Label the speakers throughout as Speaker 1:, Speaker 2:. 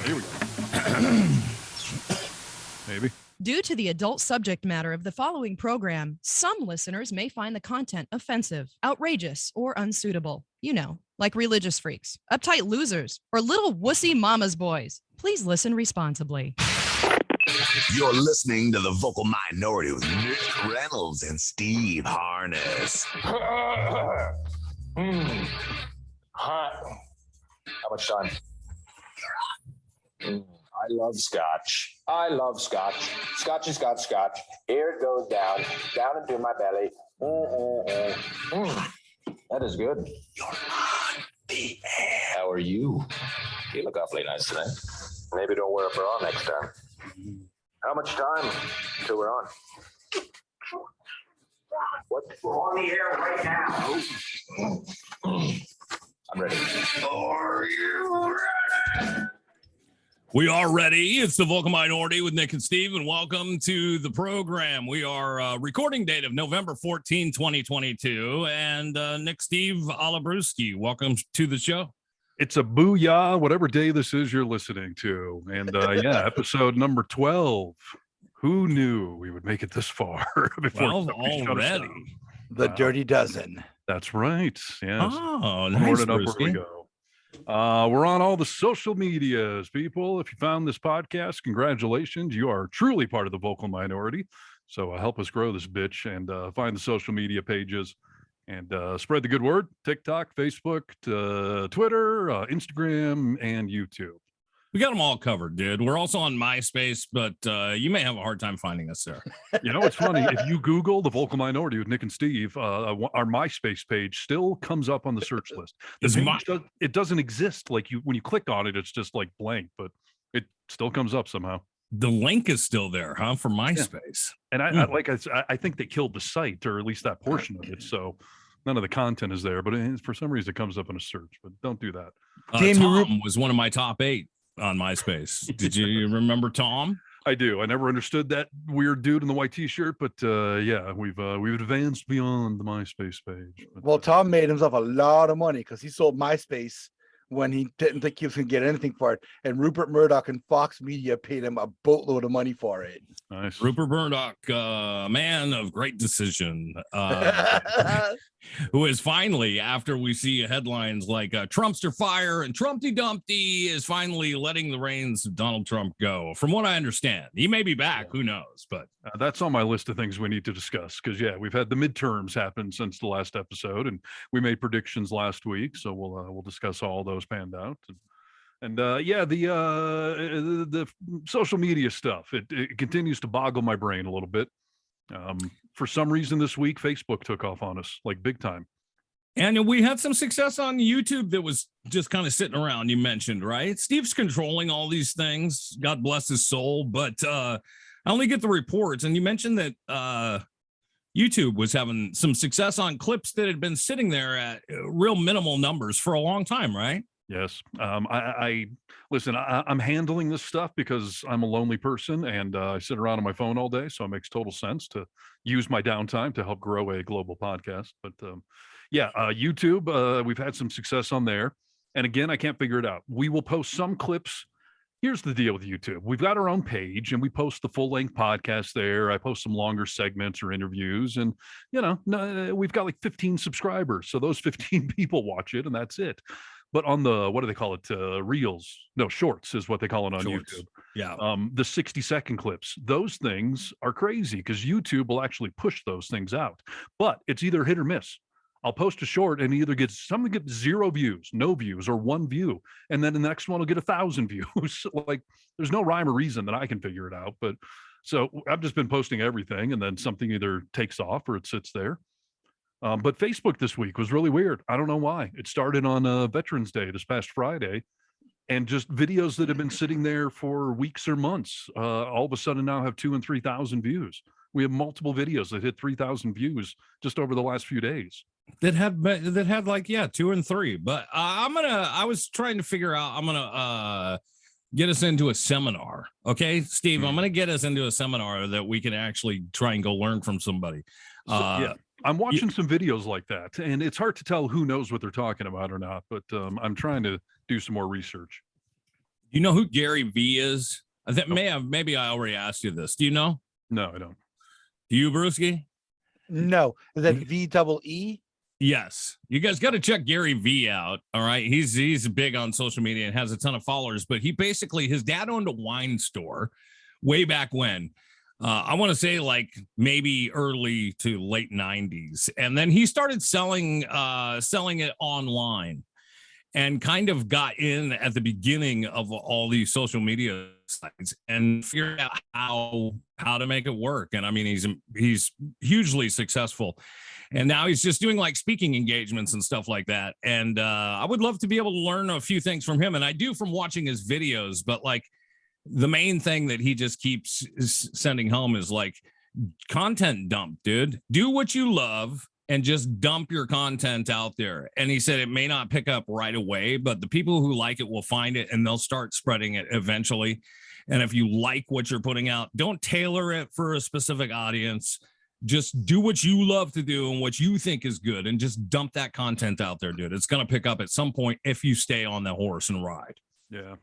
Speaker 1: Here we go. Maybe.
Speaker 2: Due to the adult subject matter of the following program, some listeners may find the content offensive, outrageous, or unsuitable. You know, like religious freaks, uptight losers, or little wussy mama's boys. Please listen responsibly.
Speaker 3: You're listening to The Vocal Minority with Nick Reynolds and Steve Harness.
Speaker 4: Hot. How much time? I love scotch. I love scotch. Scotchy, scotch, scotch. Here it goes down into my belly. That is good.
Speaker 3: You're on the air.
Speaker 4: How are you? You look awfully nice today. Maybe don't wear a bra next time. How much time till we're on? What?
Speaker 5: We're on the air right now.
Speaker 4: I'm ready.
Speaker 3: Are you ready?
Speaker 6: We are ready. It's the Vocal Minority with Nick and Steve, and welcome to the program. We are recording date of November 14, 2022, and Nick, Steve, Olabruski, welcome to the show.
Speaker 1: It's a booyah, whatever day this is you're listening to. And yeah, episode number 12. Who knew we would make it this far before
Speaker 6: 12 already?
Speaker 7: The Dirty Dozen.
Speaker 1: That's right. Yes.
Speaker 6: Oh, nice,
Speaker 1: up where we go. We're on all the social medias, people. If you found this podcast, congratulations. You are truly part of the Vocal Minority. So help us grow this bitch and find the social media pages and spread the good word. TikTok, Facebook, Twitter, Instagram, and YouTube.
Speaker 6: We got them all covered, dude. We're also on MySpace, but you may have a hard time finding us there.
Speaker 1: You know, it's funny. If you Google the Vocal Minority with Nick and Steve, our MySpace page still comes up on the search list. It doesn't exist. Like when you click on it, it's just like blank, but it still comes up somehow.
Speaker 6: The link is still there, huh? For MySpace.
Speaker 1: Yeah. And I think they killed the site, or at least that portion of it. So none of the content is there, but for some reason it comes up in a search. But don't do that.
Speaker 6: Tom was one of my top 8 on MySpace. Did you remember Tom?
Speaker 1: I do. I never understood that weird dude in the white t-shirt, but yeah, we've advanced beyond the MySpace page. But,
Speaker 7: well, Tom made himself a lot of money because he sold MySpace when he didn't think he was going to get anything for it, and Rupert Murdoch and Fox Media paid him a boatload of money for it.
Speaker 1: Nice.
Speaker 6: Rupert Murdoch, man of great decision, who is finally, after we see headlines like Trumpster fire and Trumpty Dumpty, is finally letting the reins of Donald Trump go. From what I understand, he may be back. Who knows? But
Speaker 1: that's on my list of things we need to discuss because yeah, we've had the midterms happen since the last episode, and we made predictions last week, so we'll discuss all those panned out. And yeah, the social media stuff, it continues to boggle my brain a little bit. For some reason this week, Facebook took off on us like big time.
Speaker 6: And we had some success on YouTube that was just kind of sitting around, you mentioned, right? Steve's controlling all these things. God bless his soul. But I only get the reports. And you mentioned that YouTube was having some success on clips that had been sitting there at real minimal numbers for a long time, right?
Speaker 1: Yes. I listen, I'm handling this stuff because I'm a lonely person and I sit around on my phone all day. So it makes total sense to use my downtime to help grow a global podcast. But yeah, YouTube, we've had some success on there. And again, I can't figure it out. We will post some clips. Here's the deal with YouTube. We've got our own page and we post the full length podcast there. I post some longer segments or interviews, and you know, we've got like 15 subscribers. So those 15 people watch it and that's it. But on the, what do they call it? Reels? No, shorts is what they call it on
Speaker 6: Shorts.
Speaker 1: YouTube.
Speaker 6: Yeah.
Speaker 1: The 60-second clips, those things are crazy because YouTube will actually push those things out. But it's either hit or miss. I'll post a short and either something gets 0 views, no views, or 1 view. And then the next one will get 1,000 views. Like there's no rhyme or reason that I can figure it out. But so I've just been posting everything and then something either takes off or it sits there. But Facebook this week was really weird. I don't know why. It started on Veterans Day this past Friday, and just videos that have been sitting there for weeks or months, all of a sudden now have 2,000 and 3,000 views. We have multiple videos that hit 3,000 views just over the last few days.
Speaker 6: That had like 2 and 3. But I was trying to figure out. I'm gonna get us into a seminar. Okay, Steve, I'm gonna get us into a seminar that we can actually try and go learn from somebody.
Speaker 1: Yeah. I'm watching some videos like that, and it's hard to tell who knows what they're talking about or not, but I'm trying to do some more research.
Speaker 6: You know who Gary V is? I think maybe I already asked you this. Do you know?
Speaker 1: No, I don't.
Speaker 6: Do you, Brewski?
Speaker 7: No, is that VEE?
Speaker 6: Yes. You guys got to check Gary V out. All right. He's big on social media and has a ton of followers, but he basically, his dad owned a wine store way back when. I want to say like maybe early to late 90s. And then he started selling it online and kind of got in at the beginning of all these social media sites and figured out how to make it work. And I mean, he's hugely successful. And now he's just doing like speaking engagements and stuff like that. And I would love to be able to learn a few things from him. And I do from watching his videos, but like the main thing that he just keeps sending home is like content dump, dude. Do what you love and just dump your content out there. And he said it may not pick up right away, but the people who like it will find it and they'll start spreading it eventually. And if you like what you're putting out, don't tailor it for a specific audience. Just do what you love to do and what you think is good and just dump that content out there, dude. It's going to pick up at some point if you stay on the horse and ride.
Speaker 1: Yeah.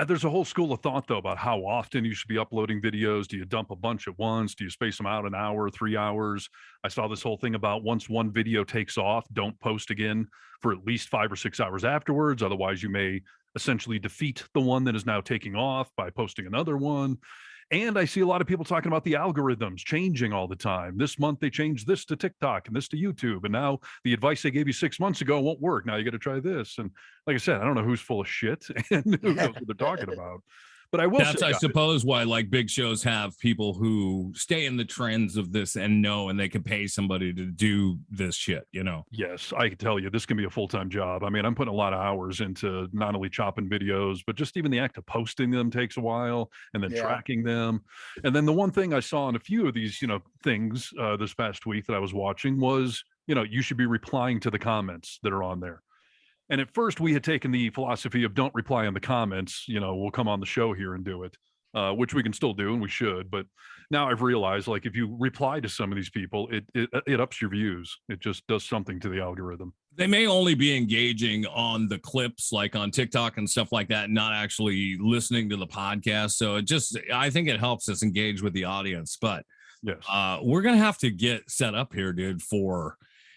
Speaker 1: There's a whole school of thought, though, about how often you should be uploading videos. Do you dump a bunch at once? Do you space them out an hour, 3 hours? I saw this whole thing about once one video takes off, don't post again for at least 5 or 6 hours afterwards. Otherwise, you may essentially defeat the one that is now taking off by posting another one. And I see a lot of people talking about the algorithms changing all the time. This month, they changed this to TikTok and this to YouTube. And now the advice they gave you 6 months ago won't work. Now you got to try this. And like I said, I don't know who's full of shit and who knows what they're talking about. But I will
Speaker 6: That's,
Speaker 1: say,
Speaker 6: I suppose, why like big shows have people who stay in the trends of this and know, and they can pay somebody to do this shit, you know?
Speaker 1: yes, I can tell you this can be a full-time job. I mean, I'm putting a lot of hours into not only chopping videos, but just even the act of posting them takes a while and then tracking them. And then the one thing I saw in a few of these, things this past week that I was watching was, you should be replying to the comments that are on there. And at first we had taken the philosophy of don't reply in the comments, we'll come on the show here and do it, which we can still do and we should. But now I've realized, like, if you reply to some of these people, it ups your views. It just does something to the algorithm.
Speaker 6: They may only be engaging on the clips, like on TikTok and stuff like that, not actually listening to the podcast. So I think it helps us engage with the audience. But
Speaker 1: yes,
Speaker 6: we're going to have to get set up here, dude, for...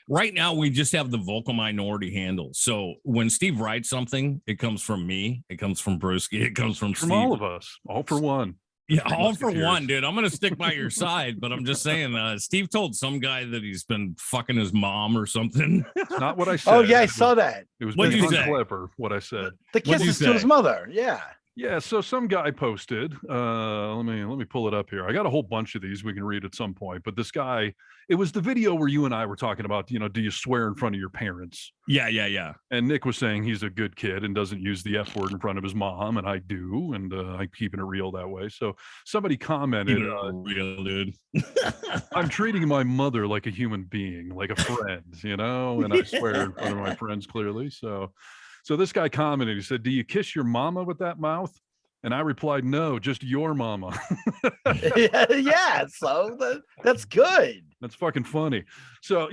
Speaker 6: Right now, we just have the vocal minority handle. So when Steve writes something, it comes from me. It comes from Brewski. It comes from Steve.
Speaker 1: all of us. All for one.
Speaker 6: Yeah, all for one, dude. I'm going to stick by your side, but I'm just saying, Steve told some guy that he's been fucking his mom or something.
Speaker 1: Not what I said.
Speaker 7: Oh, yeah, I saw that.
Speaker 1: It was
Speaker 6: What'd you say?
Speaker 1: clever, what I said.
Speaker 7: The kisses to his mother. Yeah.
Speaker 1: Yeah, so some guy posted, let me pull it up here. I got a whole bunch of these we can read at some point, but this guy, it was the video where you and I were talking about, do you swear in front of your parents?
Speaker 6: Yeah.
Speaker 1: And Nick was saying he's a good kid and doesn't use the F word in front of his mom, and I do, and I'm keeping it real that way. So somebody commented,
Speaker 6: real, dude.
Speaker 1: I'm treating my mother like a human being, like a friend, and I swear in front of my friends clearly, So this guy commented, he said, do you kiss your mama with that mouth? And I replied, no, just your mama.
Speaker 7: Yeah, so that's good.
Speaker 1: That's fucking funny. So,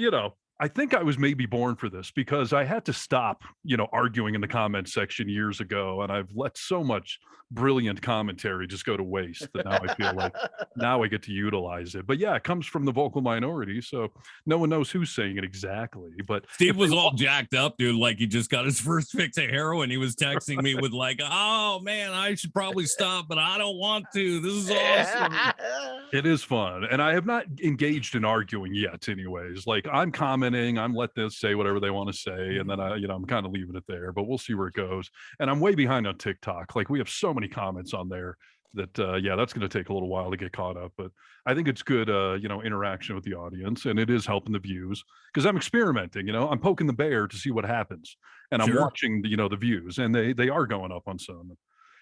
Speaker 1: I think I was maybe born for this because I had to stop, arguing in the comment section years ago. And I've let so much brilliant commentary just go to waste that now I feel like now I get to utilize it. But yeah, it comes from the vocal minority. So no one knows who's saying it exactly. But
Speaker 6: Steve was all jacked up, dude. Like he just got his first fix of heroin. He was texting me with like, oh man, I should probably stop, but I don't want to. This is awesome.
Speaker 1: It is fun. And I have not engaged in arguing yet anyways. Like I'm commenting, I'm let this say whatever they want to say. And then I'm kind of leaving it there, but we'll see where it goes. And I'm way behind on TikTok. Like we have so many comments on there that, that's going to take a little while to get caught up, but I think it's good, interaction with the audience, and it is helping the views because I'm experimenting, I'm poking the bear to see what happens. And I'm watching, the views, and they are going up on some.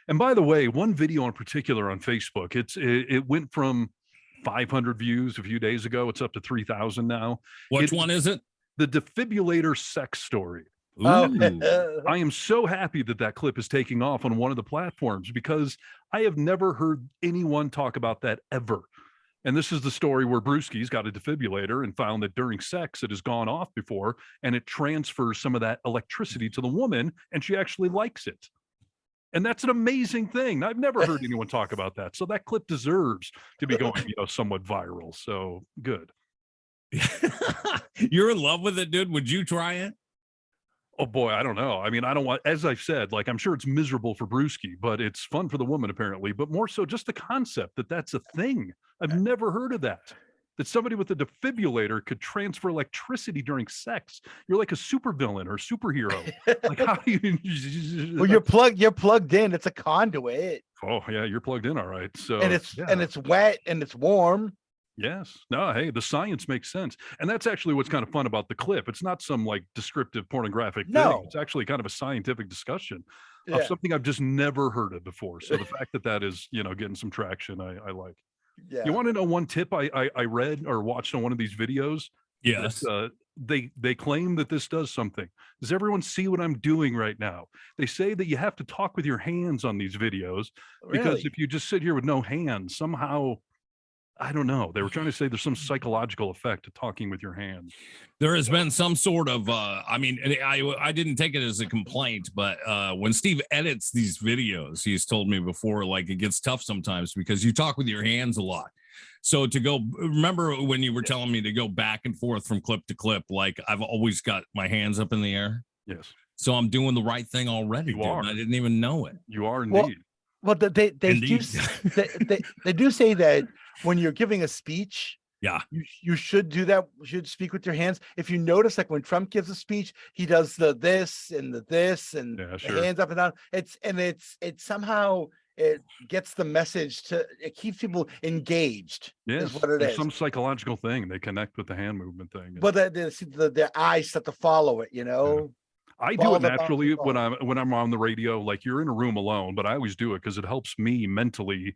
Speaker 1: And by the way, one video in particular on Facebook, it went from 500 views a few days ago. It's up to 3,000 now.
Speaker 6: Which one is it?
Speaker 1: The defibrillator sex story.
Speaker 7: Oh.
Speaker 1: I am so happy that clip is taking off on one of the platforms because I have never heard anyone talk about that ever. And this is the story where Brewski's got a defibrillator and found that during sex it has gone off before and it transfers some of that electricity to the woman and she actually likes it. And that's an amazing thing. I've never heard anyone talk about that. So that clip deserves to be going, somewhat viral. So good.
Speaker 6: You're in love with it, dude. Would you try it?
Speaker 1: Oh boy, I don't know. I mean, I don't want, as I've said, like, I'm sure it's miserable for Brewski, but it's fun for the woman apparently, but more so just the concept that that's a thing. I've never heard of that. That somebody with a defibrillator could transfer electricity during sex. You're like a supervillain or superhero. Like, how do you?
Speaker 7: Well, you're plugged in. It's a conduit.
Speaker 1: Oh yeah, you're plugged in, all right. So
Speaker 7: And it's wet and it's warm.
Speaker 1: yes. No, hey, the science makes sense. And that's actually what's kind of fun about the clip. It's not some like descriptive pornographic thing.
Speaker 7: No.
Speaker 1: It's actually kind of a scientific discussion of
Speaker 7: Yeah.
Speaker 1: something I've just never heard of before. So the fact that that is, getting some traction, I like.
Speaker 7: Yeah.
Speaker 1: You want to know one tip I read or watched on one of these videos?
Speaker 6: Yes.
Speaker 1: That, they claim that this does something. Does everyone see what I'm doing right now? They say that you have to talk with your hands on these videos because
Speaker 7: Really?
Speaker 1: if you just sit here with no hands, somehow, I don't know. They were trying to say there's some psychological effect to talking with your hands.
Speaker 6: There has been some sort of I mean, I didn't take it as a complaint, but when Steve edits these videos, he's told me before, like, it gets tough sometimes because you talk with your hands a lot. So remember when you were telling me to go back and forth from clip to clip, like, I've always got my hands up in the air.
Speaker 1: Yes,
Speaker 6: So I'm doing the right thing already.
Speaker 1: You
Speaker 6: dude,
Speaker 1: are.
Speaker 6: and I didn't even know it.
Speaker 1: you are
Speaker 7: Well,
Speaker 1: indeed.
Speaker 7: Well, they do
Speaker 6: Indeed.
Speaker 7: they do say that when you're giving a speech,
Speaker 6: Yeah.
Speaker 7: you should do that. You should speak with your hands. If you notice, like when Trump gives a speech, he does the this and the this and
Speaker 1: Yeah,
Speaker 7: the
Speaker 1: sure.
Speaker 7: hands up and down. It's somehow it gets the message it keeps people engaged.
Speaker 1: Yes,
Speaker 7: Is what it
Speaker 1: there's
Speaker 7: is.
Speaker 1: some psychological thing. They connect with the hand movement thing.
Speaker 7: But their eyes start to follow it.
Speaker 1: I do
Speaker 7: follow
Speaker 1: it
Speaker 7: the bounce
Speaker 1: naturally
Speaker 7: and
Speaker 1: when I'm on the radio. Like, you're in a room alone, but I always do it because it helps me mentally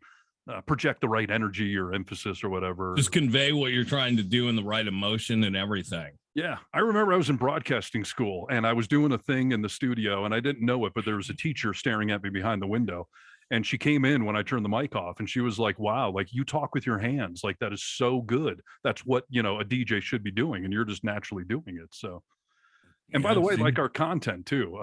Speaker 1: project the right energy or emphasis or whatever.
Speaker 6: Just convey what you're trying to do in the right emotion and everything.
Speaker 1: Yeah, I remember I was in broadcasting school and I was doing a thing in the studio and I didn't know it, but there was a teacher staring at me behind the window. And she came in when I turned the mic off and she was like, wow, like, you talk with your hands. Like, that is so good. That's what, a DJ should be doing. And you're just naturally doing it. So. And by the way, like our content too,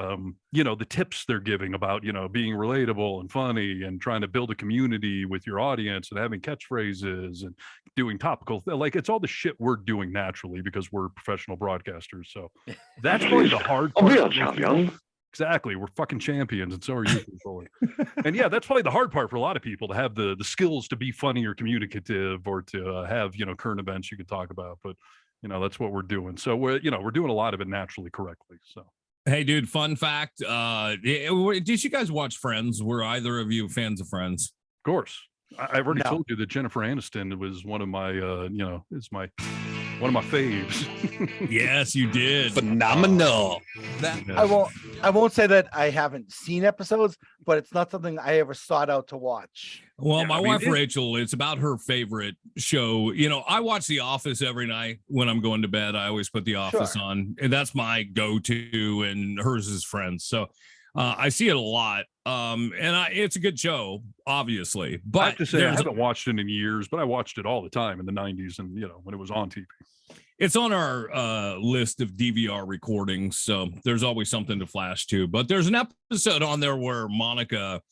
Speaker 1: the tips they're giving about, being relatable and funny and trying to build a community with your audience and having catchphrases and doing topical, like, it's all the shit we're doing naturally because we're professional broadcasters. So that's probably the hard part.
Speaker 5: Real champion.
Speaker 1: Exactly. We're fucking champions. And so are you people. And yeah, that's probably the hard part for a lot of people, to have the skills to be funny or communicative or to have, current events you could talk about. But that's what we're doing. So we're doing a lot of it naturally, correctly. So,
Speaker 6: Hey, dude, fun fact. Did you guys watch Friends? Were either of you fans of Friends?
Speaker 1: of course, I've already
Speaker 7: No.
Speaker 1: told you that Jennifer Aniston was one of my, is one of my faves.
Speaker 6: Yes, you did.
Speaker 8: Phenomenal.
Speaker 7: I won't say that I haven't seen episodes, but it's not something I ever sought out to watch.
Speaker 6: Well,
Speaker 1: Yeah,
Speaker 6: my
Speaker 1: I mean,
Speaker 6: wife, Rachel, it's about her favorite show. I watch The Office every night when I'm going to bed. I always put The Office
Speaker 7: Sure.
Speaker 6: on, and that's my go-to, and hers is Friends. So I see it a lot. It's a good show, obviously. But
Speaker 1: I have to say, I
Speaker 6: there's-
Speaker 1: haven't watched it in years, but I watched it all the time in the 90s and, when it was on TV.
Speaker 6: it's on our list of DVR recordings, so there's always something to flash to. But there's an episode on there where Monica,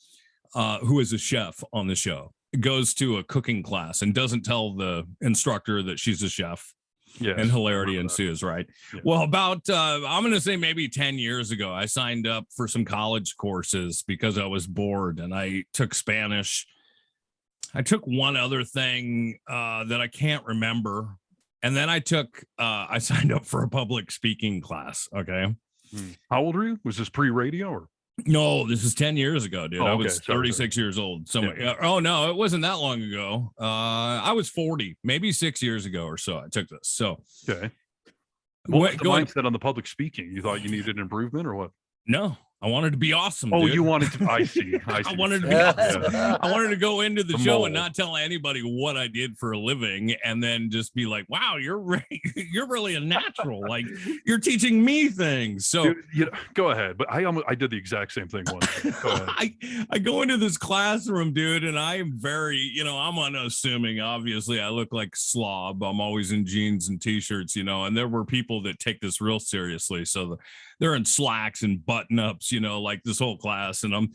Speaker 6: who is a chef on the show, goes to a cooking class and doesn't tell the instructor that she's a chef.
Speaker 1: Yes,
Speaker 6: And
Speaker 1: I
Speaker 6: hilarity
Speaker 1: remember that.
Speaker 6: ensues, right?
Speaker 1: Yeah.
Speaker 6: Well, about I'm going to say maybe 10 years ago, I signed up for some college courses because I was bored, and I took Spanish. I took one other thing that I can't remember, and then I signed up for a public speaking class. Okay.
Speaker 1: How old were you? Was this pre-radio or?
Speaker 6: No, this is 10 years ago, dude.
Speaker 1: Oh,
Speaker 6: I
Speaker 1: okay.
Speaker 6: was
Speaker 1: Sorry,
Speaker 6: 36 years old. Oh no, it wasn't that long ago. I was 40, maybe 6 years ago or so. I took this. So
Speaker 1: Okay. What was the
Speaker 6: go ahead.
Speaker 1: mindset on the public speaking? You thought you needed improvement or what?
Speaker 6: No, I wanted to be awesome.
Speaker 1: Oh,
Speaker 6: dude.
Speaker 1: you wanted to. I see. I see.
Speaker 6: I wanted to be
Speaker 7: Yeah.
Speaker 6: awesome. I wanted to go into the
Speaker 1: The
Speaker 6: show and
Speaker 1: mold.
Speaker 6: not tell anybody what I did for a living, and then just be like, "Wow, you're really a natural. Like, you're teaching me things." So
Speaker 1: Dude, go ahead. But I did the exact same thing once. Go ahead.
Speaker 6: I go into this classroom, dude, and I am very, I'm unassuming. Obviously, I look like slob. I'm always in jeans and t-shirts, and there were people that take this real seriously. So they're in slacks and button-ups groups, like this whole class. And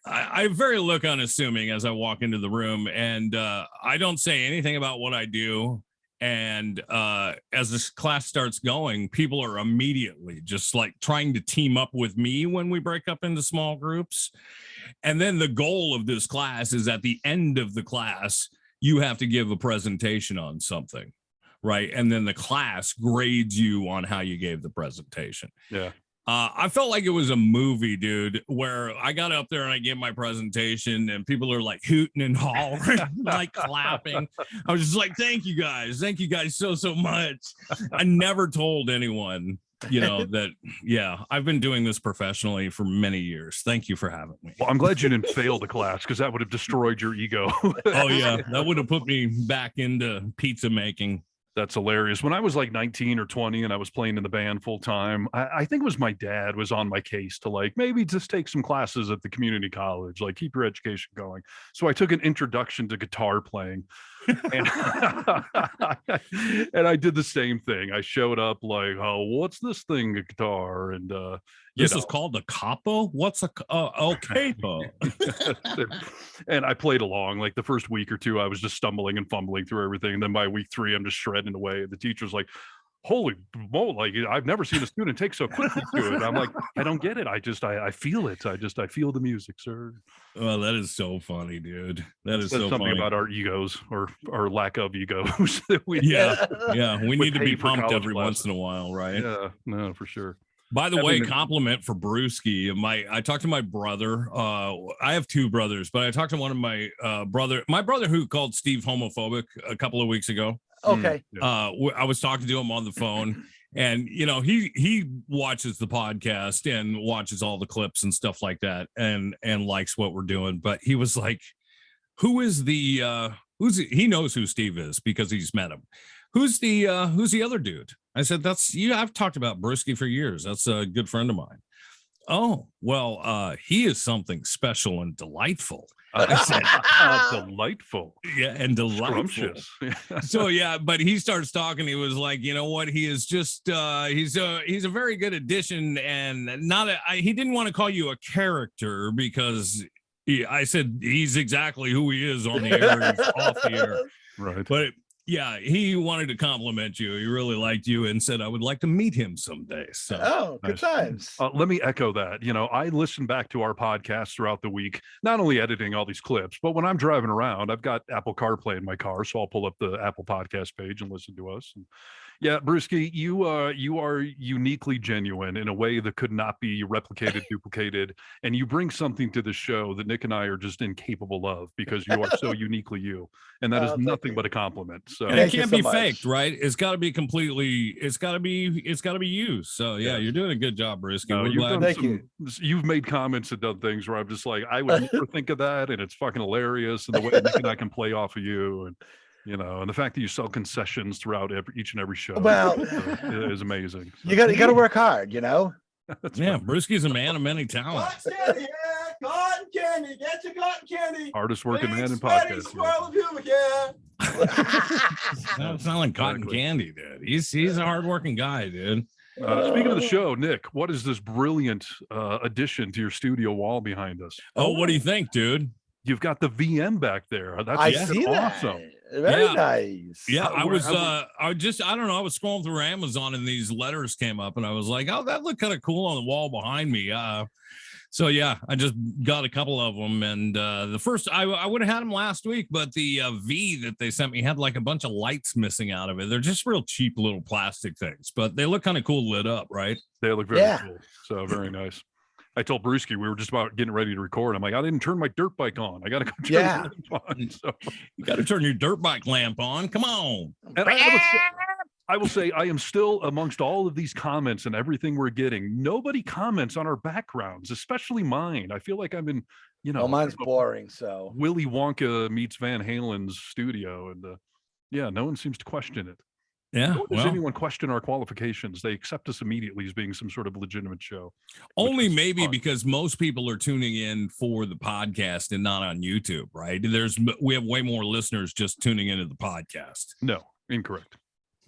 Speaker 6: I very look unassuming as I walk into the room, and I don't say anything about what I do. And as this class starts going, people are immediately just like trying to team up with me when we break up into small groups. And then the goal of this class is at the end of the class, you have to give a presentation on something, right? And then the class grades you on how you gave the presentation.
Speaker 1: Yeah.
Speaker 6: I felt like it was a movie, dude, where I got up there and I gave my presentation and people are like hooting and hollering, like clapping. I was just like, thank you guys so much. I never told anyone, that, I've been doing this professionally for many years. Thank you for having me.
Speaker 1: Well, I'm glad you didn't fail the class, because that would have destroyed your ego.
Speaker 6: Oh, yeah. That would have put me back into pizza making.
Speaker 1: That's hilarious. When I was like 19 or 20 and I was playing in the band full time, I think it was my dad was on my case to like, maybe just take some classes at the community college, like keep your education going. So I took an introduction to guitar playing. And, and I did the same thing. I showed up like, oh, what's this thing, a guitar? And
Speaker 6: this is called a capo. What's a capo?
Speaker 1: And I played along. Like the first week or two, I was just stumbling and fumbling through everything. And then by week 3, I'm just shredding away. The teacher's like, holy moly, like I've never seen a student take so quickly to it. I'm like, I don't get it. I feel it. I feel the music, sir.
Speaker 6: Oh, that is so funny, dude. That is so
Speaker 1: something
Speaker 6: funny
Speaker 1: about our egos or our lack of egos that we
Speaker 6: we need to be pumped every
Speaker 1: classes.
Speaker 6: once in a while, right?
Speaker 1: Yeah, no, for sure.
Speaker 6: By the way, compliment for Brewski. I talked to my brother. I have 2 brothers, but I talked to one of my brother who called Steve homophobic a couple of weeks ago.
Speaker 7: Okay.
Speaker 6: I was talking to him on the phone, and he watches the podcast and watches all the clips and stuff like that, and likes what we're doing. But he was like, "Who is the he knows who Steve is because he's met him. Who's the other dude?" I said, "That's you. I've talked about Brewski for years. That's a good friend of mine." Oh, well, he is something special and delightful. I
Speaker 1: said, delightful.
Speaker 6: Yeah, and delightful.
Speaker 1: Scrumptious.
Speaker 6: So but he starts talking. He was like, you know what? He is just he's a very good addition, and he didn't want to call you a character because I said he's exactly who he is on the air, he's off the air.
Speaker 1: Right.
Speaker 6: But yeah, he wanted to compliment you. He really liked you and said, I would like to meet him someday. So,
Speaker 7: good times.
Speaker 1: Let me echo that. I listen back to our podcast throughout the week, not only editing all these clips, but when I'm driving around, I've got Apple CarPlay in my car. So I'll pull up the Apple podcast page and listen to us. And yeah, Brewski, you are uniquely genuine in a way that could not be replicated, duplicated. And you bring something to the show that Nick and I are just incapable of because you are so uniquely you. And that is nothing but a compliment. So
Speaker 6: and it can't be faked, right? It's got to be it's got to be you. So yeah, you're doing a good job, Brewski.
Speaker 1: You've made comments and done things where I'm just like, I would never think of that. And it's fucking hilarious. And the way Nick and I can play off of you. And and the fact that you sell concessions throughout each and every show is amazing. So.
Speaker 7: You got to work hard,
Speaker 6: Yeah, Brewski's a man of many talents.
Speaker 5: Cotton candy, get your cotton candy.
Speaker 1: Hardest working man in podcasting.
Speaker 6: It's not like cotton candy, dude. He's a hardworking guy, dude.
Speaker 1: Speaking of the show, Nick, what is this brilliant addition to your studio wall behind us?
Speaker 6: Oh, what do you think, dude?
Speaker 1: You've got the VM back there. That's
Speaker 7: awesome.
Speaker 1: That.
Speaker 7: Very nice.
Speaker 6: Yeah, I was scrolling through Amazon and these letters came up and I was like, oh, that looked kind of cool on the wall behind me. So yeah, I just got a couple of them, and the first I would have had them last week, but the V that they sent me had like a bunch of lights missing out of it. They're just real cheap little plastic things, but they look kind of cool lit up, right?
Speaker 1: They look very cool. So very nice. I told Brewski we were just about getting ready to record. I'm like, I didn't turn my dirt bike on. I got to go turn the lamp on. So
Speaker 6: you got to turn your dirt bike lamp on. Come on.
Speaker 1: And I will say I am still amongst all of these comments and everything we're getting. Nobody comments on our backgrounds, especially mine. I feel like I'm in,
Speaker 7: mine's boring. So
Speaker 1: Willy Wonka meets Van Halen's studio, and no one seems to question it.
Speaker 6: Yeah.
Speaker 1: Does anyone question our qualifications? They accept us immediately as being some sort of legitimate show.
Speaker 6: Only maybe because most people are tuning in for the podcast and not on YouTube, right? We have way more listeners just tuning into the podcast.
Speaker 1: No, incorrect.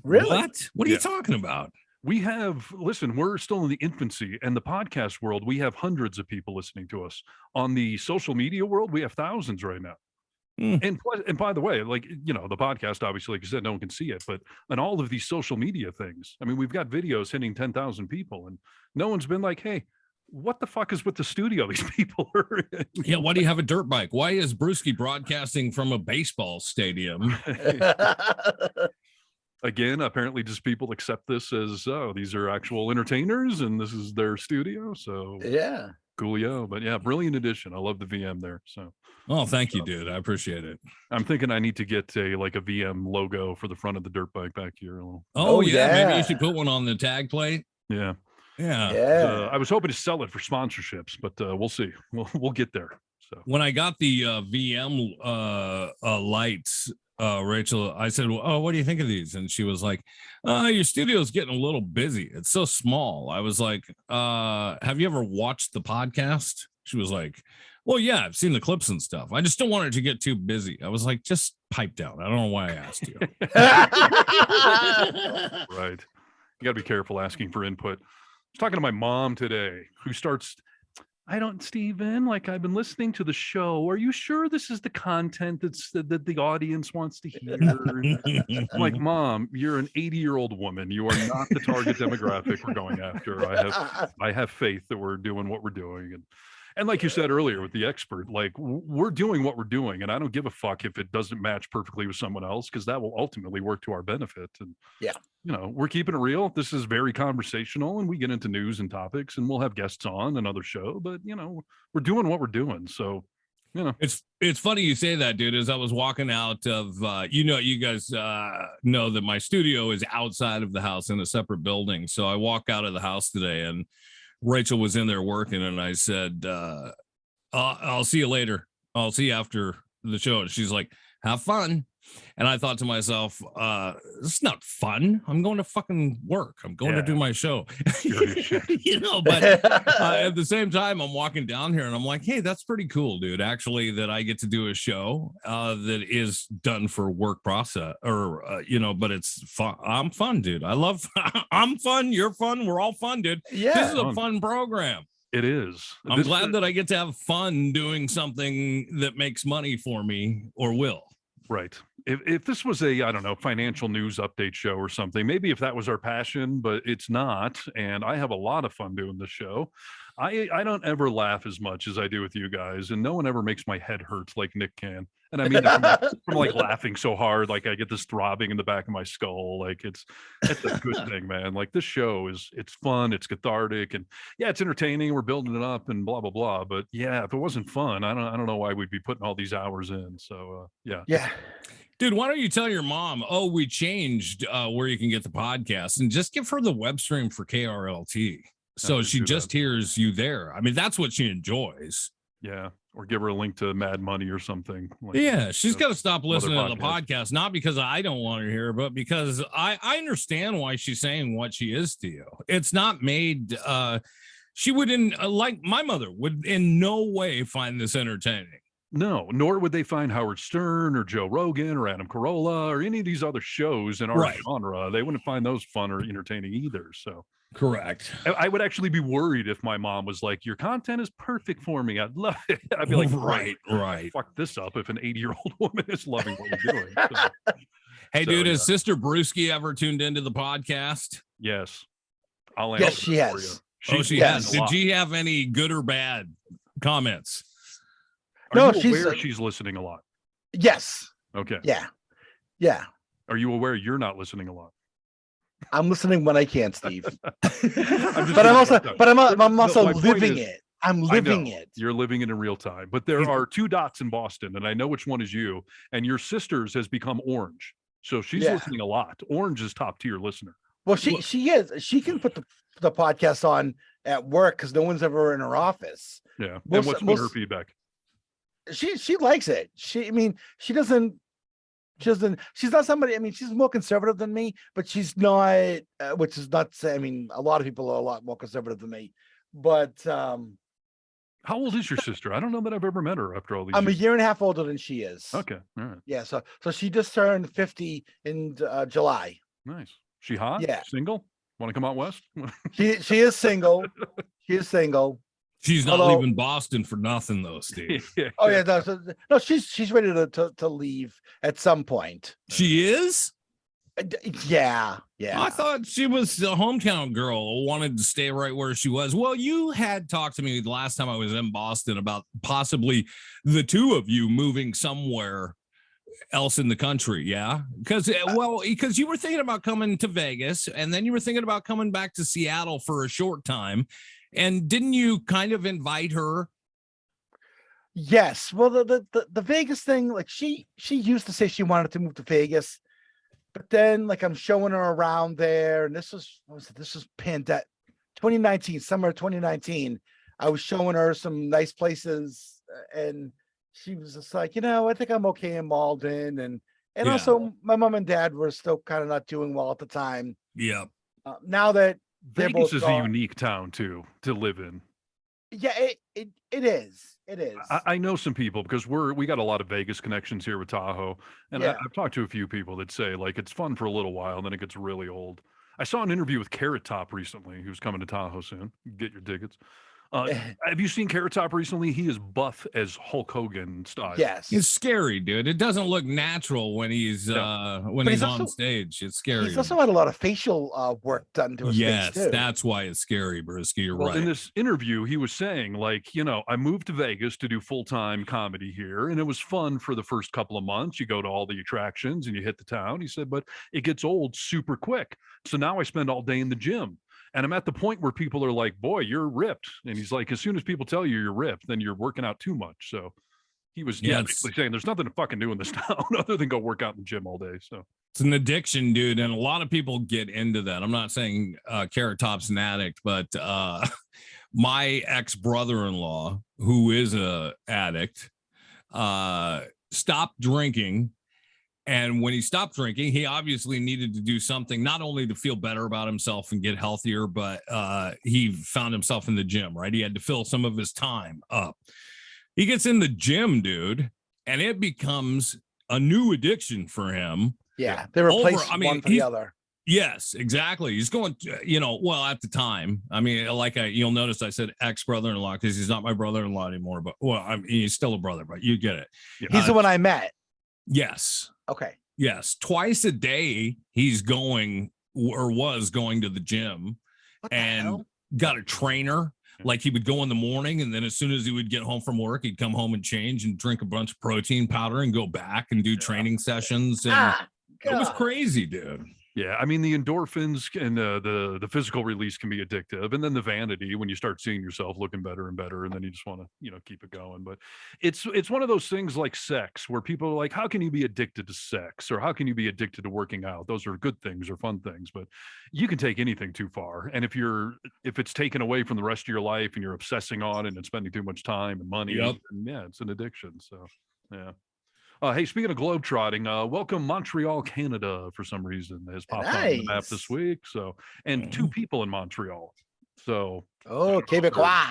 Speaker 7: Really?
Speaker 6: What are you talking about?
Speaker 1: Listen, we're still in the infancy, and the podcast world, we have hundreds of people listening to us. On the social media world, we have thousands right now. And by the way, like, the podcast, obviously, like you said, no one can see it, but on all of these social media things, I mean, we've got videos hitting 10,000 people, and no one's been like, hey, what the fuck is with the studio these people are in?
Speaker 6: Yeah, why do you have a dirt bike? Why is Brewski broadcasting from a baseball stadium?
Speaker 1: Again, apparently just people accept this as, oh, these are actual entertainers and this is their studio. So
Speaker 7: Yeah.
Speaker 1: coolio. But yeah, brilliant addition. I love the VM there. So
Speaker 6: Thank you, dude. I appreciate it.
Speaker 1: I'm thinking I need to get a VM logo for the front of the dirt bike back here.
Speaker 6: Oh yeah, maybe you should put one on the tag plate.
Speaker 1: Yeah.
Speaker 6: Yeah.
Speaker 1: I was hoping to sell it for sponsorships, but we'll see. We'll get there. So
Speaker 6: when I got the VM lights, Rachel, I said, "Oh, what do you think of these?" And she was like, "Your studio's getting a little busy. It's so small." I was like, "Have you ever watched the podcast?" She was like, "Well, yeah, I've seen the clips and stuff. I just don't want it to get too busy." I was like, "Just pipe down. I don't know why I asked you."
Speaker 1: Right. You got to be careful asking for input. I was talking to my mom today, who starts, Steven, like, I've been listening to the show. Are you sure this is the content that the audience wants to hear? I'm like, Mom, you're an 80-year-old woman. You are not the target demographic we're going after. I have faith that we're doing what we're doing. And like you said earlier with the expert, like, we're doing what we're doing, and I don't give a fuck if it doesn't match perfectly with someone else, because that will ultimately work to our benefit. And
Speaker 7: yeah,
Speaker 1: we're keeping it real. This is very conversational, and we get into news and topics, and we'll have guests on another show, but we're doing what we're doing. So
Speaker 6: it's funny you say that, dude. As I was walking out of you guys know that my studio is outside of the house in a separate building. So I walk out of the house today, and Rachel was in there working, and I said, I'll see you later. I'll see you after the show. And she's like, have fun. And I thought to myself, it's not fun. I'm going to fucking work. I'm going to do my show. But at the same time, I'm walking down here and I'm like, hey, that's pretty cool, dude. Actually, that I get to do a show that is done for work process but it's fun. I'm fun, dude. I love, I'm fun. You're fun. We're all fun, dude.
Speaker 7: Yeah.
Speaker 6: This is a fun program.
Speaker 1: It is.
Speaker 6: I'm glad that I get to have fun doing something that makes money for me or will.
Speaker 1: Right. If this was a, I don't know, financial news update show or something, maybe if that was our passion, but it's not. And I have a lot of fun doing this show. I don't ever laugh as much as I do with you guys, and no one ever makes my head hurt like Nick can. And I mean, from like laughing so hard, like I get this throbbing in the back of my skull. Like it's a good thing, man. Like this show it's fun, it's cathartic, and yeah, it's entertaining. We're building it up and blah blah blah. But yeah, if it wasn't fun, I don't know why we'd be putting all these hours in. So
Speaker 7: yeah.
Speaker 6: Dude, why don't you tell your mom, we changed where you can get the podcast, and just give her the web stream for KRLT. So she just hears you there. I mean, that's what she enjoys.
Speaker 1: Yeah. Or give her a link to Mad Money or something.
Speaker 6: Like, she's got to stop listening to the podcast, not because I don't want her here, but because I understand why she's saying what she is to you. It's not made. She wouldn't, like my mother would in no way find this entertaining.
Speaker 1: No, nor would they find Howard Stern or Joe Rogan or Adam Carolla or any of these other shows in our genre. They wouldn't find those fun or entertaining either. So
Speaker 6: correct.
Speaker 1: I would actually be worried if my mom was like, your content is perfect for me. I'd love it. I'd be like, right. Fuck this up if an 80-year-old woman is loving what you're doing. So,
Speaker 6: hey, dude, has Sister Brewski ever tuned into the podcast?
Speaker 1: Yes. I'll answer.
Speaker 7: Yes, she has.
Speaker 6: She has. Did she have any good or bad comments?
Speaker 1: Are you aware she's listening a lot?
Speaker 7: Yes.
Speaker 1: Okay.
Speaker 7: Yeah.
Speaker 1: Are you aware you're not listening a lot?
Speaker 7: I'm listening when I can, Steve. I'm also living it. I'm living it.
Speaker 1: You're living it in real time. But there are two dots in Boston, and I know which one is you. And your sister's has become orange, so she's listening a lot. Orange is top tier listener.
Speaker 7: Well, she is. She can put the podcast on at work because no one's ever in her office.
Speaker 1: Yeah. And what's been her feedback?
Speaker 7: She likes it. She's not somebody, I mean, she's more conservative than me, but she's not, which is not to say, I mean, a lot of people are a lot more conservative than me, but
Speaker 1: how old is your sister? I don't know that I've ever met her after all these
Speaker 7: I'm
Speaker 1: years.
Speaker 7: a year and a half older than she is.
Speaker 1: Okay. All right.
Speaker 7: Yeah. So she just turned 50 in July.
Speaker 1: Nice. She hot?
Speaker 7: Yeah.
Speaker 1: Single? Want to come out west?
Speaker 7: She is single. She is single.
Speaker 6: She's not
Speaker 7: Although-
Speaker 6: leaving Boston for nothing, though, Steve.
Speaker 7: Oh yeah, no, she's ready to leave at some point.
Speaker 6: She is?
Speaker 7: Yeah.
Speaker 6: I thought she was a hometown girl, wanted to stay right where she was. Well, you had talked to me the last time I was in Boston about possibly the two of you moving somewhere else in the country. Yeah. Because you were thinking about coming to Vegas, and then you were thinking about coming back to Seattle for a short time. And didn't you kind of invite her?
Speaker 7: Yes. Well, the Vegas thing, like she used to say she wanted to move to Vegas, but then like I'm showing her around there, and this was 2019, summer 2019. I was showing her some nice places, and she was just like, I think I'm okay in Malden, and
Speaker 6: Yeah.
Speaker 7: also my mom and dad were still kind of not doing well at the time.
Speaker 6: Yeah.
Speaker 7: Now that they're
Speaker 1: Vegas
Speaker 7: both
Speaker 1: is a
Speaker 7: gone,
Speaker 1: unique town too to live in.
Speaker 7: yeah, it is. It is.
Speaker 1: I know some people because we got a lot of Vegas connections here with Tahoe, and
Speaker 7: Yeah.
Speaker 1: I've talked to a few people that say like it's fun for a little while, and then it gets really old. I saw an interview with Carrot Top recently, who's coming to Tahoe soon. Get your tickets. Have you seen Carrot Top recently? He is buff as Hulk Hogan style.
Speaker 7: Yes.
Speaker 6: It's scary, dude. It doesn't look natural when he's
Speaker 1: No.
Speaker 6: he's
Speaker 7: also-
Speaker 6: on stage. It's scary.
Speaker 7: He's also had a lot of facial work done to his
Speaker 6: Yes,
Speaker 7: face too.
Speaker 6: that's why it's scary, Brisky. You're
Speaker 1: Well,
Speaker 6: right.
Speaker 1: in this interview, he was saying, like, I moved to Vegas to do full-time comedy here, and it was fun for the first couple of months. You go to all the attractions and you hit the town. He said, but it gets old super quick. So now I spend all day in the gym. And I'm at the point where people are like, boy, you're ripped. And he's like, as soon as people tell you you're ripped, then you're working out too much. So he was
Speaker 6: Yeah,
Speaker 1: basically saying there's nothing to fucking do in this town other than go work out in the gym all day. So
Speaker 6: It's an addiction, dude, and a lot of people get into that. I'm not saying Carrot Top's an addict, but my ex-brother-in-law, who is a addict, stopped drinking. And when he stopped drinking, he obviously needed to do something, not only to feel better about himself and get healthier, but he found himself in the gym, right? He had to fill some of his time up. He gets in the gym, dude, and it becomes a new addiction for him.
Speaker 7: Yeah, they replace one for the
Speaker 6: he's-
Speaker 7: other.
Speaker 6: Yes, exactly. He's going, well, at the time, I mean, you'll notice I said ex-brother-in-law because he's not my brother-in-law anymore, but he's still a brother, but you get it.
Speaker 1: yeah.
Speaker 7: He's the one I met.
Speaker 6: Yes.
Speaker 7: Okay.
Speaker 6: Yes. Twice a day he's going or was going to the gym
Speaker 7: What the
Speaker 6: and
Speaker 7: hell?
Speaker 6: got a trainer. Like he would go in the morning, and then as soon as he would get home from work, he'd come home and change and drink a bunch of protein powder and go back and do training sessions. And it was
Speaker 7: God.
Speaker 6: crazy, dude.
Speaker 1: Yeah, I mean the endorphins and the physical release can be addictive, and then the vanity when you start seeing yourself looking better and better, and then you just want to keep it going. But it's one of those things like sex where people are like, how can you be addicted to sex, or how can you be addicted to working out? Those are good things or fun things, but you can take anything too far. And if it's taken away from the rest of your life and you're obsessing on it and spending too much time and money,
Speaker 6: Yep.
Speaker 1: then, yeah, it's an addiction. So yeah. Hey, speaking of globetrotting, welcome Montreal, Canada, for some reason, has popped on the map
Speaker 7: Nice.
Speaker 1: this week. So, and two people in Montreal. So,
Speaker 7: Oh, Quebecois.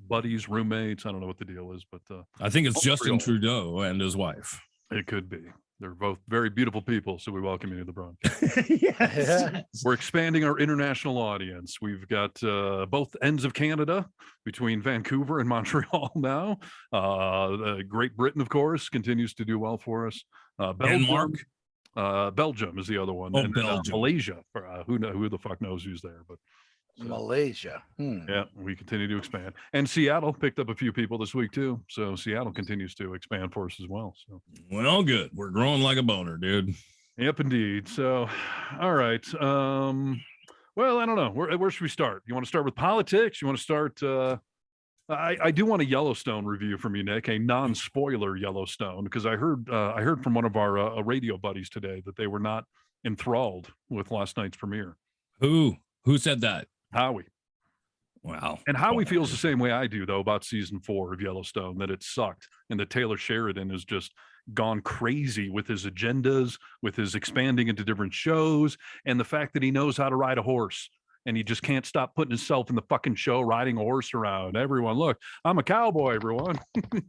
Speaker 1: buddies, roommates. I don't know what the deal is, but
Speaker 6: I think it's Justin
Speaker 1: Montreal.
Speaker 6: Trudeau and his wife.
Speaker 1: It could be. They're both very beautiful people. So we welcome you to the broadcast.
Speaker 7: Yes.
Speaker 1: We're expanding our international audience. We've got both ends of Canada between Vancouver and Montreal now. Great Britain, of course, continues to do well for us.
Speaker 6: Denmark.
Speaker 1: Belgium is the other one.
Speaker 6: Oh,
Speaker 1: And then,
Speaker 6: Belgium.
Speaker 1: Malaysia. Who the fuck knows who's there? But
Speaker 7: Malaysia.
Speaker 1: yeah, we continue to expand. And Seattle picked up a few people this week too. So Seattle continues to expand for us as well. So
Speaker 6: Well, good. We're growing like a boner, dude.
Speaker 1: yep, indeed. So all right. Well, I don't know. Where should we start? You want to start with politics? You want to start I do want a Yellowstone review from you, Nick, a non-spoiler Yellowstone, because I heard from one of our radio buddies today that they were not enthralled with last night's premiere.
Speaker 6: Who said that?
Speaker 1: Howie.
Speaker 6: Wow.
Speaker 1: And Howie feels the same way I do, though, about season 4 of Yellowstone, that it sucked and that Taylor Sheridan has just gone crazy with his agendas, with his expanding into different shows, and the fact that he knows how to ride a horse. and he just can't stop putting himself in the fucking show, riding a horse around. Everyone, look, I'm a cowboy, everyone.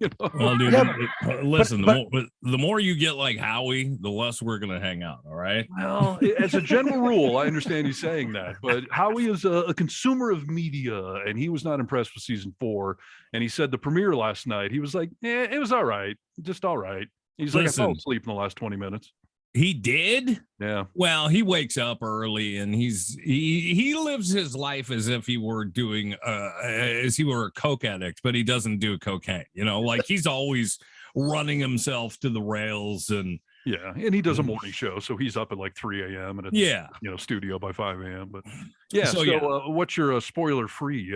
Speaker 1: You know?
Speaker 6: Well, dude,
Speaker 7: Yeah,
Speaker 6: listen, the more you get like Howie, the less we're going to hang out. All right.
Speaker 1: Well, as a general rule, I understand you saying that, but Howie is a consumer of media, and he was not impressed with season 4. And he said the premiere last night, he was like, it was all right, just all right. He's like, I fell asleep in the last 20 minutes.
Speaker 6: He did?
Speaker 1: Yeah.
Speaker 6: Well, he wakes up early and he lives his life as if he were doing as he were a coke addict, but he doesn't do cocaine, you know, like he's always running himself to the rails. And
Speaker 1: yeah, and he does a morning show, so he's up at like 3 a.m. and it's studio by 5 a.m. But yeah, so what's your spoiler-free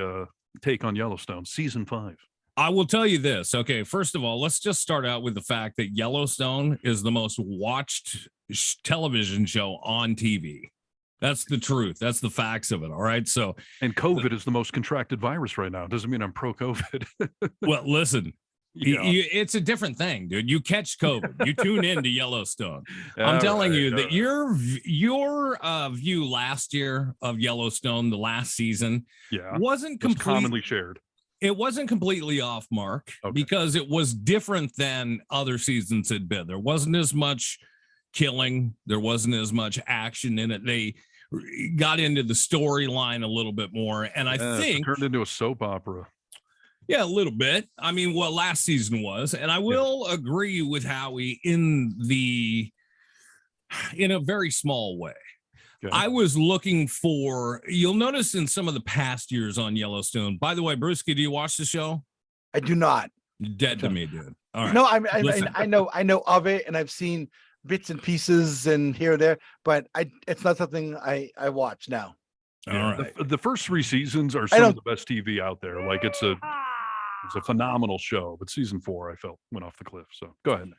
Speaker 1: take on Yellowstone season 5?
Speaker 6: I will tell you this. Okay, first of all, let's just start out with the fact that Yellowstone is the most watched television show on TV. That's the truth. That's the facts of it. All right. So,
Speaker 1: and COVID is the most contracted virus right now. Doesn't mean I'm pro-COVID.
Speaker 6: Well, listen, it's a different thing, dude. You catch COVID, you tune into Yellowstone. I'm telling you that your view last year of Yellowstone, the last season, wasn't
Speaker 1: commonly shared.
Speaker 6: It wasn't completely off mark because it was different than other seasons had been. There wasn't as much killing. There wasn't as much action in it. They got into the storyline a little bit more. And I think
Speaker 1: it turned into a soap opera.
Speaker 6: Yeah, a little bit. I mean, what last season was. And I will agree with Howie in a very small way. I was looking for, you'll notice in some of the past years on Yellowstone, by the way, Brewski, do you watch the show?
Speaker 7: I do not.
Speaker 6: Dead to me, dude. All right.
Speaker 7: No, I know of it, and I've seen bits and pieces and here or there, but it's not something I watch now.
Speaker 6: All right.
Speaker 1: The first 3 seasons are some of the best TV out there. Like it's a phenomenal show, but season 4 I felt went off the cliff. So go ahead, Nick.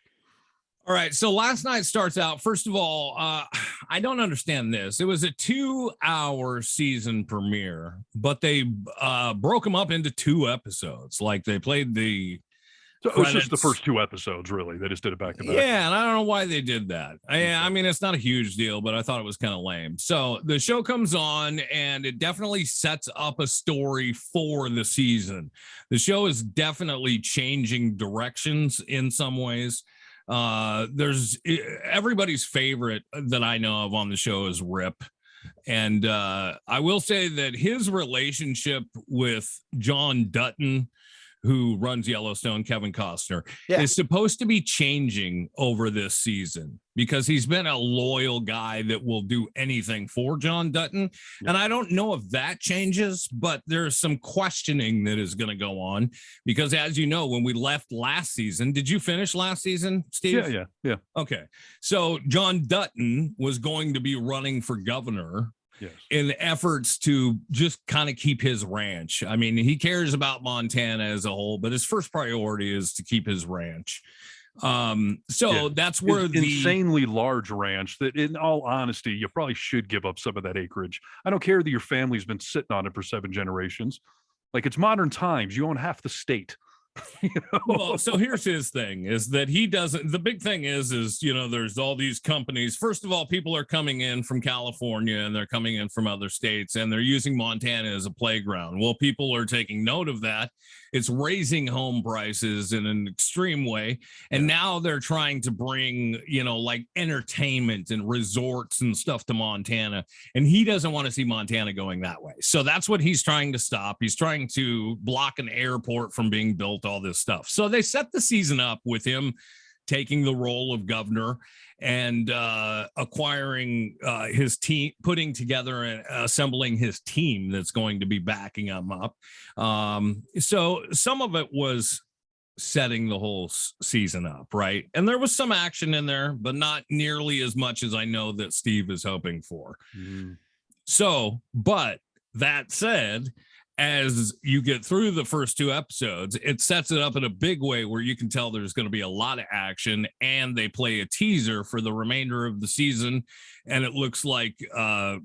Speaker 6: All right. So last night starts out. First of all, I don't understand this. It was a 2-hour season premiere, but they broke them up into 2 episodes. Like they played the.
Speaker 1: So it was just the first 2 episodes, really. They just did it back to back.
Speaker 6: Yeah, and I don't know why they did that. I mean, it's not a huge deal, but I thought it was kind of lame. So the show comes on, and it definitely sets up a story for the season. The show is definitely changing directions in some ways. There's everybody's favorite that I know of on the show is Rip. And I will say that his relationship with John Dutton, who runs Yellowstone, Kevin Costner, is supposed to be changing over this season because he's been a loyal guy that will do anything for John Dutton. Yeah. And I don't know if that changes, but there's some questioning that is going to go on because, as you know, when we left last season, did you finish last season, Steve?
Speaker 1: Yeah.
Speaker 6: Okay. So John Dutton was going to be running for governor.
Speaker 1: Yes.
Speaker 6: In efforts to just kind of keep his ranch. I mean, he cares about Montana as a whole, but his first priority is to keep his ranch. That's where the
Speaker 1: insanely large ranch that, in all honesty, you probably should give up some of that acreage. I don't care that your family's been sitting on it for 7 generations. Like, it's modern times. You own half the state. You know?
Speaker 6: Well, so here's his thing is that he doesn't, the big thing is, there's all these companies. First of all, people are coming in from California and they're coming in from other states and they're using Montana as a playground. Well, people are taking note of that. It's raising home prices in an extreme way. And now they're trying to bring, like entertainment and resorts and stuff to Montana. And he doesn't want to see Montana going that way. So that's what he's trying to stop. He's trying to block an airport from being built, all this stuff. So they set the season up with him taking the role of governor and acquiring his team, putting together and assembling his team that's going to be backing him up. So some of it was setting the whole season up, right? And there was some action in there, but not nearly as much as I know that Steve is hoping for. So, but that said, as you get through the first 2 episodes, it sets it up in a big way where you can tell there's going to be a lot of action, and they play a teaser for the remainder of the season. And it looks like, an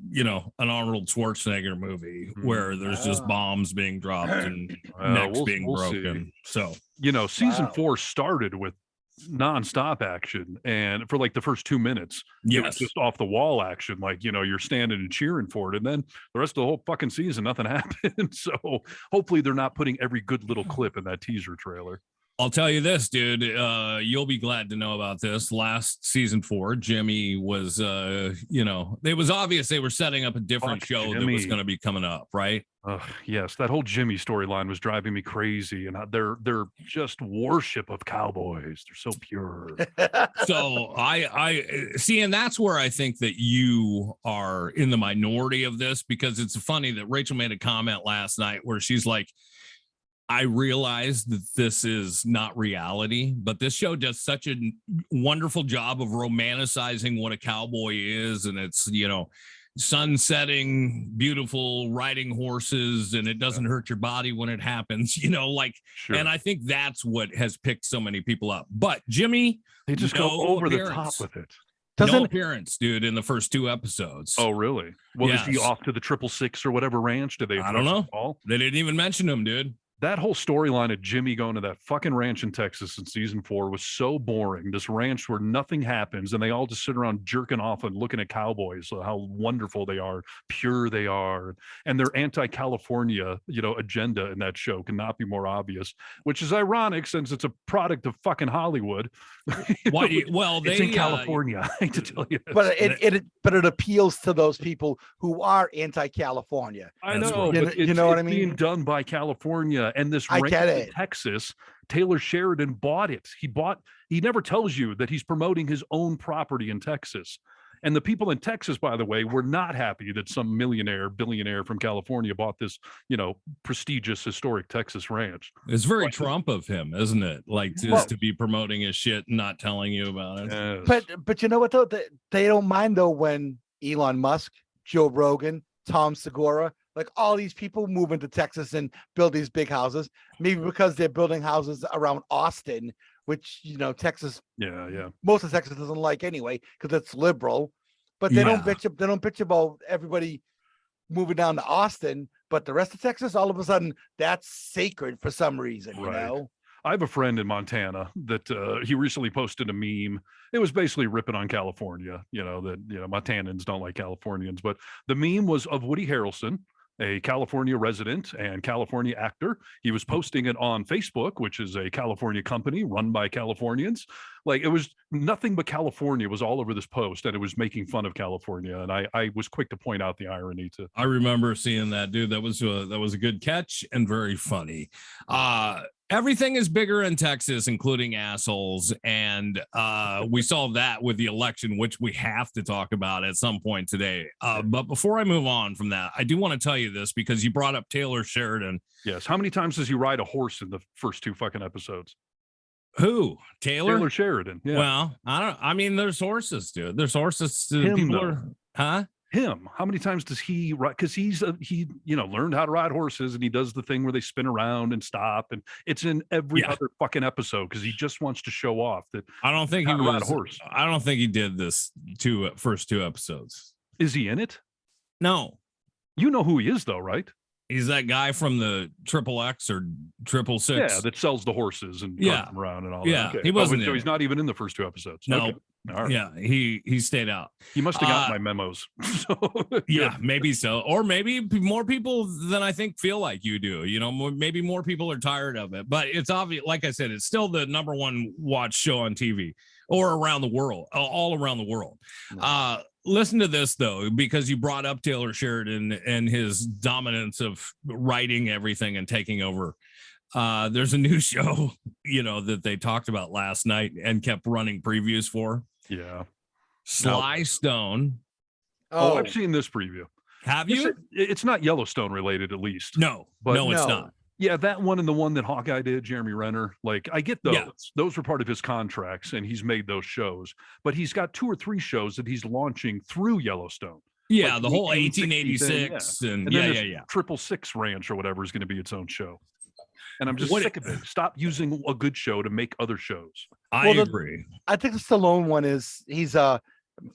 Speaker 6: Arnold Schwarzenegger movie where there's just bombs being dropped and necks being broken.
Speaker 1: See. So, season 4 started with nonstop action, and for like the first 2 minutes, it was
Speaker 6: Yes.
Speaker 1: just off the wall action. Like, you're standing and cheering for it, and then the rest of the whole fucking season, nothing happened. So hopefully they're not putting every good little clip in that teaser trailer.
Speaker 6: I'll tell you this, dude. You'll be glad to know about this. Last season 4, Jimmy was, it was obvious they were setting up a different
Speaker 1: Fuck
Speaker 6: show that
Speaker 1: Jimmy.
Speaker 6: was going to be coming up, right?
Speaker 1: Yes, that whole Jimmy storyline was driving me crazy, and they're just worship of cowboys. They're so pure.
Speaker 6: So I see, and that's where I think that you are in the minority of this, because it's funny that Rachel made a comment last night where she's like, I realize that this is not reality, but this show does such a wonderful job of romanticizing what a cowboy is. And it's, sun setting, beautiful, riding horses, and it doesn't hurt your body when it happens,
Speaker 1: Sure.
Speaker 6: And I think that's what has picked so many people up. But Jimmy,
Speaker 1: They just
Speaker 6: no
Speaker 1: go over the
Speaker 6: appearance.
Speaker 1: top with it.
Speaker 6: No appearance, dude, in the first 2 episodes.
Speaker 1: Oh, really? Well, is he
Speaker 6: Yes.
Speaker 1: off to the 666 or whatever ranch? Did they?
Speaker 6: I don't know.
Speaker 1: All?
Speaker 6: They didn't even mention him, dude.
Speaker 1: That whole storyline of Jimmy going to that fucking ranch in Texas in season 4 was so boring. This ranch where nothing happens and they all just sit around jerking off and looking at cowboys, how wonderful they are, pure they are, and their anti-California, agenda in that show cannot be more obvious. Which is ironic since it's a product of fucking Hollywood.
Speaker 6: Why? Well,
Speaker 1: it's in California. I hate to tell you,
Speaker 7: But it appeals to those people who are anti-California.
Speaker 1: I
Speaker 6: That's
Speaker 1: know,
Speaker 6: right.
Speaker 1: but
Speaker 7: You know what I
Speaker 1: it's being
Speaker 7: mean?
Speaker 1: done by California, and this
Speaker 7: I
Speaker 1: ranch
Speaker 7: get
Speaker 1: in
Speaker 7: it.
Speaker 1: Texas, Taylor Sheridan bought it. He never tells you that he's promoting his own property in Texas. And the people in Texas, by the way, were not happy that some billionaire from California bought this, prestigious historic Texas ranch.
Speaker 6: It's very Trump of him, isn't it? Like just
Speaker 7: Well-
Speaker 6: to be promoting his shit and not telling you about it.
Speaker 1: Yes.
Speaker 7: But you know what though? They don't mind though when Elon Musk, Joe Rogan, Tom Segura, like all these people move into Texas and build these big houses. Maybe because they're building houses around Austin, which Texas,
Speaker 1: yeah.
Speaker 7: most of Texas doesn't like anyway because it's liberal. But they don't bitch. They don't bitch about everybody moving down to Austin. But the rest of Texas, all of a sudden, that's sacred for some reason.
Speaker 1: Right. I have a friend in Montana that he recently posted a meme. It was basically ripping on California, that Montanans don't like Californians. But the meme was of Woody Harrelson, a California resident and California actor. He was posting it on Facebook, which is a California company run by Californians. Like, it was nothing but California was all over this post, and it was making fun of California. And I was quick to point out the irony to.
Speaker 6: I remember seeing that, dude. That was a good catch and very funny. Everything is bigger in Texas, including assholes. And we saw that with the election, which we have to talk about at some point today. But before I move on from that, I do want to tell you this because you brought up Taylor Sheridan.
Speaker 1: Yes. How many times does he ride a horse in the first 2 fucking episodes?
Speaker 6: Who? Taylor
Speaker 1: Sheridan. Yeah.
Speaker 6: Well, I mean, there's horses, dude. There's horses.
Speaker 1: Him,
Speaker 6: People
Speaker 1: though.
Speaker 6: are, huh?
Speaker 1: Him. How many times does he ride? Because he learned how to ride horses, and he does the thing where they spin around and stop, and it's in every other fucking episode because he just wants to show off that.
Speaker 6: I don't think he
Speaker 1: how to ride a
Speaker 6: was.
Speaker 1: horse.
Speaker 6: I don't think he did this first 2 episodes.
Speaker 1: Is he in it?
Speaker 6: No,
Speaker 1: You know who he is, though, right?
Speaker 6: he's that guy from the XXX or 666.
Speaker 1: Yeah, that sells the horses and
Speaker 6: Yeah.
Speaker 1: drives them around and all
Speaker 6: Yeah,
Speaker 1: that. Okay.
Speaker 6: he wasn't
Speaker 1: So
Speaker 6: in
Speaker 1: he's
Speaker 6: it.
Speaker 1: not even in the first 2 episodes.
Speaker 6: No.
Speaker 1: Okay. All right.
Speaker 6: Yeah, he stayed out.
Speaker 1: He must have got
Speaker 6: Uh,
Speaker 1: my memos. So,
Speaker 6: Yeah, maybe so. Or maybe more people than I think feel like you do. Maybe more people are tired of it. But it's obvious, like I said, it's still the #1 watch show on TV or around the world, all around the world. Listen to this, though, because you brought up Taylor Sheridan and his dominance of writing everything and taking over. There's a new show, that they talked about last night and kept running previews for.
Speaker 1: Yeah.
Speaker 6: Sly Stone.
Speaker 1: Oh, I've seen this preview.
Speaker 6: Have you?
Speaker 1: It's not Yellowstone related, at least.
Speaker 6: No,
Speaker 1: But-
Speaker 6: no, it's
Speaker 7: No.
Speaker 6: not.
Speaker 1: Yeah, that one and the one that Hawkeye did, Jeremy Renner. Like, I get those.
Speaker 6: Yeah.
Speaker 1: Those were part of his contracts, and he's made those shows. But he's got 2 or 3 shows that he's launching through Yellowstone.
Speaker 6: Yeah,
Speaker 1: Like
Speaker 6: the whole
Speaker 1: 1860 thing,
Speaker 6: 1886
Speaker 1: And
Speaker 6: and
Speaker 1: then
Speaker 6: yeah.
Speaker 1: this 666 Ranch or whatever is going to be its own show. And I'm just
Speaker 6: What-
Speaker 1: sick of it. Stop using a good show to make other shows.
Speaker 6: I
Speaker 7: Well, the-
Speaker 6: agree.
Speaker 7: I think the Stallone one is he's a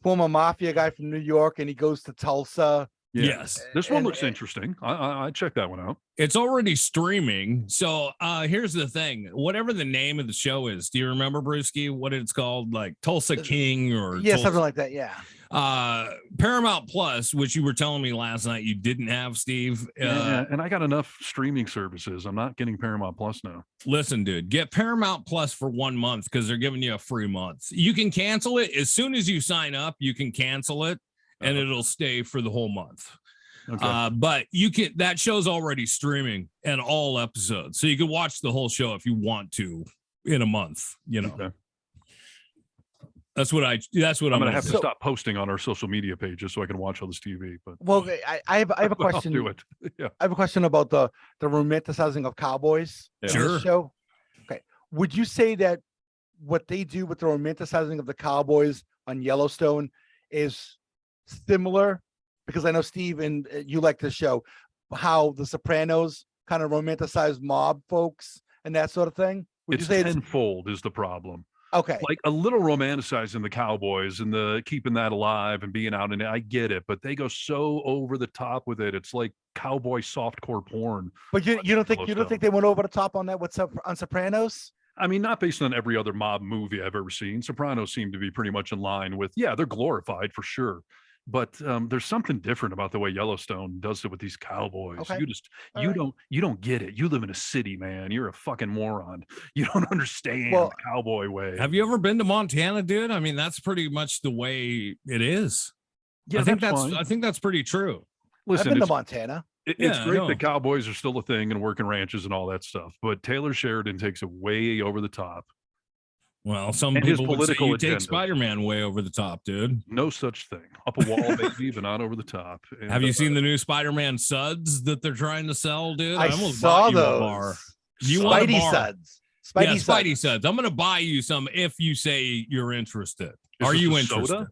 Speaker 7: former mafia guy from New York and he goes to Tulsa
Speaker 6: Yes.
Speaker 1: This one
Speaker 7: And-
Speaker 1: looks interesting. I checked that one out.
Speaker 6: It's already streaming. So here's the thing. Whatever the name of the show is, do you remember, Brewski, what it's called? Like Tulsa King or
Speaker 7: Yeah,
Speaker 6: Tulsa,
Speaker 7: something like that. Yeah.
Speaker 6: Paramount Plus, which you were telling me last night you didn't have, Steve.
Speaker 1: Yeah, and I got enough streaming services. I'm not getting Paramount Plus now.
Speaker 6: Listen, dude, get Paramount Plus for 1 month because they're giving you a free month. You can cancel it as soon as you sign up. You can cancel it, and it'll stay for the whole month.
Speaker 1: Okay.
Speaker 6: But you can. That show's already streaming and all episodes, so you can watch the whole show if you want to in a month. You know.
Speaker 1: Okay.
Speaker 6: That's what I'm
Speaker 1: gonna have
Speaker 6: do.
Speaker 1: to stop posting on our social media pages so I can watch all this TV. But
Speaker 7: Well, I have a
Speaker 1: I'll
Speaker 7: question.
Speaker 1: do it. Yeah.
Speaker 7: I have a question about the romanticizing of cowboys in
Speaker 6: Sure.
Speaker 7: this show. Okay. Would you say that what they do with the romanticizing of the cowboys on Yellowstone is similar? Because I know Steve and you like the show, how the Sopranos kind of romanticize mob folks and that sort of thing. Would
Speaker 1: It's
Speaker 7: you say
Speaker 1: tenfold is the problem.
Speaker 7: okay?
Speaker 1: Like a little romanticizing the Cowboys and the keeping that alive and being out in it. I get it, but they go so over the top with it. It's like cowboy softcore porn.
Speaker 7: But you don't think
Speaker 1: Yellowstone.
Speaker 7: they went over the top on that? What's up on Sopranos?
Speaker 1: I mean, not based on every other mob movie I've ever seen. Sopranos seem to be pretty much in line with, yeah, they're glorified for sure. But there's something different about the way Yellowstone does it with these cowboys.
Speaker 7: Okay. All
Speaker 1: You
Speaker 7: right.
Speaker 1: don't get it. You live in a city, man. You're a fucking moron. You don't understand
Speaker 7: Well,
Speaker 1: the cowboy way.
Speaker 6: Have you ever been to Montana, dude? I mean, that's pretty much the way it is.
Speaker 1: Yeah,
Speaker 6: I think
Speaker 1: fine.
Speaker 6: I think that's pretty true.
Speaker 1: Listen,
Speaker 7: I've been to
Speaker 1: it's,
Speaker 7: Montana.
Speaker 1: it's
Speaker 6: Yeah, I
Speaker 1: great
Speaker 6: know.
Speaker 1: that cowboys are still a thing and working ranches and all that stuff. But Taylor Sheridan takes it way over the top.
Speaker 6: Well, some
Speaker 1: And his
Speaker 6: people would say
Speaker 1: political
Speaker 6: you take
Speaker 1: agenda.
Speaker 6: Spider-Man way over the top, dude.
Speaker 1: No such thing. Up a wall, baby, but not over the top. And,
Speaker 6: Have you seen the new Spider-Man suds that they're trying to sell, dude?
Speaker 7: I
Speaker 6: almost
Speaker 7: saw
Speaker 6: bought you
Speaker 7: those.
Speaker 6: a bar. You want a
Speaker 7: Spidey
Speaker 6: bar?
Speaker 7: suds.
Speaker 6: Yeah, Spidey suds. I'm going to buy you some if you say you're interested.
Speaker 1: Is
Speaker 6: Are
Speaker 1: this
Speaker 6: you
Speaker 1: a
Speaker 6: interested?
Speaker 1: soda?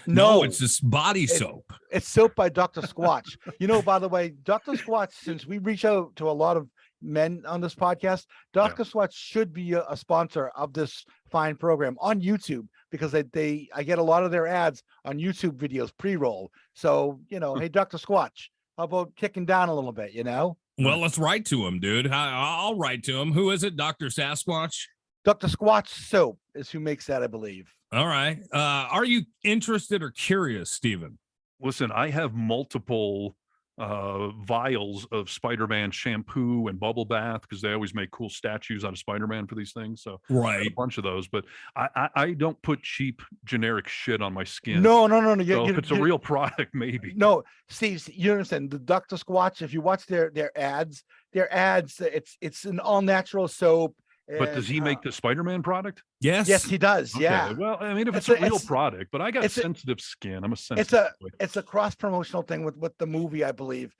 Speaker 7: No,
Speaker 6: it's this body soap.
Speaker 7: It's soap by Dr. Squatch. You know, by the way, Dr. Squatch, since we reach out to a lot of men on this podcast, Dr. Squatch should be a sponsor of this fine program on YouTube because I get a lot of their ads on YouTube videos pre-roll. So, you know, hey, Dr. Squatch, how about kicking down a little bit, you know?
Speaker 6: Well, let's write to him, dude. I'll write to him. Who is it? Dr. Sasquatch?
Speaker 7: Dr. Squatch Soap is who makes that, I believe.
Speaker 6: All right. Are you interested or curious, Steven?
Speaker 1: Listen, I have multiple vials of Spider-Man shampoo and bubble bath because they always make cool statues out of Spider-Man for these things. So I have
Speaker 6: Right.
Speaker 1: a bunch of those, but I don't put cheap generic shit on my skin.
Speaker 7: No.
Speaker 1: So if it's a real product, maybe.
Speaker 7: No, Steve, you understand the Dr. Squatch. If you watch their ads, it's an all natural soap.
Speaker 1: But does he make the Spider-Man product?
Speaker 6: Yes.
Speaker 7: Yes, he does.
Speaker 1: Okay,
Speaker 7: Yeah.
Speaker 1: well, I mean, if it's
Speaker 7: It's
Speaker 1: a real
Speaker 7: it's-
Speaker 1: product, but I got
Speaker 7: it's a-
Speaker 1: sensitive skin. I'm a sensitive. boy.
Speaker 7: It's a cross promotional thing with the movie, I believe.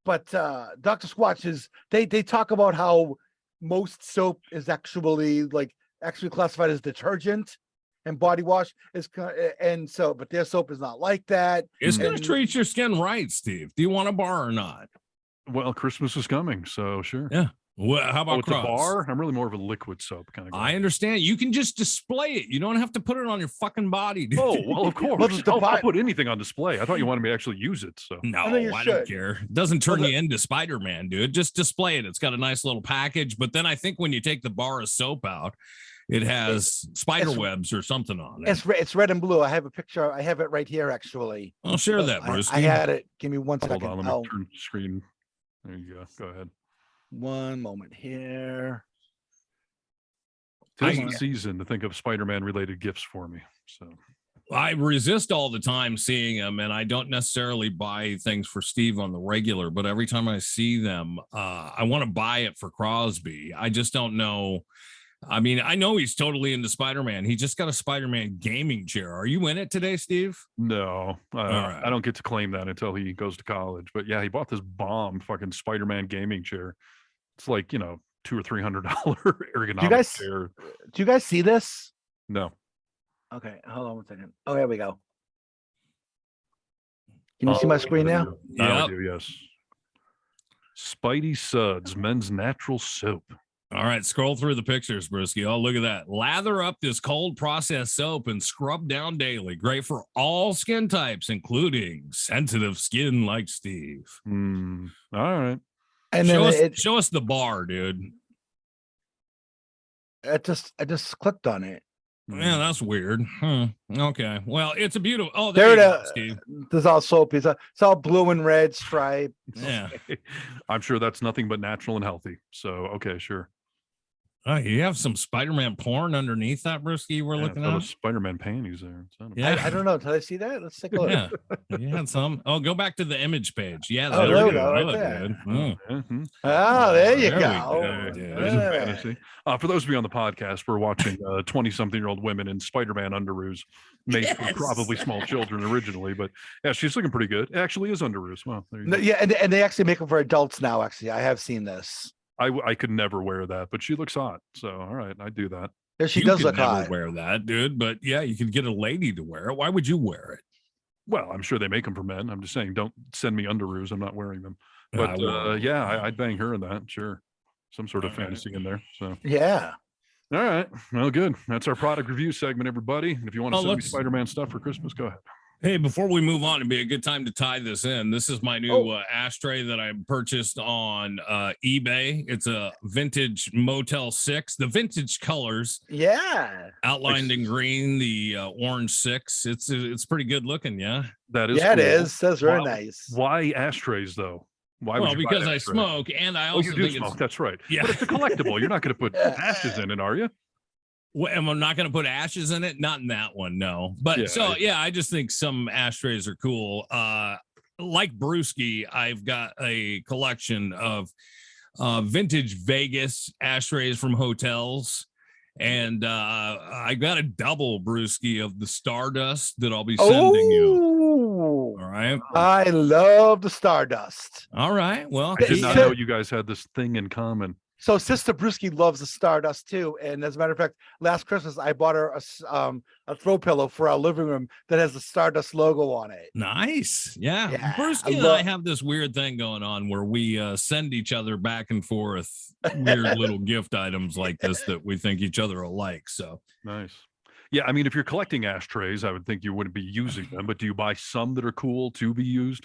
Speaker 7: But Dr. Squatch is they talk about how most soap is actually classified as detergent and body wash is but their soap is not like that.
Speaker 6: It's going to
Speaker 7: And-
Speaker 6: treat your skin right, Steve. Do you want a bar or not?
Speaker 1: Well, Christmas is coming, so sure.
Speaker 6: Yeah. Well, how about
Speaker 1: Oh, it's a
Speaker 6: Crocs?
Speaker 1: bar? I'm really more of a liquid soap kind of guy.
Speaker 6: I understand. You can just display it. You don't have to put it on your fucking body, dude.
Speaker 1: Oh, well, of course.
Speaker 7: Well, the
Speaker 1: I'll
Speaker 7: bar-
Speaker 1: put anything on display. I thought you wanted me to actually use it. So
Speaker 6: No,
Speaker 7: know you
Speaker 6: I don't
Speaker 7: should.
Speaker 6: care. It doesn't turn
Speaker 7: Well,
Speaker 6: you into Spider-Man, dude. Just display it. It's got a nice little package. But then I think when you take the bar of soap out, it has spider webs or something on it.
Speaker 7: it's red and blue. I have a picture. I have it right here, actually.
Speaker 6: I'll share that, Bruce.
Speaker 7: I had it. Give me one
Speaker 1: hold
Speaker 7: second.
Speaker 1: on, let me
Speaker 7: Oh,
Speaker 1: turn the screen. There you go. Go ahead.
Speaker 7: one moment here.
Speaker 1: Tis
Speaker 6: I-
Speaker 1: the season to think of Spider-Man related gifts for me. So
Speaker 6: I resist all the time seeing them, and I don't necessarily buy things for Steve on the regular, but every time I see them, I want to buy it for Crosby. I just don't know. I mean, I know he's totally into Spider-Man. He just got a Spider-Man gaming chair. Are you in it today, Steve?
Speaker 1: no,
Speaker 6: right.
Speaker 1: I don't get to claim that until he goes to college. But yeah, he bought this bomb fucking Spider-Man gaming chair. It's like, $200 or $300 ergonomic
Speaker 7: guys-
Speaker 1: chair.
Speaker 7: Do you guys see this?
Speaker 1: No.
Speaker 7: Okay, hold on one second. Oh, here we go. Can you see my screen now?
Speaker 1: Now I
Speaker 6: Yep.
Speaker 1: do, yes. Spidey Suds, men's natural soap.
Speaker 6: All right, scroll through the pictures, Brisky. Oh, look at that. Lather up this cold processed soap and scrub down daily. Great for all skin types, including sensitive skin like Steve.
Speaker 1: All right.
Speaker 7: And
Speaker 6: show
Speaker 7: then
Speaker 6: show us the bar, dude.
Speaker 7: I just clicked on it.
Speaker 6: Yeah, that's weird. Okay. Well, it's a beautiful. Oh,
Speaker 7: There
Speaker 6: you
Speaker 7: it
Speaker 6: go,
Speaker 7: is.
Speaker 6: Steve.
Speaker 7: There's all soapy. It's all blue and red stripe.
Speaker 6: Yeah.
Speaker 1: I'm sure that's nothing but natural and healthy. So, okay, sure.
Speaker 6: Oh, you have some Spider-Man porn underneath that, Brisky, we're looking at?
Speaker 1: Spider-Man panties there.
Speaker 6: Yeah.
Speaker 7: I don't know. Did I see that? Let's take a look.
Speaker 6: Yeah. You had some. Oh, go back to the image page. Yeah.
Speaker 7: Oh,
Speaker 6: there
Speaker 7: we
Speaker 6: we
Speaker 7: go,
Speaker 6: go.
Speaker 7: right
Speaker 6: That looked
Speaker 7: there.
Speaker 6: good.
Speaker 7: Oh, there you
Speaker 6: There we
Speaker 7: go.
Speaker 6: go.
Speaker 1: There's a fantasy. For those of you on the podcast, we're watching 20-something-year-old women in Spider-Man underoos made for probably small children originally. But yeah, she's looking pretty good. It actually is underoos. Well, there you
Speaker 7: No,
Speaker 1: go.
Speaker 7: yeah, and they actually make them for adults now. Actually, I have seen this.
Speaker 1: I could never wear that, but she looks hot. So, all right, I do that.
Speaker 7: Yeah, she
Speaker 6: You
Speaker 7: does
Speaker 6: could
Speaker 7: look
Speaker 6: never
Speaker 7: hot.
Speaker 6: wear that, dude. But yeah, you could get a lady to wear it. Why would you wear it?
Speaker 1: Well, I'm sure they make them for men. I'm just saying, don't send me underoos. I'm not wearing them.
Speaker 6: I
Speaker 1: But
Speaker 6: won't.
Speaker 1: yeah, I'd bang her in that. Sure. Some sort of
Speaker 6: All right.
Speaker 1: fantasy in there. So,
Speaker 7: Yeah.
Speaker 1: all right. Well, good. That's our product review segment, everybody. And if you want to
Speaker 6: Oh,
Speaker 1: send me
Speaker 6: let's-
Speaker 1: Spider-Man stuff for Christmas, go ahead.
Speaker 6: Hey, before we move on, it'd be a good time to tie this in. This is my new ashtray that I purchased on eBay. It's a vintage Motel 6, the vintage colors
Speaker 7: Yeah.
Speaker 6: outlined in green, the orange 6. It's pretty good looking, yeah.
Speaker 1: That is
Speaker 7: Yeah, it
Speaker 1: cool.
Speaker 7: is. That's very
Speaker 1: Wow.
Speaker 7: nice.
Speaker 1: Why ashtrays though? Why would
Speaker 6: Well,
Speaker 1: you buy
Speaker 6: because
Speaker 1: an
Speaker 6: I
Speaker 1: ashtray?
Speaker 6: smoke, and I
Speaker 1: Oh,
Speaker 6: also
Speaker 1: you do
Speaker 6: think
Speaker 1: smoke.
Speaker 6: it's
Speaker 1: That's right.
Speaker 6: Yeah.
Speaker 1: But it's a collectible. You're not going to put ashes in it, are you?
Speaker 6: Well, am I not going to put ashes in it? Not in that one, no. But
Speaker 1: Yeah,
Speaker 6: I just think some ashtrays are cool. Like Brewski, I've got a collection of vintage Vegas ashtrays from hotels. And I got a double Brewski of the Stardust that I'll be sending you.
Speaker 7: Oh,
Speaker 6: All right.
Speaker 7: I love the Stardust.
Speaker 6: All right. Well,
Speaker 1: I did not
Speaker 7: Yeah.
Speaker 1: know you guys had this thing in common.
Speaker 7: So Sister Brewski loves the Stardust too. And as a matter of fact, last Christmas I bought her a throw pillow for our living room that has the Stardust logo on it.
Speaker 6: nice. Yeah.
Speaker 7: Yeah,
Speaker 6: Brewski
Speaker 7: I
Speaker 6: and
Speaker 7: love-
Speaker 6: I have this weird thing going on where we send each other back and forth weird little gift items like this that we think each other will like. So
Speaker 1: Nice. Yeah, I mean, if you're collecting ashtrays, I would think you wouldn't be using them, but do you buy some that are cool to be used?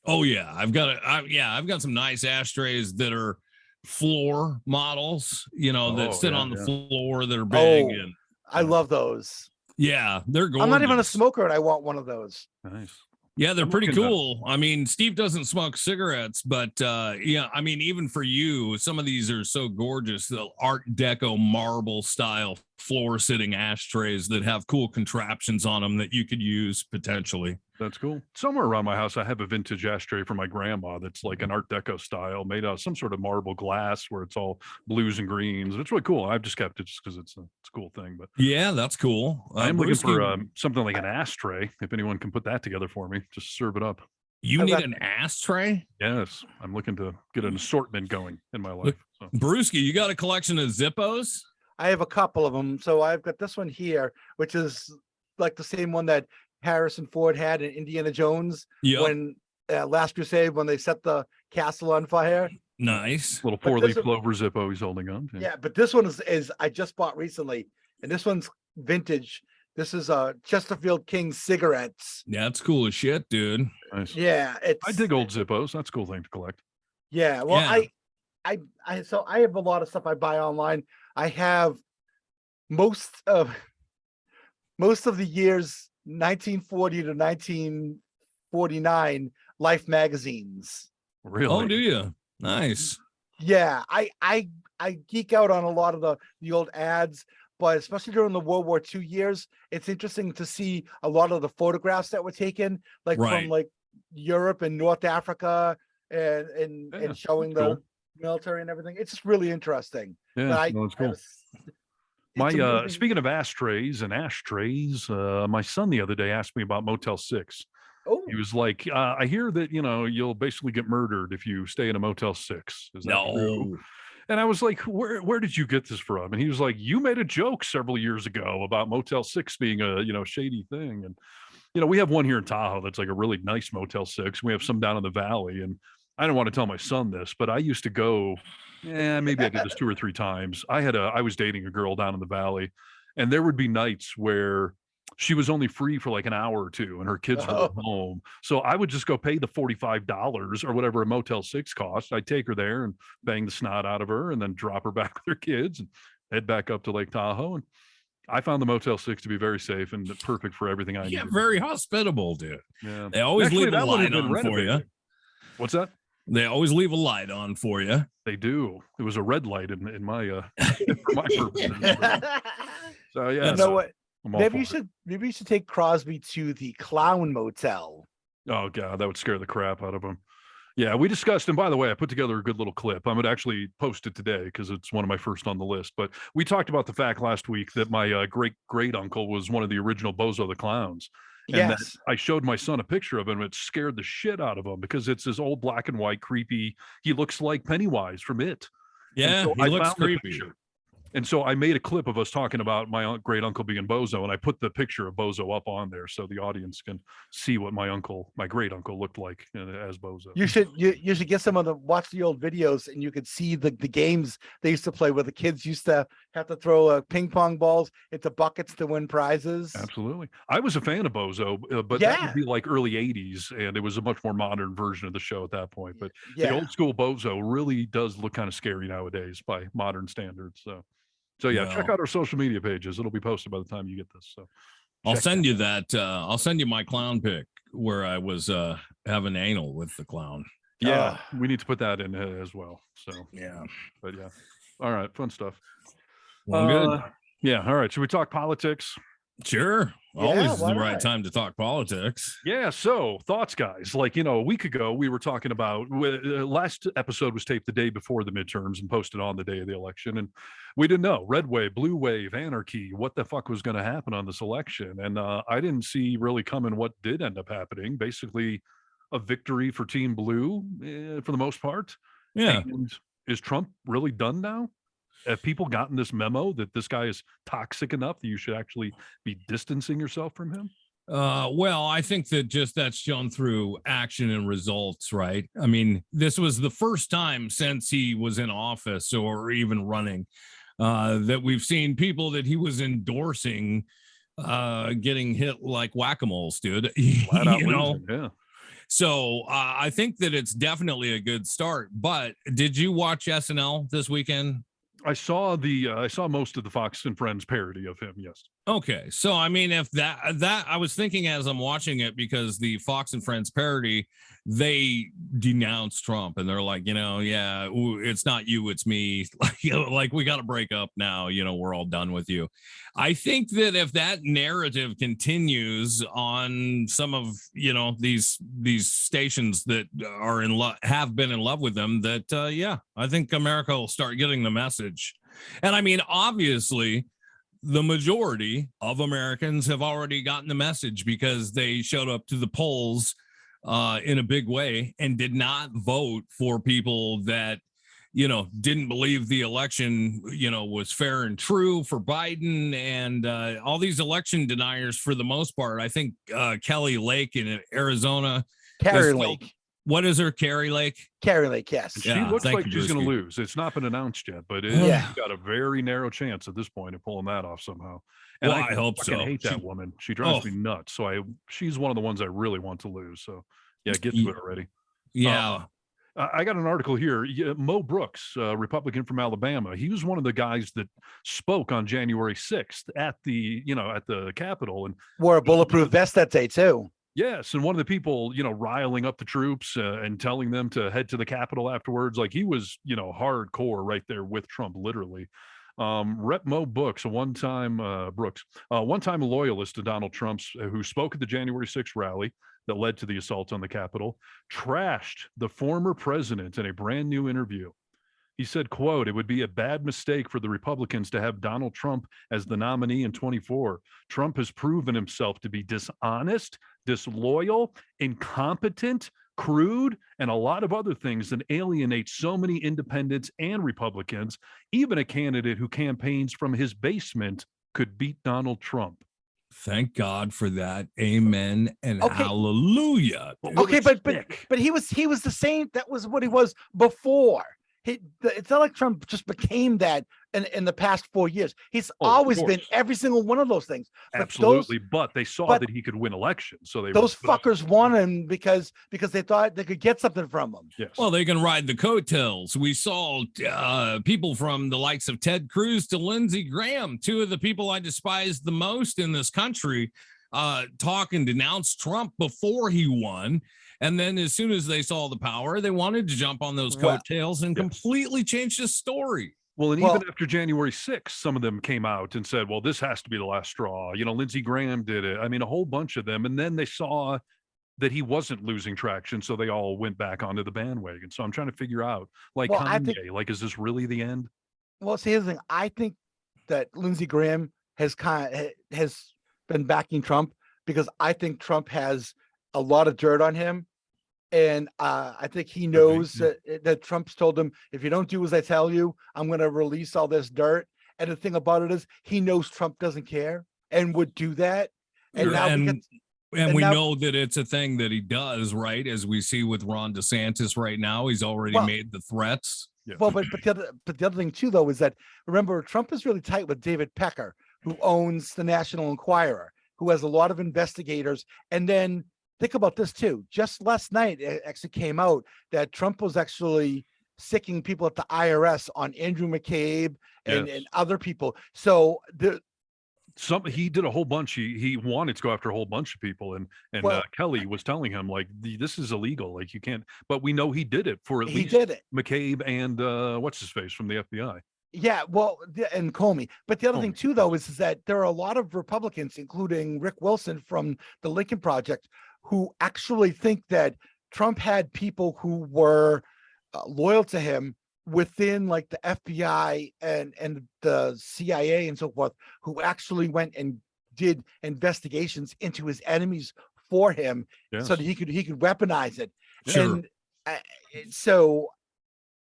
Speaker 6: oh yeah, I've got some nice ashtrays that are floor models, that
Speaker 1: Oh,
Speaker 6: sit
Speaker 1: yeah,
Speaker 6: on the
Speaker 1: yeah.
Speaker 6: floor that are big,
Speaker 7: Oh.
Speaker 6: and
Speaker 7: I love those.
Speaker 6: yeah, they're gorgeous.
Speaker 7: I'm not even a smoker and I want one of those.
Speaker 1: Nice.
Speaker 6: Yeah, they're
Speaker 1: I'm
Speaker 6: pretty
Speaker 1: looking to-
Speaker 6: cool. I mean, Steve doesn't smoke cigarettes, but yeah, I mean, even for you, some of these are so gorgeous. The Art Deco marble style floor sitting ashtrays that have cool contraptions on them that you could use potentially.
Speaker 1: That's cool. Somewhere around my house, I have a vintage ashtray from my grandma that's like an Art Deco style, made out of some sort of marble glass where it's all blues and greens. It's really cool. I've just kept it just because it's a cool thing. But
Speaker 6: Yeah, that's cool.
Speaker 1: I'm looking for
Speaker 6: Brewski,
Speaker 1: something like an ashtray. If anyone can put that together for me, just serve it up.
Speaker 6: you
Speaker 7: I've
Speaker 6: need
Speaker 7: got-
Speaker 6: an ashtray?
Speaker 1: Yes, I'm looking to get an assortment going in my life. So.
Speaker 6: Brewski, you got a collection of Zippos?
Speaker 7: I have a couple of them. So I've got this one here, which is like the same one that Harrison Ford had in Indiana Jones
Speaker 6: Yeah,
Speaker 7: when Last Crusade, when they set the castle on fire.
Speaker 6: nice.
Speaker 1: Little
Speaker 7: But
Speaker 1: four-leaf
Speaker 7: this-
Speaker 1: clover Zippo he's holding on to.
Speaker 7: Yeah, but this one is I just bought recently, and this one's vintage. This is Chesterfield King cigarettes.
Speaker 6: Yeah, that's cool as shit, dude.
Speaker 1: Nice.
Speaker 7: Yeah, it's
Speaker 1: I dig old Zippos. That's a cool thing to collect.
Speaker 7: Yeah, well,
Speaker 6: Yeah.
Speaker 7: so I have a lot of stuff I buy online. I have most of the years 1940 to 1949 Life magazines.
Speaker 1: Really?
Speaker 6: Oh, do you? Nice.
Speaker 7: Yeah, I geek out on a lot of the old ads, but especially during the World War II years, it's interesting to see a lot of the photographs that were taken, like
Speaker 6: Right.
Speaker 7: from like Europe and North Africa, and
Speaker 1: Yeah,
Speaker 7: showing
Speaker 1: that's
Speaker 7: the
Speaker 1: cool.
Speaker 7: military and everything. It's just really interesting.
Speaker 1: Yeah,
Speaker 7: But
Speaker 1: no, it's
Speaker 7: I
Speaker 1: cool.
Speaker 7: was-
Speaker 1: My
Speaker 7: it's amazing.
Speaker 1: speaking of ashtrays, my son the other day asked me about Motel 6.
Speaker 7: Oh,
Speaker 1: He was like, I hear that you'll basically get murdered if you stay in a Motel 6. Is that true?
Speaker 6: No.
Speaker 1: And I was like, where did you get this from? And he was like, you made a joke several years ago about Motel 6 being a shady thing. And we have one here in Tahoe that's like a really nice Motel 6. We have some down in the valley, and I don't want to tell my son this, but I used to go Yeah, maybe I did this 2 or 3 times. I was dating a girl down in the valley, and there would be nights where she was only free for like an hour or 2 and her kids were at home. So I would just go pay the $45 or whatever a Motel 6 cost. I'd take her there and bang the snot out of her and then drop her back with her kids and head back up to Lake Tahoe. And I found the Motel 6 to be very safe and perfect for everything I
Speaker 6: Yeah,
Speaker 1: needed.
Speaker 6: very hospitable, dude.
Speaker 1: Yeah.
Speaker 6: They always
Speaker 1: Actually,
Speaker 6: leave a
Speaker 1: that one
Speaker 6: light
Speaker 1: had been
Speaker 6: on for you.
Speaker 1: renovated. What's that?
Speaker 6: They always leave a light on for you.
Speaker 1: They do. It was a red light in my for my purposes. So yeah.
Speaker 7: You know what?
Speaker 1: I'm all
Speaker 7: Maybe
Speaker 1: for it.
Speaker 7: you should take Crosby to the Clown Motel.
Speaker 1: Oh god, that would scare the crap out of him. Yeah, we discussed, and by the way, I put together a good little clip. I'm gonna actually post it today because it's one of my first on the list. But we talked about the fact last week that my great uncle was one of the original Bozo the Clowns. And that
Speaker 7: Yes.
Speaker 1: I showed my son a picture of him. It scared the shit out of him because it's this old black and white, creepy. He looks like Pennywise from It.
Speaker 6: Yeah,
Speaker 1: so
Speaker 6: he
Speaker 1: I
Speaker 6: looks
Speaker 1: found the
Speaker 6: creepy.
Speaker 1: picture. And so I made a clip of us talking about my great uncle being Bozo, and I put the picture of Bozo up on there so the audience can see what my great uncle looked like as Bozo.
Speaker 7: You should get some of the watch the old videos and you could see the games they used to play where the kids used to have to throw ping pong balls into buckets to win prizes.
Speaker 1: Absolutely. I was a fan of Bozo, but that would be like early 80s, and it was a much more modern version of the show at that point. But the
Speaker 7: Yeah.
Speaker 1: old school Bozo really does look kind of scary nowadays by modern standards. So yeah, check
Speaker 6: Well.
Speaker 1: out our social media pages. It'll be posted by the time you get this. So
Speaker 6: I'll
Speaker 1: check
Speaker 6: send
Speaker 1: that
Speaker 6: you
Speaker 1: out.
Speaker 6: that. I'll send you my clown pic where I was having anal with the clown.
Speaker 1: Yeah, we need to put that in as well. So
Speaker 6: Yeah.
Speaker 1: but yeah. All right, fun stuff.
Speaker 6: Well, good.
Speaker 1: Yeah, all right. Should we talk politics?
Speaker 6: Sure.
Speaker 7: Yeah,
Speaker 6: Always
Speaker 7: why
Speaker 6: the right
Speaker 7: not?
Speaker 6: time to talk politics.
Speaker 1: Yeah. So thoughts, guys. Like, a week ago, we were talking about last episode was taped the day before the midterms and posted on the day of the election. And we didn't know red wave, blue wave, anarchy, what the fuck was going to happen on this election. And I didn't see really coming what did end up happening. Basically, a victory for Team Blue for the most part.
Speaker 6: Yeah.
Speaker 1: And is Trump really done now? Have people gotten this memo that this guy is toxic enough that you should actually be distancing yourself from him?
Speaker 6: Well, I think that just that's shown through action and results, right? I mean, this was the first time since he was in office or even running that we've seen people that he was endorsing getting hit like whack-a-moles, dude.
Speaker 1: Flat out
Speaker 6: You know?
Speaker 1: losing, yeah.
Speaker 6: So I think that it's definitely a good start. But did you watch SNL this weekend?
Speaker 1: I saw most of the Fox and Friends parody of him. Yes.
Speaker 6: Okay, so I mean, if that I was thinking as I'm watching it because the Fox and Friends parody, they denounce Trump and they're like, yeah, it's not you, it's me. Like we got to break up now. We're all done with you. I think that if that narrative continues on some of these stations that are in love, have been in love with them, that yeah, I think America will start getting the message. And I mean, obviously, the majority of Americans have already gotten the message because they showed up to the polls in a big way and did not vote for people that, didn't believe the election, was fair and true for Biden and all these election deniers for the most part. I think Kelly Lake in Arizona.
Speaker 7: Carrie Lake.
Speaker 6: What is her? Carrie Lake?
Speaker 7: Carrie Lake, yes.
Speaker 1: She
Speaker 6: Yeah,
Speaker 1: looks
Speaker 6: thank
Speaker 1: like
Speaker 6: you,
Speaker 1: she's going to
Speaker 6: Brewski.
Speaker 1: lose. It's not been announced yet, but
Speaker 7: Yeah.
Speaker 1: she's got a very narrow chance at this point of pulling that off somehow. And
Speaker 6: Well, I hope
Speaker 1: fucking
Speaker 6: so.
Speaker 1: hate that
Speaker 6: She-
Speaker 1: woman. She drives me nuts. So she's one of the ones I really want to lose. So yeah, get to it already.
Speaker 6: Yeah.
Speaker 1: I got an article here. Mo Brooks, Republican from Alabama. He was one of the guys that spoke on January 6th at the Capitol, and
Speaker 7: Wore a bulletproof vest that day too.
Speaker 1: yes, and one of the people, riling up the troops and telling them to head to the Capitol afterwards. Like he was, hardcore right there with Trump, literally. Rep Mo Brooks, a one-time loyalist to Donald Trump's, who spoke at the January 6th rally that led to the assault on the Capitol, trashed the former president in a brand new interview. He said, quote, "It would be a bad mistake for the Republicans to have Donald Trump as the nominee in 24. Trump has proven himself to be dishonest, disloyal, incompetent, crude, and a lot of other things that alienate so many independents and Republicans. Even a candidate who campaigns from his basement could beat Donald Trump."
Speaker 6: Thank God for that. Amen and
Speaker 7: Okay.
Speaker 6: hallelujah.
Speaker 7: Okay, but
Speaker 1: Sick.
Speaker 7: he was the same. That was what he was before. It's not like Trump just became that in the past 4 years. He's
Speaker 1: Oh, of
Speaker 7: always been
Speaker 1: course.
Speaker 7: every single one of those things. But
Speaker 1: Absolutely, but they saw
Speaker 7: but
Speaker 1: that he could win elections, so they
Speaker 7: those
Speaker 1: were
Speaker 7: fuckers won him because they thought they could get something from him.
Speaker 1: Yes.
Speaker 6: Well, they can ride the coattails. We saw people from the likes of Ted Cruz to Lindsey Graham, two of the people I despise the most in this country, talk and denounce Trump before he won. And then as soon as they saw the power, they wanted to jump on those coattails and completely change the story.
Speaker 1: Well, and even after January 6th, some of them came out and said, well, this has to be the last straw. You know, Lindsey Graham did it. I mean, a whole bunch of them. And then they saw that he wasn't losing traction, so they all went back onto the bandwagon. So I'm trying to figure out, like, Kanye, like, is this really the end?
Speaker 7: Well, see, here's the thing. I think that Lindsey Graham has been backing Trump because I think Trump has a lot of dirt on him. And I think he knows that Trump's told him, if you don't do as I tell you, I'm going to release all this dirt. And the thing about it is he knows Trump doesn't care and would do that. And
Speaker 6: we know that it's a thing that he does, right? As we see with Ron DeSantis right now, he's already made the threats.
Speaker 1: Yeah.
Speaker 7: Well, but the other thing too, though, is that remember, Trump is really tight with David Pecker, who owns the National Enquirer, who has a lot of investigators. And then think about this too. Just last night, it actually came out that Trump was actually sicking people at the IRS on Andrew McCabe and other people. So
Speaker 1: he did a whole bunch. He wanted to go after a whole bunch of people, and Kelly was telling him, like, this is illegal, like, you can't. But we know he did it for at least McCabe and what's his face from the FBI.
Speaker 7: Yeah, well, and Comey. But the other thing too, though, is that there are a lot of Republicans, including Rick Wilson from the Lincoln Project, who actually think that Trump had people who were loyal to him within, like, the FBI and the CIA and so forth, who actually went and did investigations into his enemies for him, so that he could weaponize it.
Speaker 6: Sure.
Speaker 7: And so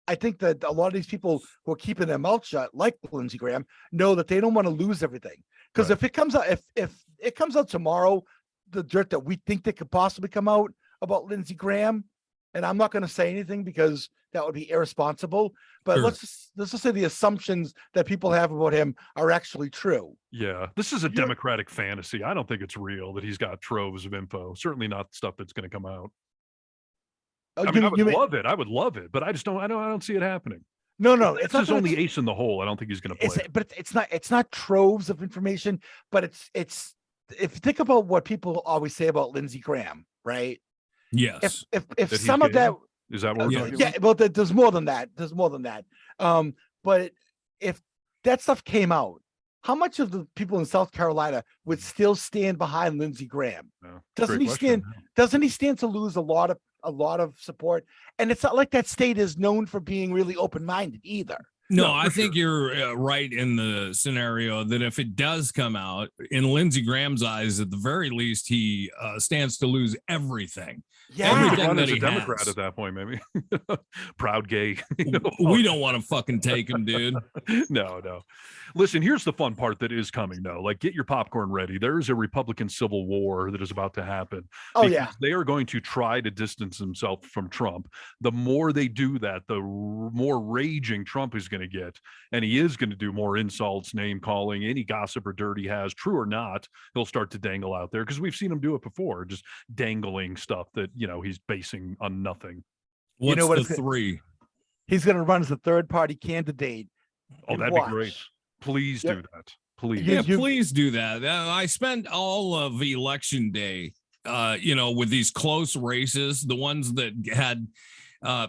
Speaker 7: I think that a lot of these people who are keeping their mouth shut, like Lindsey Graham, know that they don't want to lose everything. Because if it comes out, if it comes out tomorrow, the dirt that we think that could possibly come out about Lindsey Graham, and I'm not going to say anything because that would be irresponsible, but let's just say the assumptions that people have about him are actually true.
Speaker 1: Yeah, this is a Democratic fantasy. I don't think it's real that he's got troves of info. Certainly not stuff that's going to come out. I mean, I would love it. I would love it, but I don't see it happening.
Speaker 7: No,
Speaker 1: it's his only ace in the hole. I don't think he's going to play it.
Speaker 7: But it's not troves of information, but it's if you think about what people always say about Lindsey Graham, right?
Speaker 6: Yes.
Speaker 7: If some of that
Speaker 1: is that what we're talking
Speaker 7: about? Yeah, well, there's more than that. There's more than that. But if that stuff came out, how much of the people in South Carolina would still stand behind Lindsey Graham? Doesn't he stand to lose a lot of support? And it's not like that state is known for being really open-minded either.
Speaker 6: No, I think you're right in the scenario that if it does come out, in Lindsey Graham's eyes, at the very least, he stands to lose everything.
Speaker 7: Yeah,
Speaker 6: everything that
Speaker 1: he
Speaker 6: he
Speaker 1: Democrat
Speaker 6: has.
Speaker 1: at that point, maybe. Proud gay.
Speaker 6: We don't want to fucking take him, dude.
Speaker 1: No. Listen, here's the fun part that is coming, though. Like, get your popcorn ready. There is a Republican civil war that is about to happen.
Speaker 7: Oh, yeah.
Speaker 1: They are going to try to distance themselves from Trump. The more they do that, the more raging Trump is going to get. And he is going to do more insults, name calling, any gossip or dirt he has, true or not, he'll start to dangle out there, because we've seen him do it before, just dangling stuff that, he's basing on nothing.
Speaker 6: What's the three?
Speaker 7: He's going to run as a third-party candidate.
Speaker 1: Oh, that'd be great. Please do that. Please.
Speaker 6: Yeah, please do that. I spent all of election day, with these close races, the ones that had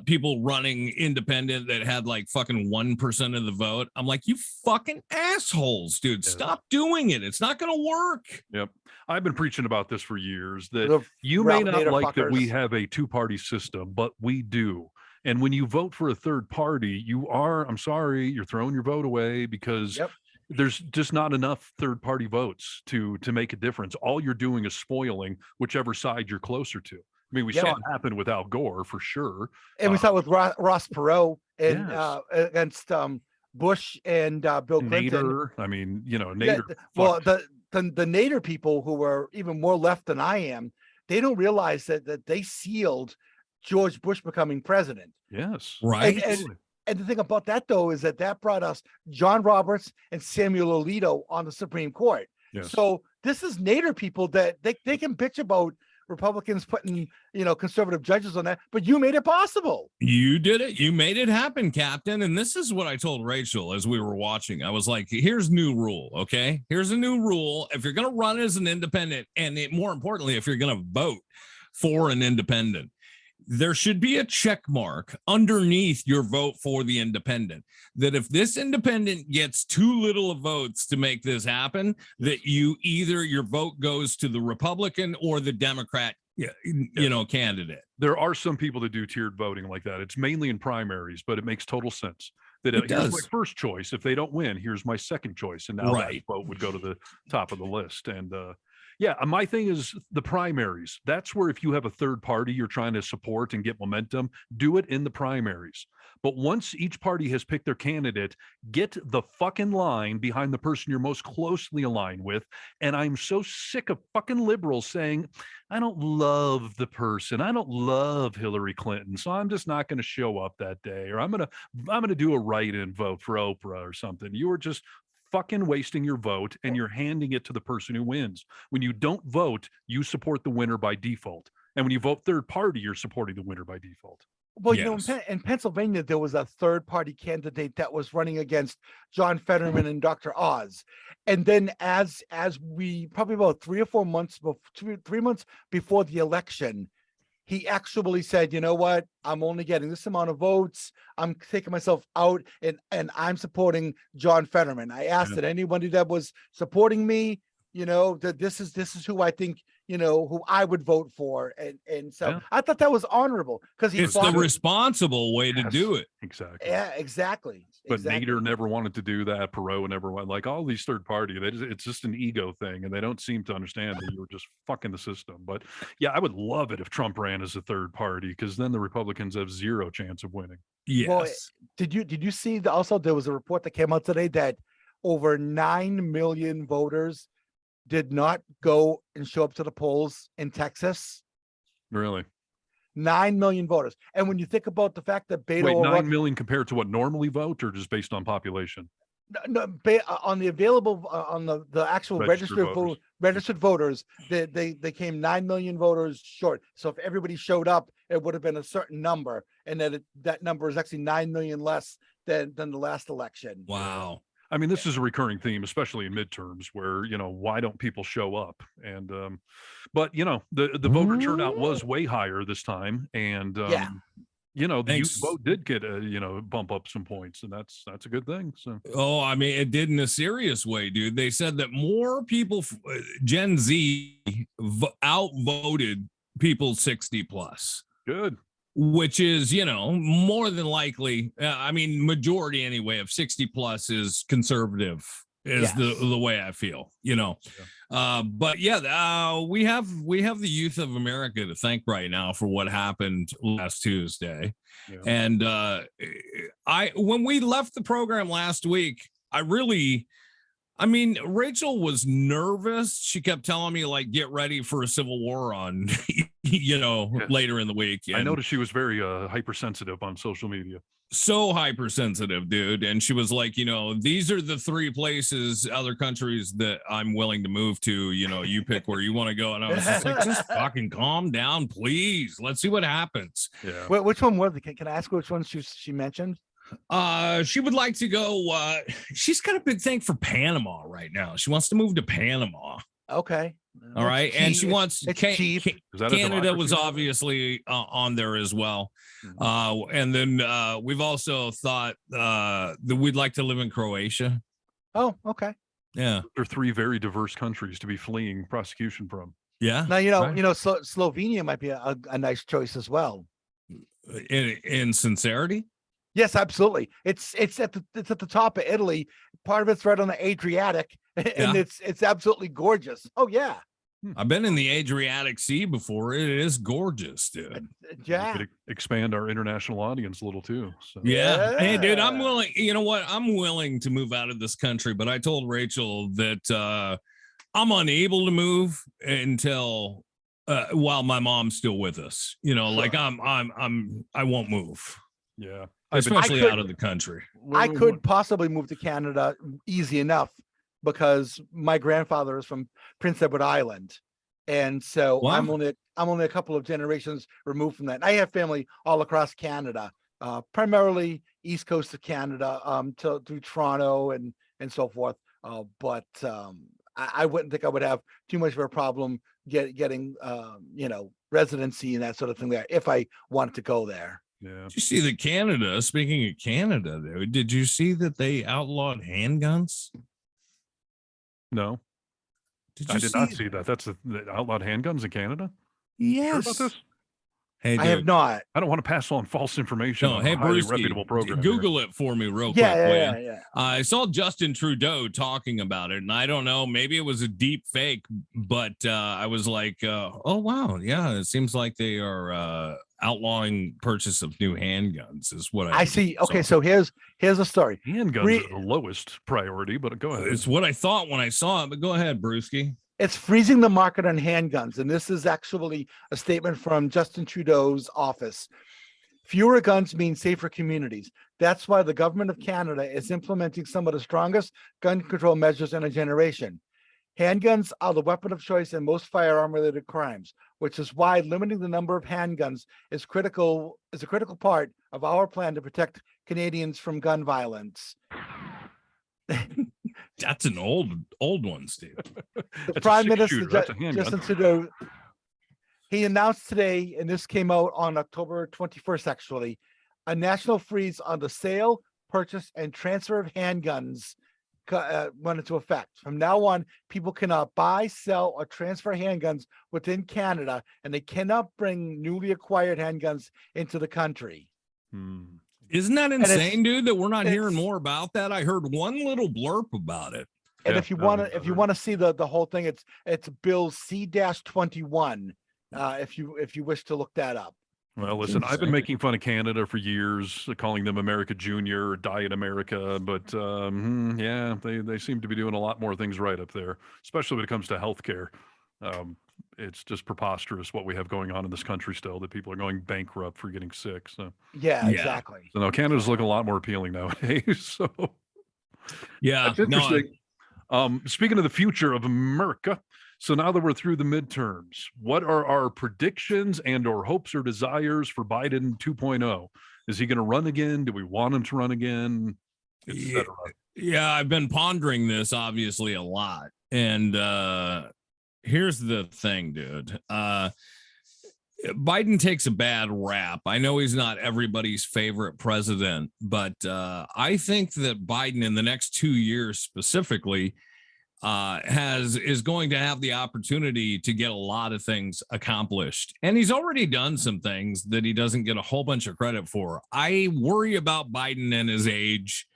Speaker 6: people running independent that had like fucking 1% of the vote. I'm like, you fucking assholes, dude. Yeah. Stop doing it. It's not going to work.
Speaker 1: Yep. I've been preaching about this for years, that you may not like that we have a two-party system, but we do. And when you vote for a third party, I'm sorry, you're throwing your vote away, because there's just not enough third-party votes to make a difference. All you're doing is spoiling whichever side you're closer to. I mean, we saw it happen with Al Gore for sure.
Speaker 7: And we saw it with Ross Perot against Bush and Bill Clinton.
Speaker 1: Nader. I mean, Nader.
Speaker 7: Well, the Nader people, who were even more left than I am, they don't realize that they sealed George Bush becoming president.
Speaker 1: Yes.
Speaker 6: Right.
Speaker 7: And the thing about that, though, is that brought us John Roberts and Samuel Alito on the Supreme Court.
Speaker 1: Yes.
Speaker 7: So this is Nader people that they can bitch about Republicans putting, conservative judges on that, but you made it possible.
Speaker 6: You did it. You made it happen, Captain. And this is what I told Rachel as we were watching. I was like, here's new rule. Okay. Here's a new rule. If you're going to run as an independent, and more importantly, if you're going to vote for an independent, there should be a check mark underneath your vote for the independent, that if this independent gets too little of votes to make this happen, that your vote goes to the Republican or the Democrat, candidate.
Speaker 1: There are some people that do tiered voting like that. It's mainly in primaries, but it makes total sense that
Speaker 6: It
Speaker 1: here's
Speaker 6: does.
Speaker 1: my first choice. If they don't win, here's my second choice. And now
Speaker 6: Right.
Speaker 1: that vote would go to the top of the list. And my thing is the primaries. That's where if you have a third party you're trying to support and get momentum, do it in the primaries. But once each party has picked their candidate, get the fucking line behind the person you're most closely aligned with. And I'm so sick of fucking liberals saying, I don't love the person. I don't love Hillary Clinton, so I'm just not going to show up that day, or I'm going to do a write-in vote for Oprah or something. You are just fucking wasting your vote, and you're handing it to the person who wins. When you don't vote, you support the winner by default. And when you vote third party, you're supporting the winner by default.
Speaker 7: Well,
Speaker 6: Yes.
Speaker 7: in Pennsylvania, there was a third party candidate that was running against John Fetterman and Dr. Oz. And then as we probably about 3 or 4 months, 3 months before the election, he actually said, you know what, I'm only getting this amount of votes. I'm taking myself out and I'm supporting John Fetterman. I asked that anybody that was supporting me, that this is who I think, who I would vote for. And so I thought that was honorable because
Speaker 6: It's the responsible way to do it.
Speaker 1: Exactly.
Speaker 7: Yeah, exactly.
Speaker 1: But Nader never wanted to do that. Perot never went. Like all these third party, it's just an ego thing, and they don't seem to understand that you were just fucking the system. But yeah, I would love it if Trump ran as a third party, because then the Republicans have zero chance of winning.
Speaker 6: Yes.
Speaker 7: Well, did you see also there was a report that came out today that over 9 million voters did not go and show up to the polls in Texas?
Speaker 1: Really?
Speaker 7: 9 million voters. And when you think about the fact that Beto
Speaker 1: Wait,
Speaker 7: O'Rourke,
Speaker 1: 9 million compared to what normally vote, or just based on population?
Speaker 7: on the available on the actual registered voters, they came 9 million voters short. So if everybody showed up, it would have been a certain number, and that number is actually 9 million less than the last election.
Speaker 6: Wow.
Speaker 1: I mean, this is a recurring theme, especially in midterms, where, why don't people show up? And, but the voter turnout was way higher this time. And, the youth vote did get bump up some points, and that's a good thing. So,
Speaker 6: oh, I mean, it did in a serious way, dude. They said that more people, Gen Z, outvoted people 60 plus.
Speaker 1: Good.
Speaker 6: Which is, more than likely, majority anyway of 60 plus is conservative, is the way I feel, but we have the youth of America to thank right now for what happened last Tuesday.
Speaker 1: Yeah.
Speaker 6: And when we left the program last week, Rachel was nervous. She kept telling me, like, get ready for a civil war on, later in the week. And
Speaker 1: I noticed she was very hypersensitive on social media.
Speaker 6: So hypersensitive, dude. And she was like, these are the 3 places, other countries that I'm willing to move to. You pick where you want to go. And I was just like, just fucking calm down, please. Let's see what happens.
Speaker 1: Yeah.
Speaker 7: Which one was it? Can I ask which one she mentioned?
Speaker 6: She would like to go. She's got a big thing for Panama right now. She wants to move to Panama.
Speaker 7: Okay.
Speaker 6: All right. And she wants
Speaker 7: cheap.
Speaker 6: Canada was obviously on there as well. And then we've also thought that we'd like to live in Croatia.
Speaker 7: Oh, okay.
Speaker 6: Yeah.
Speaker 1: They're 3 very diverse countries to be fleeing prosecution from.
Speaker 6: Yeah.
Speaker 7: Now, Slovenia might be a nice choice as well.
Speaker 6: In sincerity.
Speaker 7: Yes, absolutely. It's at the top of Italy. Part of it's right on the Adriatic, and it's absolutely gorgeous. Oh yeah.
Speaker 6: I've been in the Adriatic Sea before. It is gorgeous, dude.
Speaker 7: Yeah.
Speaker 1: We could expand our international audience a little too. So.
Speaker 6: Yeah. Hey, dude, I'm willing. You know what? I'm willing to move out of this country, but I told Rachel that I'm unable to move until while my mom's still with us. Like I won't move.
Speaker 1: Yeah. I've been-
Speaker 6: especially
Speaker 7: could-
Speaker 6: out of the country.
Speaker 7: I could possibly move to Canada easy enough because my grandfather is from Prince Edward Island. And so
Speaker 6: Wow.
Speaker 7: I'm only a couple of generations removed from that. I have family all across Canada, primarily east coast of Canada, through Toronto and so forth. But I wouldn't think I would have too much of a problem getting residency and that sort of thing there if I wanted to go there.
Speaker 1: Yeah.
Speaker 6: Did you see that Canada, speaking of Canada, though, did you see that they outlawed handguns?
Speaker 1: No,
Speaker 6: Did
Speaker 1: I
Speaker 6: you
Speaker 1: did not see that. That's the outlawed handguns in Canada. Sure
Speaker 6: Yes.
Speaker 1: about this?
Speaker 6: Hey,
Speaker 7: I have
Speaker 6: dude.
Speaker 7: not.
Speaker 1: I don't want to pass on false information.
Speaker 6: No,
Speaker 1: on
Speaker 6: hey,
Speaker 1: a highly
Speaker 6: Brewski,
Speaker 1: reputable program. here.
Speaker 6: Google it for me real
Speaker 7: Yeah,
Speaker 6: quick, will
Speaker 7: yeah,
Speaker 6: ya?
Speaker 7: yeah.
Speaker 6: I saw Justin Trudeau talking about it, and I don't know, maybe it was a deep fake, but I was like, oh, wow. Yeah, it seems like they are outlawing purchase of new handguns is what
Speaker 7: I see. Okay,
Speaker 6: saw.
Speaker 7: so here's the story.
Speaker 1: Handguns are the lowest priority, but go ahead.
Speaker 6: It's what I thought when I saw it, but go ahead, Brewski.
Speaker 7: It's freezing the market on handguns. And this is actually a statement from Justin Trudeau's office. Fewer guns mean safer communities. That's why the government of Canada is implementing some of the strongest gun control measures in a generation. Handguns are the weapon of choice in most firearm-related crimes, which is why limiting the number of handguns is a critical part of our plan to protect Canadians from gun violence.
Speaker 6: That's an old one, Steve.
Speaker 7: The
Speaker 1: That's a
Speaker 7: Prime Minister,
Speaker 1: six-shooter. That's a handgun.
Speaker 7: Justin Trudeau, he announced today, and this came out on October 21st, actually, a national freeze on the sale, purchase, and transfer of handguns went into effect. From now on, people cannot buy, sell, or transfer handguns within Canada, and they cannot bring newly acquired handguns into the country.
Speaker 6: Isn't that
Speaker 7: it's-
Speaker 6: insane, dude, that we're not hearing
Speaker 7: it's-
Speaker 6: more about that? I heard one little blurb about it.
Speaker 7: And
Speaker 1: Yeah,
Speaker 7: if you
Speaker 1: no,
Speaker 7: want
Speaker 1: I
Speaker 7: to,
Speaker 1: heard.
Speaker 7: see the whole thing, it's Bill C-21. If you wish to look that up.
Speaker 1: Well, listen, I've been
Speaker 6: insane.
Speaker 1: making fun of Canada for years, calling them America Junior or Diet America, but yeah, they seem to be doing a lot more things right up there, especially when it comes to healthcare. It's just preposterous what we have going on in this country still, that people are going bankrupt for getting sick. So
Speaker 7: Yeah,
Speaker 6: Yeah.
Speaker 7: exactly.
Speaker 1: no, Canada's looking a lot more appealing nowadays. So
Speaker 6: Yeah,
Speaker 1: that's interesting. Speaking of the future of America, so now that we're through the midterms, what are our predictions and or hopes or desires for Biden 2.0? Is he going to run again? Do we want him to run again? Et
Speaker 6: Yeah.
Speaker 1: cetera.
Speaker 6: Yeah, I've been pondering this obviously a lot. And here's the thing, dude. Biden takes a bad rap. I know he's not everybody's favorite president, but I think that Biden in the next 2 years specifically is going to have the opportunity to get a lot of things accomplished. And he's already done some things that he doesn't get a whole bunch of credit for. I worry about Biden and his age.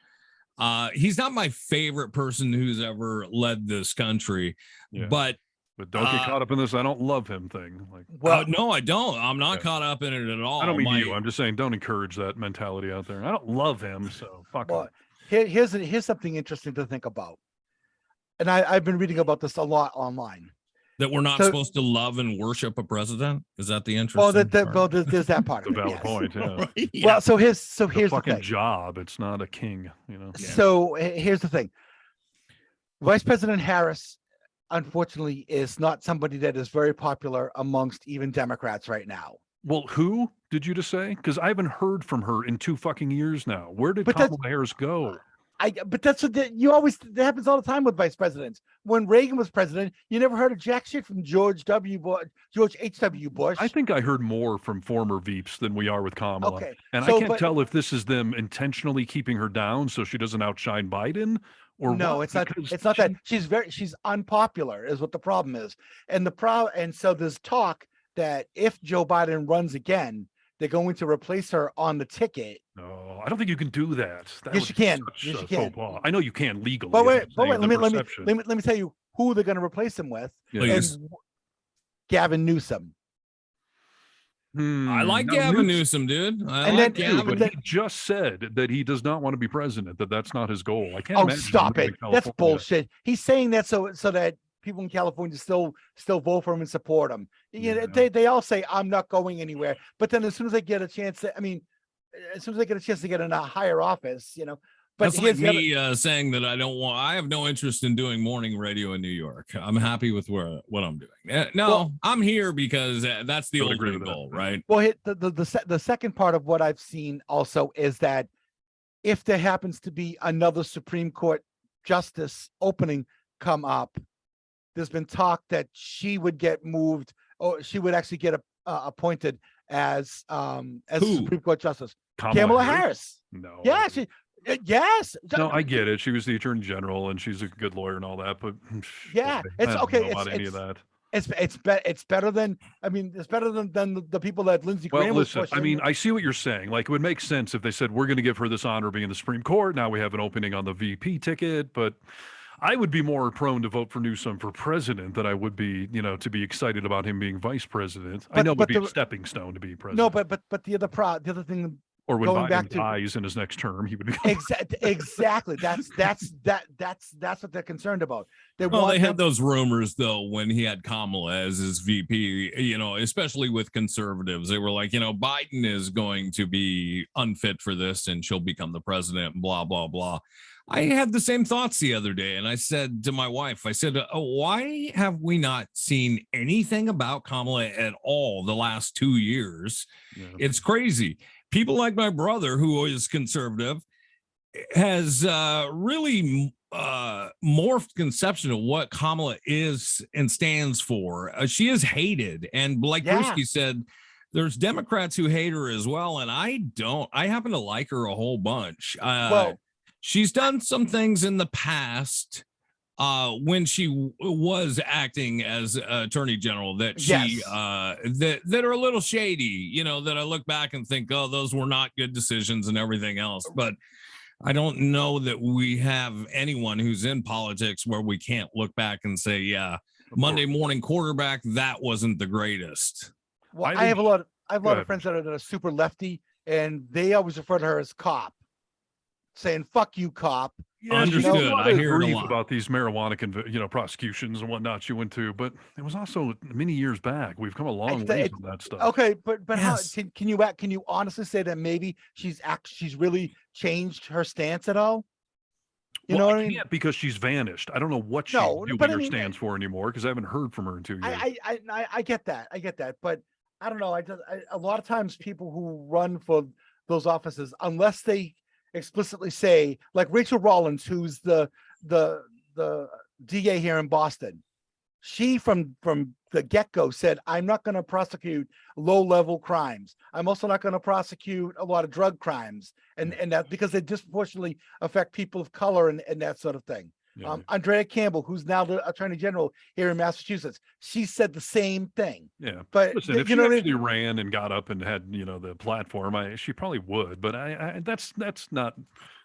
Speaker 6: He's not my favorite person who's ever led this country,
Speaker 1: Yeah.
Speaker 6: but
Speaker 1: Don't get caught up in this "I don't love him" thing. Like,
Speaker 7: Well,
Speaker 6: no, I don't. I'm not
Speaker 1: Yeah.
Speaker 6: caught up in it at all.
Speaker 1: I don't mean
Speaker 6: My-
Speaker 1: you. I'm just saying, don't encourage that mentality out there. I don't love him, so fuck
Speaker 7: well,
Speaker 1: him.
Speaker 7: here's something interesting to think about. And I've been reading about this a lot online.
Speaker 6: that we're not
Speaker 7: So-
Speaker 6: supposed to love and worship a president. Is that the interesting?
Speaker 7: Well,
Speaker 6: part?
Speaker 7: there's that part
Speaker 1: It's
Speaker 7: of
Speaker 1: a
Speaker 7: it.
Speaker 1: valid
Speaker 7: Yes.
Speaker 1: point. Yeah.
Speaker 6: Yeah.
Speaker 7: Well, so here's
Speaker 1: It's a
Speaker 7: the
Speaker 1: fucking
Speaker 7: thing.
Speaker 1: job. It's not a king. You know.
Speaker 6: Yeah.
Speaker 7: So here's the thing. Vice President Harris, unfortunately, is not somebody that is very popular amongst even Democrats right now.
Speaker 1: Well, who did you just say? Because I haven't heard from her in 2 fucking years now. Where did
Speaker 7: But that's-
Speaker 1: Kamala Harris go?
Speaker 7: But that's what that happens all the time with vice presidents. When Reagan was president, you never heard of jack shit from George H.W. Bush.
Speaker 1: I think I heard more from former Veeps than we are with Kamala.
Speaker 7: Okay,
Speaker 1: And
Speaker 7: so,
Speaker 1: I can't
Speaker 7: but-
Speaker 1: tell if this is them intentionally keeping her down so she doesn't outshine Biden or
Speaker 7: no,
Speaker 1: what,
Speaker 7: it's not.
Speaker 1: because
Speaker 7: It's not
Speaker 1: she-
Speaker 7: that she's unpopular is what the problem is, and so there's talk that if Joe Biden runs again, they're going to replace her on the ticket.
Speaker 1: No, I don't think you can do that. That
Speaker 7: Yes,
Speaker 1: would
Speaker 7: you
Speaker 1: be
Speaker 7: can.
Speaker 1: such
Speaker 7: Yes,
Speaker 1: a
Speaker 7: you
Speaker 1: faux
Speaker 7: can.
Speaker 1: pas. I know you can legally.
Speaker 7: But
Speaker 1: I'm
Speaker 7: wait,
Speaker 1: just saying
Speaker 7: let
Speaker 1: the
Speaker 7: me
Speaker 1: perception.
Speaker 7: let me tell you who they're going to replace him with.
Speaker 1: Yeah.
Speaker 6: Please.
Speaker 7: And Gavin Newsom.
Speaker 6: I like
Speaker 1: Now,
Speaker 6: Gavin Newsom, dude. I
Speaker 7: And
Speaker 6: like
Speaker 7: then-
Speaker 1: too,
Speaker 6: Gavin.
Speaker 1: but
Speaker 7: then-
Speaker 1: he just said that he does not want to be president. That's not his goal. I can't.
Speaker 7: Oh,
Speaker 1: imagine him
Speaker 7: stop
Speaker 1: living
Speaker 7: it!
Speaker 1: in
Speaker 7: That's
Speaker 1: California.
Speaker 7: bullshit. He's saying that so that people in California still vote for him and support him. You know,
Speaker 1: Yeah.
Speaker 7: they all say I'm not going anywhere, but then as soon as they get a chance, I mean, as soon as they get a chance to get in a higher office, But
Speaker 6: That's like
Speaker 7: here's the other-
Speaker 6: me saying that I have no interest in doing morning radio in New York. I'm happy with what I'm doing. No,
Speaker 7: Well-
Speaker 6: I'm here because that's the
Speaker 1: I would agree
Speaker 6: ultimate
Speaker 1: with that.
Speaker 6: goal, right?
Speaker 7: Well, the second part of what I've seen also is that if there happens to be another Supreme Court justice opening come up, there's been talk that she would get moved, or she would actually get appointed as
Speaker 6: Who?
Speaker 7: Supreme Court justice.
Speaker 1: Kamala
Speaker 7: Kamala
Speaker 1: Harris?
Speaker 7: Harris.
Speaker 1: No.
Speaker 7: Yeah, yes.
Speaker 1: No, I get it. She was the attorney general, and she's a good lawyer and all that. But
Speaker 7: Yeah,
Speaker 1: boy,
Speaker 7: it's
Speaker 1: I don't
Speaker 7: okay.
Speaker 1: know about any of that.
Speaker 7: It's better than, I mean, it's better than the people that Lindsey
Speaker 1: Well,
Speaker 7: Graham was
Speaker 1: listen,
Speaker 7: pushing.
Speaker 1: I mean, I see what you're saying. Like, it would make sense if they said, we're going to give her this honor being in the Supreme Court. Now we have an opening on the VP ticket. But I would be more prone to vote for Newsom for president than I would be, to be excited about him being vice president. I know it would be a stepping stone to be president.
Speaker 7: No, but the other thing,
Speaker 1: or when
Speaker 7: going
Speaker 1: Biden
Speaker 7: back to-
Speaker 1: dies in his next term, he would become.
Speaker 7: exactly. That's what they're concerned about.
Speaker 6: They
Speaker 7: want
Speaker 6: had those rumors though when he had Kamala as his VP, especially with conservatives. They were like, Biden is going to be unfit for this and she'll become the president and blah, blah, blah. I had the same thoughts the other day. And I said to my wife, why have we not seen anything about Kamala at all the last 2 years?
Speaker 1: Yeah.
Speaker 6: It's crazy. People like my brother, who is conservative, has really morphed conception of what Kamala is and stands for. She is hated. And like Brewski said, there's Democrats who hate her as well. And I don't. I happen to like her a whole bunch. She's done some things in the past when she was acting as attorney general that that are a little shady, that I look back and think, oh, those were not good decisions and everything else. But I don't know that we have anyone who's in politics where we can't look back and say, yeah, Monday morning quarterback, that wasn't the greatest.
Speaker 7: Well, I have a lot of friends that are super lefty, and they always refer to her as cop, saying "fuck you, cop."
Speaker 1: Yeah,
Speaker 6: understood. I hear it a lot
Speaker 1: about these marijuana, prosecutions and whatnot she went to, but it was also many years back. We've come a long way from that stuff.
Speaker 7: Okay, but
Speaker 6: Yes.
Speaker 7: how can you honestly say that maybe she's really changed her stance at all? You know what I mean?
Speaker 1: Can't, because she's vanished. I don't know what she's doing or stands for anymore, because I haven't heard from her in 2 years.
Speaker 7: I get that, but I don't know. A lot of times people who run for those offices, unless they explicitly say, like Rachel Rollins, who's the DA here in Boston, she from the get-go said, I'm not going to prosecute low-level crimes. I'm also not going to prosecute a lot of drug crimes, and that because they disproportionately affect people of color and that sort of thing.
Speaker 1: Yeah.
Speaker 7: Andrea Campbell, who's now the attorney general here in Massachusetts, she said the same thing.
Speaker 1: Yeah,
Speaker 7: but
Speaker 1: listen, if she actually ran and got up and had the platform, she probably would. But that's not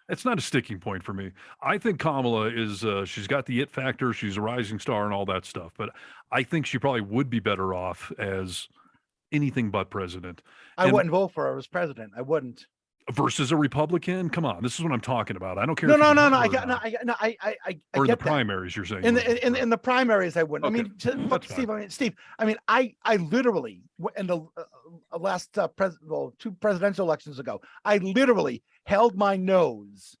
Speaker 1: a sticking point for me. I think Kamala is she's got the it factor. She's a rising star and all that stuff. But I think she probably would be better off as anything but president.
Speaker 7: I wouldn't vote for her as president. I wouldn't.
Speaker 1: Versus a Republican. Come on, this is what I'm talking about. I don't care.
Speaker 7: No.
Speaker 1: I
Speaker 7: Or
Speaker 1: in
Speaker 7: get
Speaker 1: the primaries, you're saying.
Speaker 7: in the primaries, I wouldn't.
Speaker 1: Okay.
Speaker 7: I mean, Steve. I literally in the last two presidential elections ago, I literally held my nose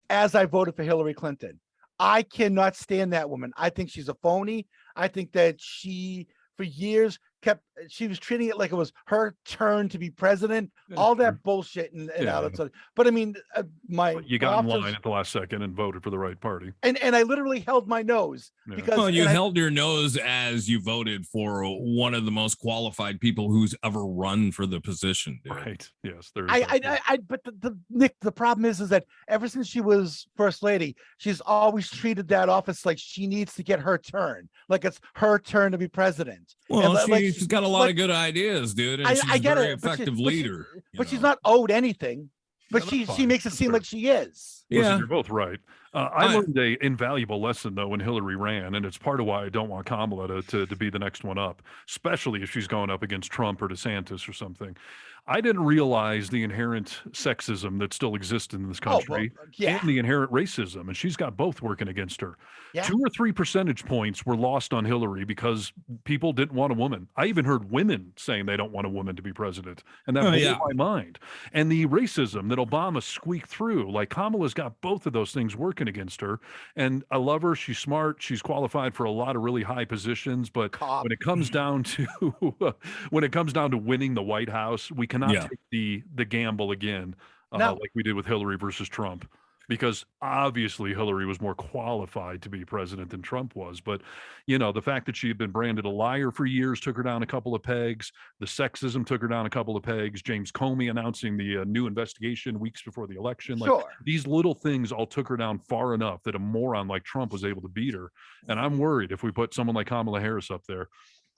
Speaker 7: as I voted for Hillary Clinton. I cannot stand that woman. I think she's a phony. I think that she, for years, she was treating it like it was her turn to be president, all that bullshit and all that stuff. But I mean,
Speaker 1: you got in line at the last second and voted for the right party.
Speaker 7: And I literally held my nose because
Speaker 6: you held your nose as you voted for one of the most qualified people who's ever run for the position. Dude.
Speaker 1: Right. Yes. There.
Speaker 7: But Nick, the problem is that ever since she was first lady, she's always treated that office like she needs to get her turn, like it's her turn to be president.
Speaker 6: Well, she's got a lot of good ideas, dude, and she's a very effective leader.
Speaker 7: But she's not owed anything. But she makes it seem like she is.
Speaker 1: Listen,
Speaker 6: Yeah.
Speaker 1: you're both right. I learned a invaluable lesson though when Hillary ran, and it's part of why I don't want Kamala to be the next one up, especially if she's going up against Trump or DeSantis or something. I didn't realize the inherent sexism that still exists in this
Speaker 7: Oh, well,
Speaker 1: country
Speaker 7: yeah,
Speaker 1: and the inherent racism, and she's got both working against her.
Speaker 7: yeah.
Speaker 1: 2 or 3 percentage points were lost on Hillary because people didn't want a woman. I even heard women saying they don't want a woman to be president, and that blew
Speaker 6: Yeah.
Speaker 1: my mind. And the racism that Obama squeaked through, like Kamala's got both of those things working against her. And I love her. She's smart. She's qualified for a lot of really high positions. But
Speaker 7: Cop.
Speaker 1: when it comes down to when it comes down to winning the White House, we cannot
Speaker 6: Yeah.
Speaker 1: take the gamble again,
Speaker 7: No.
Speaker 1: like we did with Hillary versus Trump. Because obviously Hillary was more qualified to be president than Trump was. But, the fact that she had been branded a liar for years took her down a couple of pegs. The sexism took her down a couple of pegs. James Comey announcing the new investigation weeks before the election. Like,
Speaker 7: Sure.
Speaker 1: these little things all took her down far enough that a moron like Trump was able to beat her. And I'm worried if we put someone like Kamala Harris up there,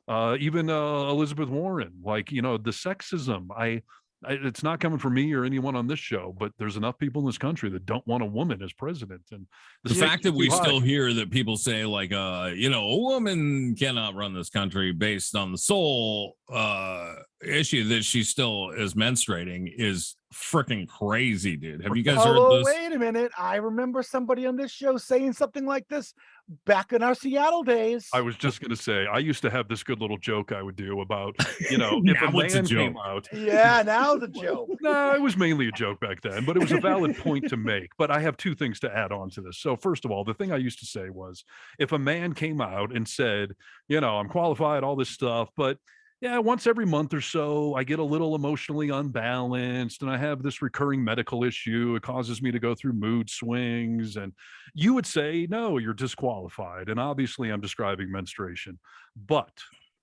Speaker 1: even Elizabeth Warren, like, the sexism, it's not coming from me or anyone on this show, but there's enough people in this country that don't want a woman as president. And
Speaker 6: The fact that we
Speaker 1: too high.
Speaker 6: still hear that people say like, a woman cannot run this country based on the sole issue that she still is menstruating is freaking crazy, dude. Have you guys heard
Speaker 7: Oh,
Speaker 6: this?
Speaker 7: wait a minute. I remember somebody on this show saying something like this back in our Seattle days.
Speaker 1: I was just going to say, I used to have this good little joke I would do about, if
Speaker 6: Now
Speaker 1: a
Speaker 6: what's a
Speaker 1: man came
Speaker 6: joke?
Speaker 1: out.
Speaker 7: Yeah, now the joke.
Speaker 1: No, it was mainly a joke back then, but it was a valid point to make. But I have 2 things to add on to this. So first of all, the thing I used to say was, if a man came out and said, I'm qualified, all this stuff, but yeah, once every month or so, I get a little emotionally unbalanced and I have this recurring medical issue. It causes me to go through mood swings. And you would say, no, you're disqualified. And obviously, I'm describing menstruation. But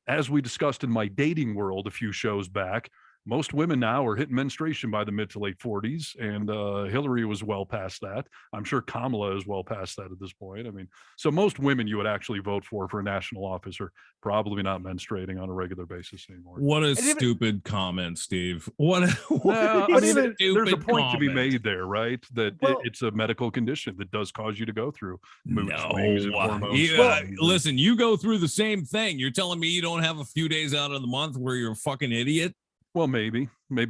Speaker 1: as we discussed in my dating world a few shows back, most women now are hitting menstruation by the mid to late 40s, and Hillary was well past that. I'm sure Kamala is well past that at this point. I mean, so most women you would actually vote for a national office are probably not menstruating on a regular basis anymore.
Speaker 6: What a
Speaker 7: even-
Speaker 6: stupid comment, Steve. What a
Speaker 1: Well, I mean,
Speaker 6: stupid
Speaker 1: there's a point to be
Speaker 6: comment.
Speaker 1: made there, right? That
Speaker 7: Well-
Speaker 1: it's a medical condition that does cause you to go through mood swings and
Speaker 6: No,
Speaker 1: hormone
Speaker 6: yeah,
Speaker 1: swings.
Speaker 6: listen, you go through the same thing. You're telling me you don't have a few days out of the month where you're a fucking idiot?
Speaker 1: Well, maybe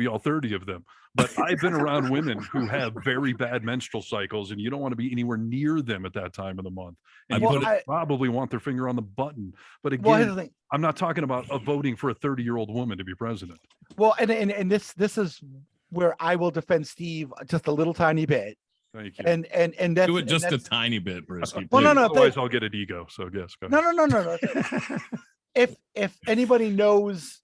Speaker 1: all 30 of them. But I've been around women who have very bad menstrual cycles, and you don't want to be anywhere near them at that time of the month. And you
Speaker 7: Well,
Speaker 1: don't probably want their finger on the button. But
Speaker 7: Well, here's
Speaker 1: again,
Speaker 7: the thing.
Speaker 1: I'm not talking about voting for a 30-year-old woman to be president.
Speaker 7: Well, and this is where I will defend Steve just a little tiny bit.
Speaker 1: Thank you.
Speaker 7: And that's
Speaker 6: Do it just a
Speaker 7: that's-
Speaker 6: tiny bit, Brisky.
Speaker 7: Well, no,
Speaker 6: please.
Speaker 7: no.
Speaker 1: Otherwise, I'll get an ego. So yes, go ahead.
Speaker 7: No. If anybody knows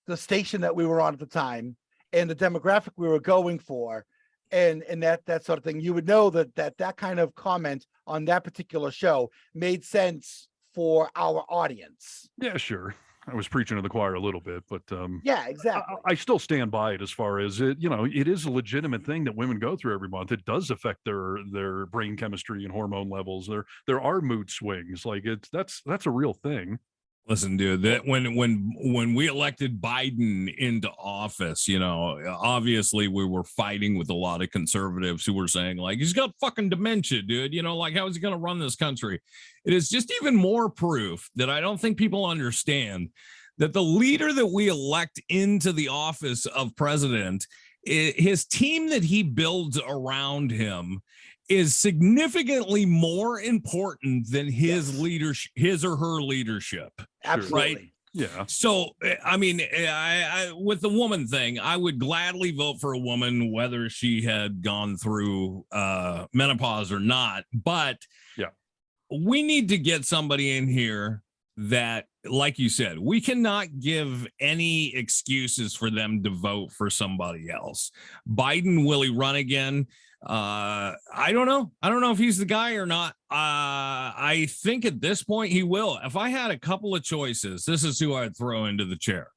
Speaker 7: the station that we were on at the time and the demographic we were going for, and that sort of thing, you would know that kind of comment on that particular show made sense for our audience.
Speaker 1: Yeah, sure. I was preaching to the choir a little bit, but
Speaker 7: Yeah, exactly.
Speaker 1: I still stand by it as far as it, it is a legitimate thing that women go through every month. It does affect their brain chemistry and hormone levels. There are mood swings. Like that's a real thing.
Speaker 6: Listen, dude, that when we elected Biden into office, obviously we were fighting with a lot of conservatives who were saying like, he's got fucking dementia, dude. Like, how is he going to run this country? It is just even more proof that I don't think people understand that the leader that we elect into the office of president, his team that he builds around him is significally more important than his leadership, his or her leadership.
Speaker 7: Absolutely.
Speaker 6: Right.
Speaker 1: Yeah.
Speaker 6: So, I mean, I with the woman thing, I would gladly vote for a woman, whether she had gone through menopause or not. But
Speaker 1: yeah,
Speaker 6: we need to get somebody in here that, like you said, we cannot give any excuses for them to vote for somebody else. Biden, will he run again? I don't know if he's the guy or not. I think at this point he will. If I had a couple of choices, this is who I'd throw into the chair.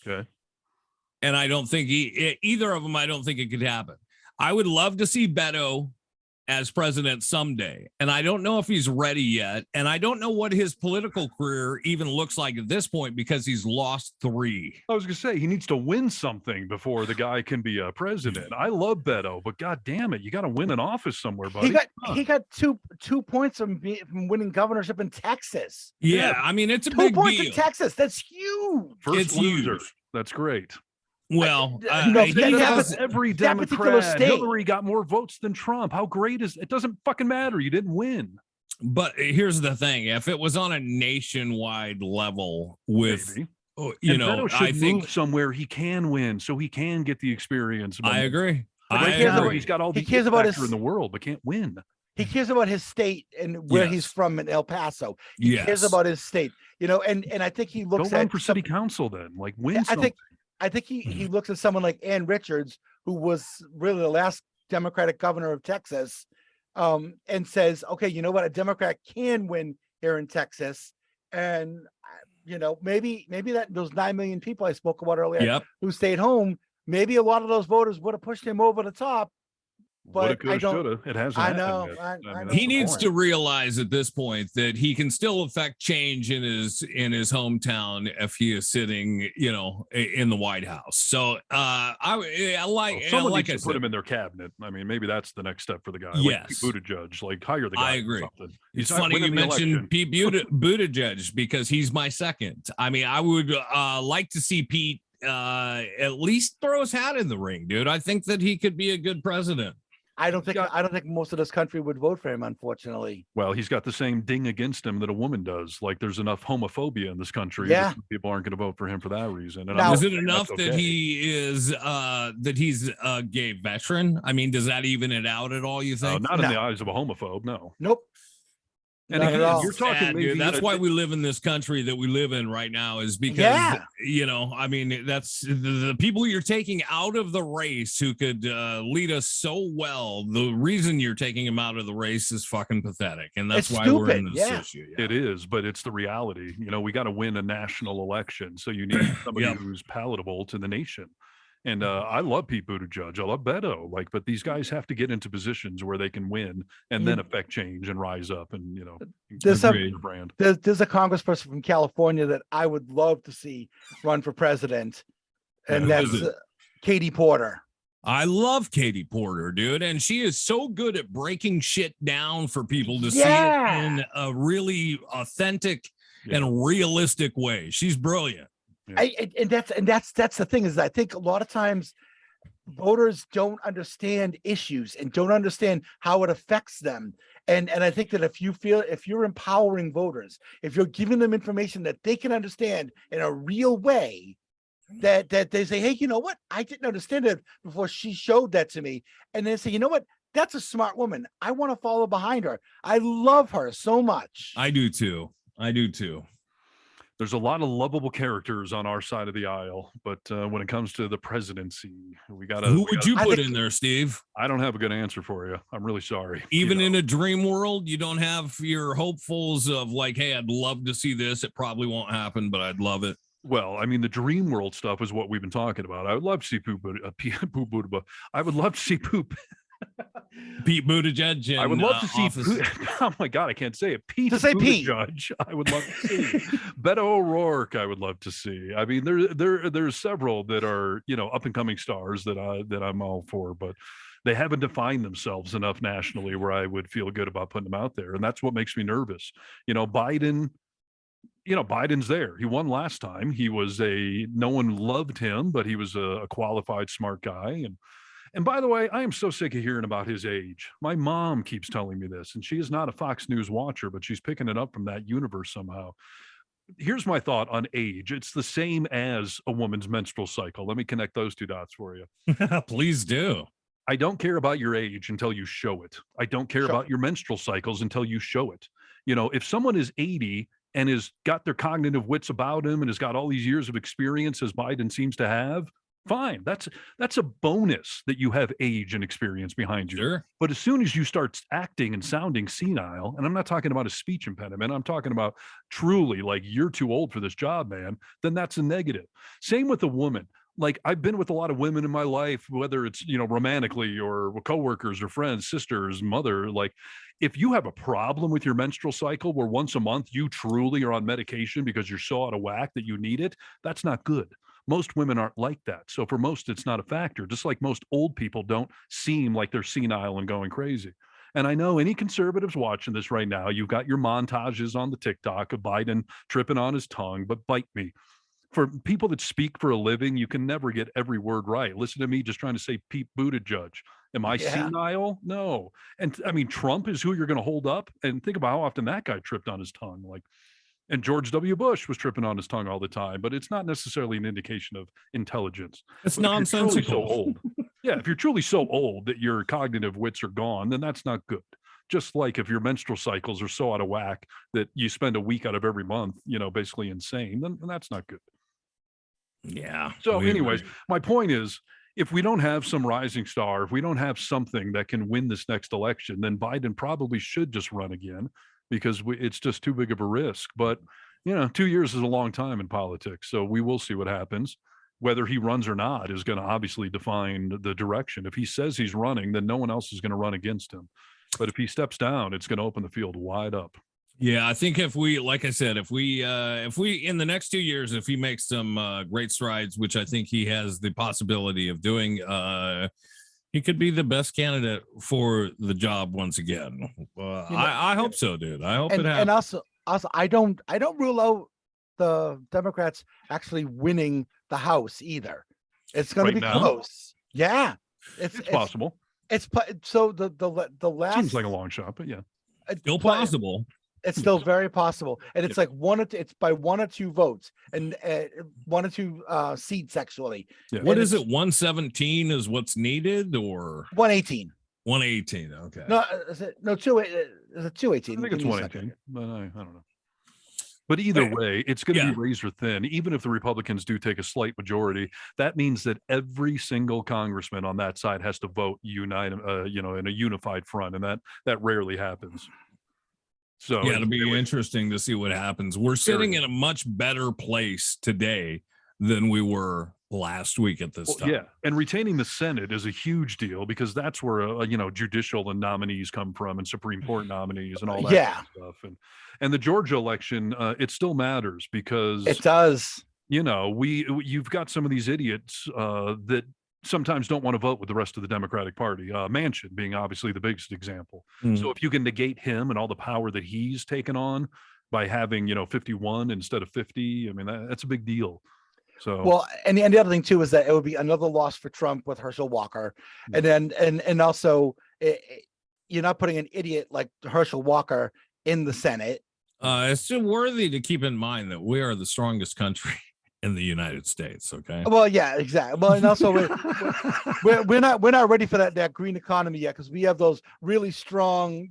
Speaker 1: Okay.
Speaker 6: And I don't think either of them, I don't think it could happen. I would love to see Beto as president someday. And I don't know if he's ready yet. And I don't know what his political career even looks like at this point because he's lost 3.
Speaker 1: I was gonna say he needs to win something before the guy can be a president. I love Beto, but god damn it, you got to win an office somewhere, buddy.
Speaker 7: He got two points from winning governorship in Texas.
Speaker 6: Yeah, I mean it's a
Speaker 7: 2
Speaker 6: big
Speaker 7: points
Speaker 6: deal.
Speaker 7: in Texas. That's huge.
Speaker 1: First
Speaker 6: It's
Speaker 1: loser.
Speaker 6: huge.
Speaker 1: That's great.
Speaker 6: Well,
Speaker 7: No,
Speaker 6: he
Speaker 7: that
Speaker 6: has-
Speaker 7: was-
Speaker 1: Every
Speaker 7: that particular
Speaker 1: Democrat,
Speaker 7: state.
Speaker 1: Hillary got more votes than Trump. How great is it? Doesn't fucking matter. You didn't win.
Speaker 6: but here's the thing: if it was on a nationwide level with,
Speaker 1: Maybe.
Speaker 6: you
Speaker 1: And
Speaker 6: know,
Speaker 1: Beto should
Speaker 6: I think
Speaker 1: move somewhere he can win, so he can get the experience.
Speaker 6: I agree.
Speaker 1: But
Speaker 6: I
Speaker 1: right now,
Speaker 6: agree.
Speaker 1: he's got all the
Speaker 7: He cares
Speaker 1: it
Speaker 7: about
Speaker 1: factor
Speaker 7: his-
Speaker 1: in the world, but can't win.
Speaker 7: He cares about his state and where he's
Speaker 6: Yes.
Speaker 7: from in El Paso. He cares
Speaker 6: Yes.
Speaker 7: about his state, you know, and I think he
Speaker 1: Go
Speaker 7: looks
Speaker 1: run
Speaker 7: at
Speaker 1: for city council then. Like win
Speaker 7: I
Speaker 1: something.
Speaker 7: think he looks at someone like Ann Richards, who was really the last Democratic governor of Texas, and says, okay, you know what, a Democrat can win here in Texas, and you know, maybe that those 9 million people I spoke about earlier
Speaker 6: Yep.
Speaker 7: who stayed home, maybe a lot of those voters would have pushed him over the top.
Speaker 1: Woulda,
Speaker 7: But
Speaker 1: coulda,
Speaker 7: I don't.
Speaker 1: shoulda. It hasn't
Speaker 7: I
Speaker 1: happened
Speaker 7: know,
Speaker 1: yet.
Speaker 7: I
Speaker 1: mean,
Speaker 7: know.
Speaker 1: that's
Speaker 6: He
Speaker 1: the
Speaker 6: needs
Speaker 1: point.
Speaker 6: to realize at this point that he can still affect change in his hometown if he is sitting, you know, in the White House. So I like
Speaker 1: Well, someone
Speaker 6: like I
Speaker 1: needs to put
Speaker 6: said,
Speaker 1: him in their cabinet. I mean, maybe that's the next step for the guy.
Speaker 6: Yes.
Speaker 1: Like Pete Buttigieg, like hire the guy.
Speaker 6: I
Speaker 1: or
Speaker 6: agree.
Speaker 1: something.
Speaker 6: It's
Speaker 1: He's not
Speaker 6: funny you
Speaker 1: winning the
Speaker 6: mentioned
Speaker 1: election.
Speaker 6: Pete Buttigieg because he's my second. I mean, I would like to see Pete at least throw his hat in the ring, dude. I think that he could be a good president.
Speaker 7: I don't think most of this country would vote for him, unfortunately.
Speaker 1: Well, he's got the same ding against him that a woman does. Like there's enough homophobia in this country.
Speaker 7: Yeah.
Speaker 1: That some people aren't going to vote for him for that reason. And
Speaker 7: Now-
Speaker 1: I'm
Speaker 6: Is
Speaker 1: not
Speaker 6: it
Speaker 1: saying
Speaker 6: enough
Speaker 1: that's
Speaker 6: that
Speaker 1: okay.
Speaker 6: he is that he's a gay veteran? I mean, does that even it out at all? You think?
Speaker 1: not in the
Speaker 7: No.
Speaker 1: eyes of a homophobe, no.
Speaker 7: Nope.
Speaker 1: And
Speaker 7: Not
Speaker 1: again,
Speaker 7: at all.
Speaker 1: you're talking
Speaker 6: Sad,
Speaker 1: maybe
Speaker 6: dude. That's
Speaker 1: a-
Speaker 6: why we live in this country that we live in right now is because
Speaker 7: Yeah.
Speaker 6: you know, I mean, that's the people you're taking out of the race who could lead us so well. The reason you're taking them out of the race is fucking pathetic, and that's
Speaker 7: It's
Speaker 6: why we're in
Speaker 7: stupid,
Speaker 6: this
Speaker 7: yeah.
Speaker 6: issue.
Speaker 1: It is, but it's the reality. You know, we got to win a national election, so you need somebody
Speaker 6: Yep.
Speaker 1: who's palatable to the nation. And I love Pete Buttigieg. I love Beto. Like, but these guys have to get into positions where they can win and then affect change and rise up. And you know,
Speaker 7: There's some-
Speaker 1: their brand.
Speaker 7: There's a congressperson from California that I would love to see run for president, and
Speaker 6: Who is
Speaker 7: that's
Speaker 6: it?
Speaker 7: Katie Porter.
Speaker 6: I love Katie Porter, dude, and she is so good at breaking shit down for people to
Speaker 7: Yeah.
Speaker 6: see it in a really authentic
Speaker 1: Yeah.
Speaker 6: and realistic way. She's brilliant.
Speaker 7: And that's the thing is I think a lot of times voters don't understand issues and don't understand how it affects them. And I think that if you're empowering voters, if you're giving them information that they can understand in a real way, that they say, hey, you know what? I didn't understand it before she showed that to me. And then say, you know what? That's a smart woman. I want to follow behind her. I love her so much.
Speaker 6: I do too.
Speaker 1: There's a lot of lovable characters on our side of the aisle, but when it comes to the presidency, we got to.
Speaker 6: Who would you
Speaker 7: I
Speaker 6: put
Speaker 7: think-
Speaker 6: in there, Steve?
Speaker 1: I don't have a good answer for you. I'm really sorry.
Speaker 6: Even
Speaker 1: You
Speaker 6: in
Speaker 1: know,
Speaker 6: a dream world, you don't have your hopefuls of like, hey, I'd love to see this. It probably won't happen, but I'd love it.
Speaker 1: well, I mean, the dream world stuff is what we've been talking about. I would love to see I would love to see Poop.
Speaker 6: Pete Buttigieg. In,
Speaker 1: I would love to see.
Speaker 6: office.
Speaker 1: Oh my God, I can't say it. Pete.
Speaker 7: Just say Pete.
Speaker 1: Judge. I would love to see. Beto O'Rourke. I would love to see. I mean, there's several that are up and coming stars that I'm all for, but they haven't defined themselves enough nationally where I would feel good about putting them out there, and that's what makes me nervous. Biden. Biden's there. He won last time. He was no one loved him, but he was a qualified, smart guy. And by the way, I am so sick of hearing about his age. My mom keeps telling me this, and she is not a Fox News watcher, but she's picking it up from that universe somehow. Here's my thought on age. It's the same as a woman's menstrual cycle. Let me connect those two dots for you.
Speaker 6: Please do.
Speaker 1: I don't care about your age until you show it. I don't care about your menstrual cycles until you show it. If someone is 80 and has got their cognitive wits about him and has got all these years of experience as Biden seems to have, fine. That's a bonus that you have age and experience behind you.
Speaker 6: Sure.
Speaker 1: But as soon as you start acting and sounding senile, and I'm not talking about a speech impediment, I'm talking about truly like you're too old for this job, man, then that's a negative. Same with a woman. like I've been with a lot of women in my life, whether it's, romantically or coworkers or friends, sisters, mother, like if you have a problem with your menstrual cycle where once a month you truly are on medication because you're so out of whack that you need it, that's not good. Most women aren't like that. So for most, it's not a factor, just like most old people don't seem like they're senile and going crazy. And I know any conservatives watching this right now, you've got your montages on the TikTok of Biden tripping on his tongue, but bite me. For people that speak for a living, you can never get every word right. Listen to me just trying to say Pete Buttigieg. Am I senile? No. And I mean, Trump is who you're going to hold up. And think about how often that guy tripped on his tongue. Like, and George W. Bush was tripping on his tongue all the time, but it's not necessarily an indication of intelligence.
Speaker 6: It's
Speaker 1: But if you're truly
Speaker 6: nonsensical.
Speaker 1: so old, yeah, if you're truly so old that your cognitive wits are gone, then that's not good. Just like if your menstrual cycles are so out of whack that you spend a week out of every month, basically insane, then that's not good.
Speaker 6: Yeah.
Speaker 1: So
Speaker 6: we
Speaker 1: anyways,
Speaker 6: agree.
Speaker 1: my point is, if we don't have some rising star, if we don't have something that can win this next election, then Biden probably should just run again because it's just too big of a risk. But, 2 years is a long time in politics. So we will see what happens. Whether he runs or not is going to obviously define the direction. If he says he's running, then no one else is going to run against him. But if he steps down, it's going to open the field wide up.
Speaker 6: Yeah, I think if we, like I said, if we in the next 2 years, if he makes some great strides, which I think he has the possibility of doing, he could be the best candidate for the job once again. I hope so, dude. I hope it happens.
Speaker 7: And also, I don't rule out the Democrats actually winning the House either. It's going
Speaker 1: Right
Speaker 7: to be
Speaker 1: now?
Speaker 7: close. Yeah,
Speaker 1: It's possible.
Speaker 7: So the last
Speaker 1: Seems like a long shot, but yeah.
Speaker 6: Still possible.
Speaker 7: It's still very possible, and it's like it's by 1 or 2 votes, and 1 or 2 seats actually.
Speaker 1: Yeah.
Speaker 6: What is it? 117 is what's needed, or
Speaker 7: 118?
Speaker 6: 118? Okay.
Speaker 7: No, is it 218?
Speaker 1: I think it's 118, but I don't know. But either way, it's going to be razor thin. Even if the Republicans do take a slight majority, that means that every single congressman on that side has to vote in a unified front, and that rarely happens. So
Speaker 6: yeah, it'll be interesting to see what happens. We're sitting in a much better place today than we were last week at this time.
Speaker 1: Yeah, and retaining the Senate is a huge deal because that's where judicial and nominees come from, and Supreme Court nominees and all that kind of stuff. And the Georgia election, it still matters because
Speaker 7: it does.
Speaker 1: You've got some of these idiots that sometimes don't want to vote with the rest of the Democratic Party. Manchin being obviously the biggest example. So if you can negate him and all the power that he's taken on by having 51 instead of 50, I mean that's a big deal. So
Speaker 7: well, and the other thing too is that it would be another loss for Trump with Herschel Walker, and then and also you're not putting an idiot like Herschel Walker in the Senate.
Speaker 6: It's still worthy to keep in mind that we are the strongest country in the United States. Okay.
Speaker 7: Well, yeah, exactly. Well, and also we're not ready for that green economy yet because we have those really strong,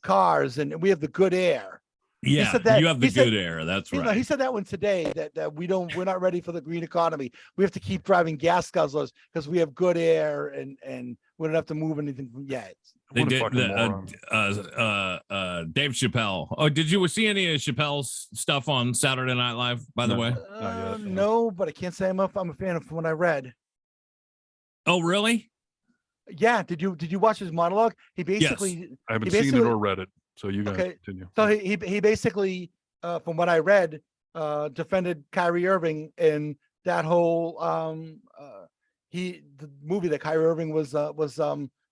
Speaker 7: cars, and we have the good air.
Speaker 6: Yeah, you have the good air. That's right.
Speaker 7: He said that one today that we're not ready for the green economy. We have to keep driving gas guzzlers because we have good air and we don't have to move anything yet.
Speaker 6: They did Dave Chappelle. Oh, did you see any of Chappelle's stuff on Saturday Night Live, by the way?
Speaker 7: No, but I can't say I'm a fan of what I read.
Speaker 6: Oh, really?
Speaker 7: Yeah. Did you watch his monologue? He basically
Speaker 1: I haven't seen it or read it. So you guys continue.
Speaker 7: So he basically, from what I read, defended Kyrie Irving in that whole the movie that Kyrie Irving was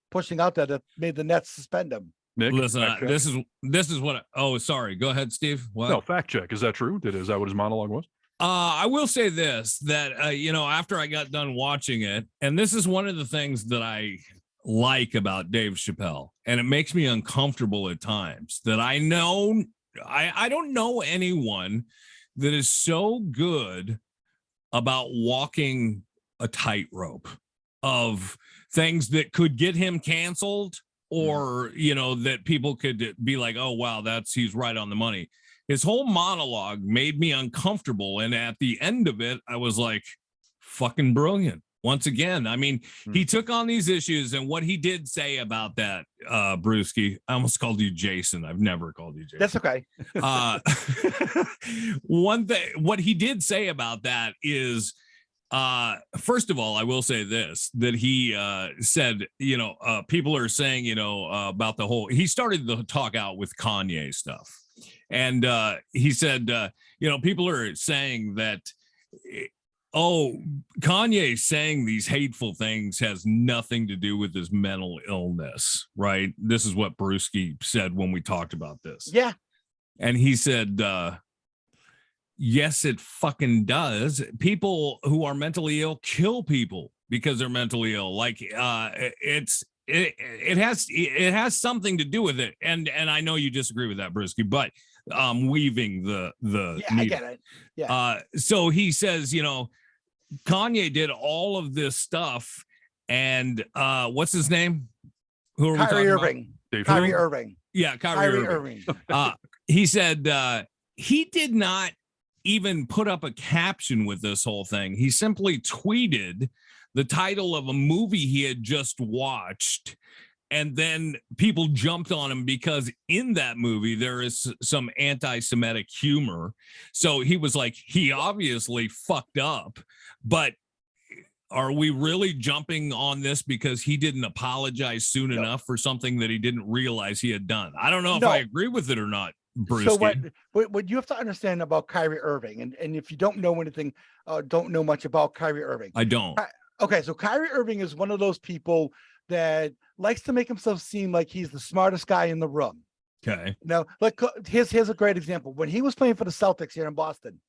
Speaker 7: pushing out there that made the Nets suspend him.
Speaker 1: Nick,
Speaker 6: listen, this is what. Sorry. Go ahead, Steve. What?
Speaker 1: No, fact check. Is that true? Is that what his monologue was?
Speaker 6: I will say this, that after I got done watching it, and this is one of the things that I like about Dave Chappelle, and it makes me uncomfortable at times, that I know I don't know anyone that is so good about walking a tightrope of things that could get him canceled, or that people could be like, oh wow, he's right on the money. His whole monologue made me uncomfortable, and at the end of it I was like, fucking brilliant. Once again, I mean, he took on these issues, and what he did say about that, Brewski, I almost called you Jason. I've never called you Jason.
Speaker 7: That's okay.
Speaker 6: One thing, what he did say about that is First of all, I will say this, that he said, people are saying, about the whole, he started the talk out with Kanye stuff. And he said, people are saying that, Kanye saying these hateful things has nothing to do with his mental illness, right? This is what Brewski said when we talked about this.
Speaker 7: Yeah.
Speaker 6: And he said, yes, it fucking does. People who are mentally ill kill people because they're mentally ill. Like it has something to do with it. And I know you disagree with that, Brewski, but weaving the
Speaker 7: I get it. Yeah.
Speaker 6: So he says, Kanye did all of this stuff, and what's his name? Who are we
Speaker 7: Kyrie
Speaker 6: talking
Speaker 7: Irving.
Speaker 1: Dave
Speaker 7: Kyrie
Speaker 1: Hill?
Speaker 7: Irving.
Speaker 6: Yeah, Kyrie Irving. He said he did not even put up a caption with this whole thing. He simply tweeted the title of a movie he had just watched, and then people jumped on him because in that movie there is some anti-Semitic humor. So he was like, he obviously fucked up, but are we really jumping on this because he didn't apologize soon enough for something that he didn't realize he had done? I don't know if I agree with it or not, Bruce.
Speaker 7: So what you have to understand about Kyrie Irving, and if you don't know anything, don't know much about Kyrie Irving.
Speaker 6: I don't.
Speaker 7: Okay, so Kyrie Irving is one of those people that likes to make himself seem like he's the smartest guy in the room.
Speaker 6: Okay.
Speaker 7: Now, like here's a great example. When he was playing for the Celtics here in Boston,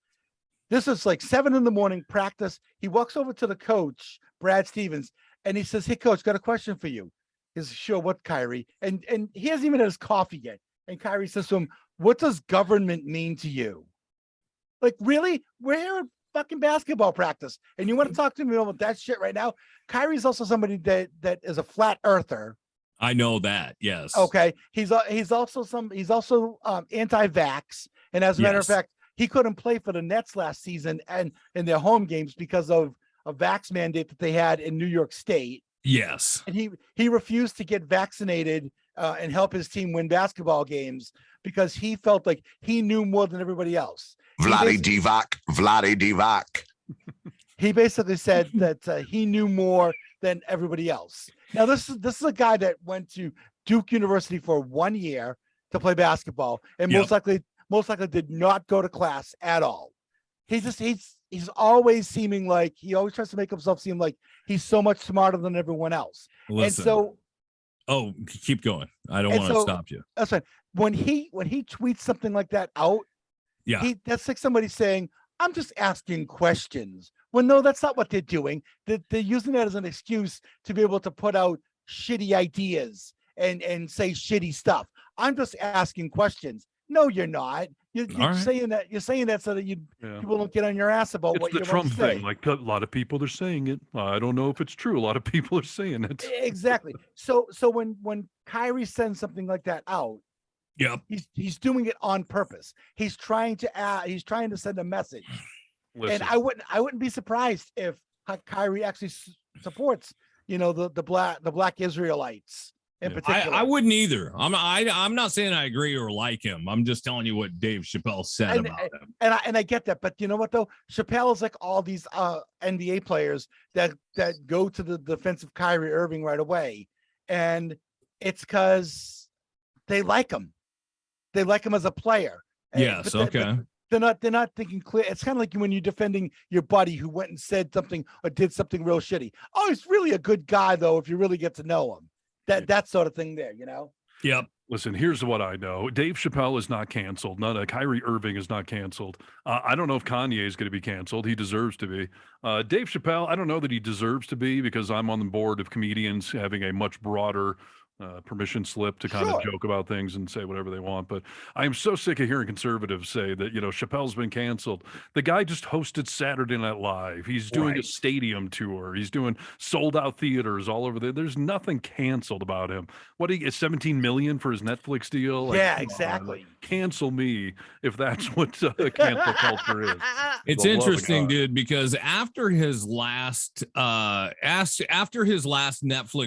Speaker 7: this is like 7 a.m. practice. He walks over to the coach, Brad Stevens, and he says, "Hey, coach, got a question for you." He says, "Sure, what, Kyrie?" And he hasn't even had his coffee yet. And Kyrie says to him, "What does government mean to you?" Like, really? We're here at fucking basketball practice, and you want to talk to me about that shit right now? Kyrie's also somebody that is a flat earther.
Speaker 6: I know that. Yes.
Speaker 7: Okay. He's also anti-vax, and as a matter of fact, he couldn't play for the Nets last season and in their home games because of a vax mandate that they had in New York State.
Speaker 6: Yes.
Speaker 7: And he refused to get vaccinated and help his team win basketball games because he felt like he knew more than everybody else.
Speaker 3: Vlade Divac.
Speaker 7: He basically said that he knew more than everybody else. Now, this is a guy that went to Duke University for 1 year to play basketball, and most likely did not go to class at all. He's always seeming like he always tries to make himself seem like he's so much smarter than everyone else.
Speaker 6: Listen. Keep going. I don't want to stop you.
Speaker 7: That's fine. When he tweets something like that out, that's like somebody saying, "I'm just asking questions." Well, no, that's not what they're doing. They're using that as an excuse to be able to put out shitty ideas and say shitty stuff. I'm just asking questions. No, you're not. You're saying that. You're saying that so that people don't get on your ass about what
Speaker 1: you're
Speaker 7: the Trump
Speaker 1: thing. Like a lot of people are saying it. I don't know if it's true. A lot of people are saying it.
Speaker 7: Exactly. So when Kyrie sends something like that out, he's doing it on purpose. He's trying to send a message. Listen. And I wouldn't be surprised if Kyrie actually supports, the black Israelites in particular.
Speaker 6: I wouldn't either. I'm not saying I agree or like him. I'm just telling you what Dave Chappelle said about him.
Speaker 7: And I get that, but you know what though? Chappelle is like all these NBA players that go to the defense of Kyrie Irving right away, and it's because they like him. They like him as a player.
Speaker 6: Yes. Okay.
Speaker 7: They're not thinking clear. It's kind of like when you're defending your buddy who went and said something or did something real shitty. Oh, he's really a good guy though, if you really get to know him. That sort of thing there,
Speaker 6: Yep.
Speaker 1: Listen, here's what I know. Dave Chappelle is not canceled. Kyrie Irving is not canceled. I don't know if Kanye is going to be canceled. He deserves to be. Dave Chappelle, I don't know that he deserves to be because I'm on the board of comedians having a much broader permission slip to kind of joke about things and say whatever they want. But I am so sick of hearing conservatives say that, Chappelle's been canceled. The guy just hosted Saturday Night Live. He's doing a stadium tour. He's doing sold out theaters all over there. There's nothing canceled about him. What he gets 17 million for his Netflix deal?
Speaker 7: Exactly.
Speaker 1: Cancel me if that's what cancel culture is.
Speaker 6: It's interesting, dude, because after his last Netflix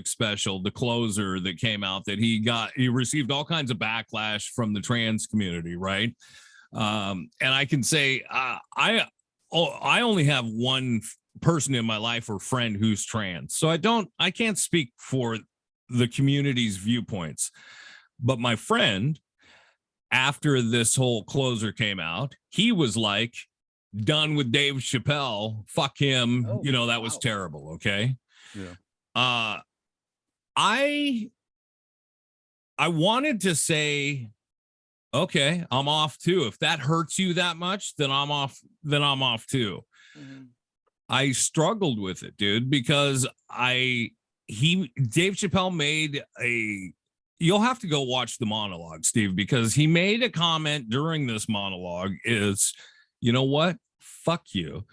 Speaker 6: special, The Closer, that came out, that he received all kinds of backlash from the trans community, right? And I can say I only have one person in my life or friend who's trans. So I can't speak for the community's viewpoints. But my friend, after this whole closer came out, he was like, done with Dave Chappelle. Fuck him.
Speaker 7: Oh,
Speaker 6: That was terrible. Okay.
Speaker 1: Yeah.
Speaker 6: I wanted to say, okay, I'm off too. If that hurts you that much, then I'm off too.
Speaker 7: Mhm.
Speaker 6: I struggled with it, dude, because Dave Chappelle made you'll have to go watch the monologue, Steve, because he made a comment during this monologue is, you know what? Fuck you.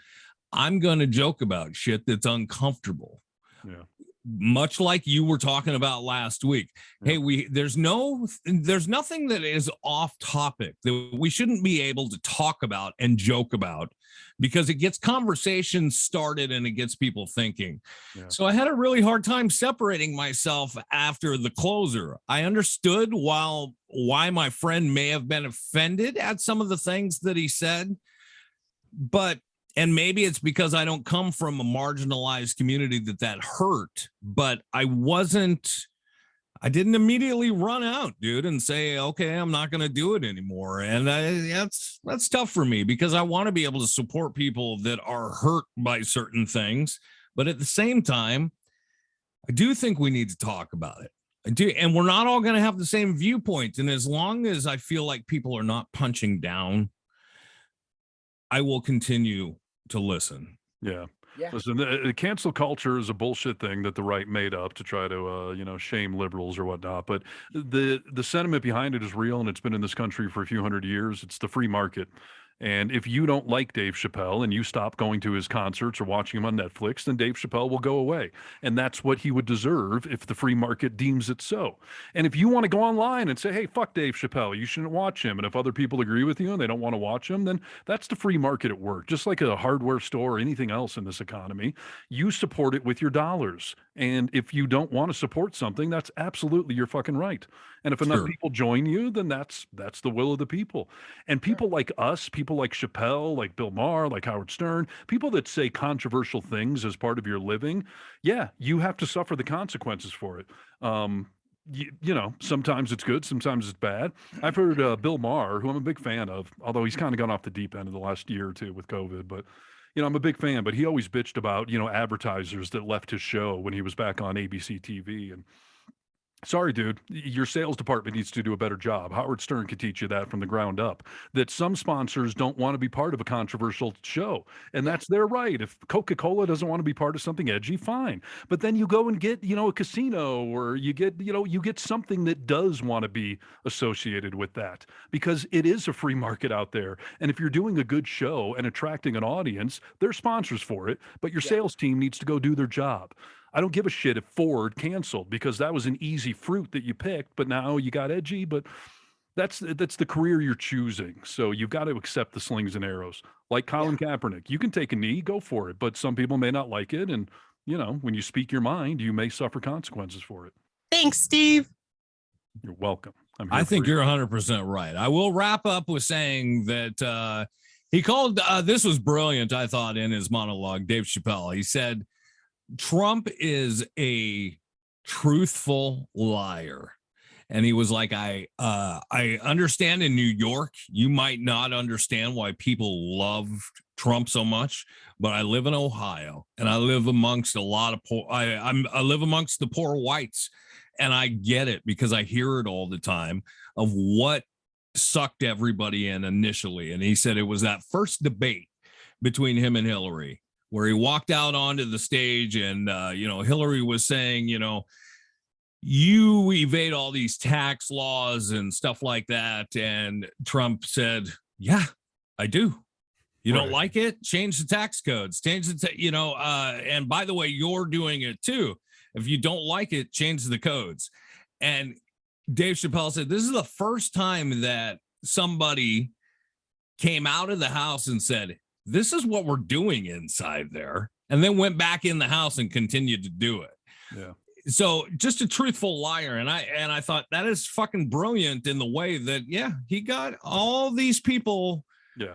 Speaker 6: I'm going to joke about shit that's uncomfortable.
Speaker 1: Yeah.
Speaker 6: Much like you were talking about last week.
Speaker 1: Yeah.
Speaker 6: Hey, there's nothing that is off topic that we shouldn't be able to talk about and joke about, because it gets conversations started and it gets people thinking.
Speaker 1: Yeah.
Speaker 6: So I had a really hard time separating myself after the closer. I understood why my friend may have been offended at some of the things that he said, and maybe it's because I don't come from a marginalized community that hurt, but I didn't immediately run out, dude, and say, okay, I'm not going to do it anymore. And that's tough for me, because I want to be able to support people that are hurt by certain things. But at the same time, I do think we need to talk about it. I do. And we're not all going to have the same viewpoint. And as long as I feel like people are not punching down, I will continue to listen.
Speaker 1: Yeah.
Speaker 7: Yeah.
Speaker 1: Listen, the cancel culture is a bullshit thing that the right made up to try to, shame liberals or whatnot. But the sentiment behind it is real, and it's been in this country for a few hundred years. It's the free market. And if you don't like Dave Chappelle and you stop going to his concerts or watching him on Netflix, then Dave Chappelle will go away. And that's what he would deserve if the free market deems it so. And if you want to go online and say, hey, fuck Dave Chappelle, you shouldn't watch him. And if other people agree with you and they don't want to watch him, then that's the free market at work. Just like a hardware store or anything else in this economy, you support it with your dollars. And if you don't want to support something, that's absolutely your fucking right. And if enough people join you, then that's the will of the people. And people like us, people like Chappelle, like Bill Maher, like Howard Stern, people that say controversial things as part of your living, yeah, you have to suffer the consequences for it. Sometimes it's good, sometimes it's bad. I've heard Bill Maher, who I'm a big fan of, although he's kind of gone off the deep end in the last year or two with COVID, but I'm a big fan, but he always bitched about, advertisers that left his show when he was back on ABC TV. And sorry, dude, your sales department needs to do a better job. Howard Stern could teach you that from the ground up, that some sponsors don't want to be part of a controversial show. And that's their right. If Coca-Cola doesn't want to be part of something edgy, fine. But then you go and get, a casino, or you get something that does want to be associated with that, because it is a free market out there. And if you're doing a good show and attracting an audience, they're sponsors for it, but your sales team needs to go do their job. I don't give a shit if Ford canceled, because that was an easy fruit that you picked, but now you got edgy. But that's the career you're choosing. So you've got to accept the slings and arrows. Like Colin Kaepernick, you can take a knee, go for it, but some people may not like it. And, when you speak your mind, you may suffer consequences for it.
Speaker 8: Thanks, Steve.
Speaker 1: You're welcome.
Speaker 6: I think you're 100% right. I will wrap up with saying that he called, this was brilliant, I thought, in his monologue, Dave Chappelle. He said, Trump is a truthful liar. And he was like, I understand in New York, you might not understand why people love Trump so much, but I live in Ohio, and I live amongst a lot of poor, I live amongst the poor whites, and I get it, because I hear it all the time of what sucked everybody in initially. And he said it was that first debate between him and Hillary, where he walked out onto the stage and, Hillary was saying, you evade all these tax laws and stuff like that. And Trump said, yeah, I do. You don't like it? Change the tax codes, change and by the way, you're doing it too. If you don't like it, change the codes. And Dave Chappelle said, this is the first time that somebody came out of the house and said, this is what we're doing inside there, and then went back in the house and continued to do it.
Speaker 1: Yeah.
Speaker 6: So just a truthful liar. And I thought that is fucking brilliant in the way that, he got all these people.
Speaker 1: Yeah.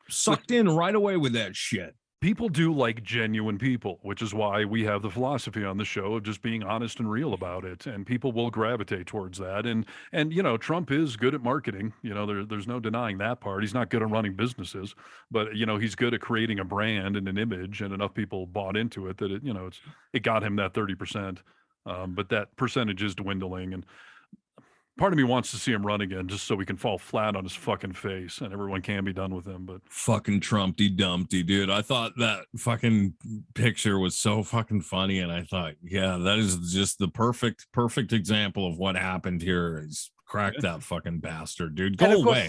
Speaker 6: sucked in right away with that shit.
Speaker 1: People do like genuine people, which is why we have the philosophy on the show of just being honest and real about it, and people will gravitate towards that. And you know, Trump is good at marketing. You know, there's no denying that part. He's not good at running businesses, but you know, he's good at creating a brand and an image, and enough people bought into it that it got him that 30%. But that percentage is dwindling, and part of me wants to see him run again just so we can fall flat on his fucking face and everyone can be done with him. But
Speaker 6: fucking Trumpty Dumpty, dude. I thought that fucking picture was so fucking funny. And I thought, yeah, that is just the perfect example of what happened here. He's cracked that fucking bastard, dude. Go away.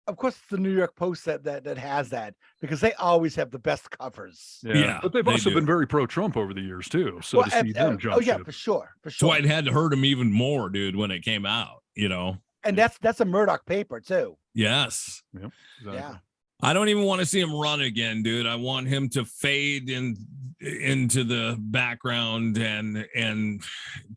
Speaker 7: Of course, it's the New York Post that has that, because they always have the best covers.
Speaker 1: Yeah, but they've also been very pro-Trump over the years too. So to see them jump ship.
Speaker 7: for sure.
Speaker 6: So it had to hurt him even more, dude, when it came out. You know,
Speaker 7: and that's a Murdoch paper too.
Speaker 6: Yes.
Speaker 1: Yep, exactly.
Speaker 7: Yeah.
Speaker 6: I don't even want to see him run again, dude. I want him to fade into the background and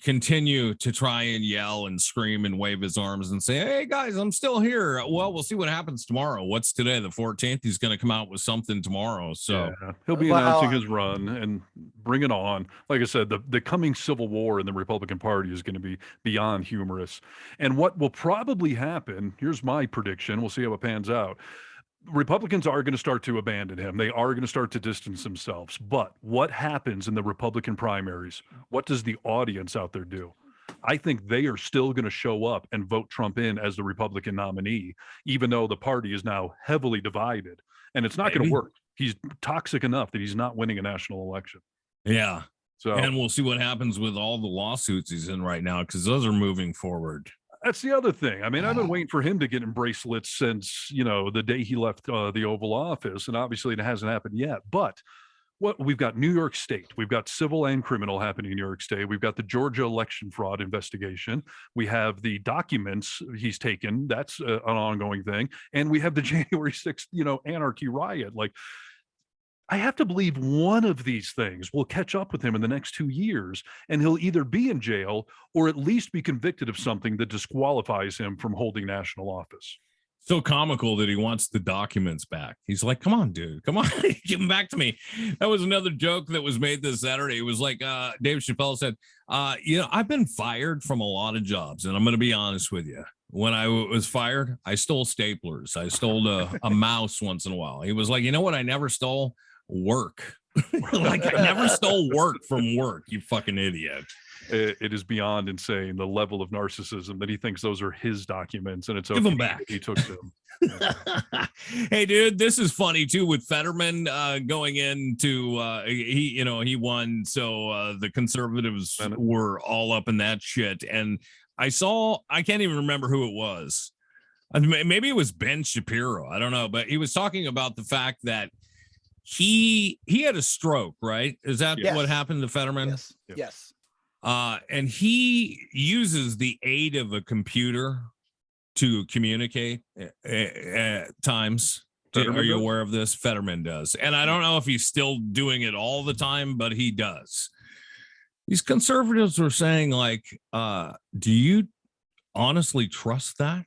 Speaker 6: continue to try and yell and scream and wave his arms and say, "Hey guys, I'm still here." Well, we'll see what happens tomorrow. What's today? The 14th. He's going to come out with something tomorrow. So
Speaker 1: he'll be announcing his run and bring it on. Like I said, the coming civil war in the Republican Party is going to be beyond humorous. And what will probably happen, here's my prediction. We'll see how it pans out. Republicans are going to start to abandon him. They are going to start to distance themselves. But what happens in the Republican primaries? What does the audience out there do? I think they are still going to show up and vote Trump in as the Republican nominee, even though the party is now heavily divided. And it's not going to work. He's toxic enough that he's not winning a national election.
Speaker 6: Yeah.
Speaker 1: So,
Speaker 6: and we'll see what happens with all the lawsuits he's in right now, because those are moving forward.
Speaker 1: That's the other thing. I mean, I've been waiting for him to get in bracelets since, the day he left the Oval Office. And obviously it hasn't happened yet. But we've got New York State. We've got civil and criminal happening in New York State. We've got the Georgia election fraud investigation. We have the documents he's taken. That's an ongoing thing. And we have the January 6th, anarchy riot. Like, I have to believe one of these things will catch up with him in the next 2 years, and he'll either be in jail or at least be convicted of something that disqualifies him from holding national office.
Speaker 6: So comical that he wants the documents back. He's like, come on, dude, come on, give them back to me. That was another joke that was made this Saturday. It was like Dave Chappelle said, I've been fired from a lot of jobs, and I'm going to be honest with you. When I was fired, I stole staplers. I stole a mouse once in a while. He was like, you know what? I never stole work. Like, I never stole work from work, you fucking idiot.
Speaker 1: It is beyond insane, the level of narcissism that he thinks those are his documents, and it's
Speaker 6: give them back.
Speaker 1: He took them.
Speaker 6: Hey, dude, this is funny too with Fetterman going into he won, so the conservatives were all up in that shit. And I can't even remember who it was. Maybe it was Ben Shapiro. I don't know, but he was talking about the fact that he had a stroke, right? Is that what happened to Fetterman?
Speaker 7: Yes. Yep. Yes.
Speaker 6: And he uses the aid of a computer to communicate at times. Are you aware of this? Fetterman does. And I don't know if he's still doing it all the time, but he does. These conservatives were saying, like, do you honestly trust that?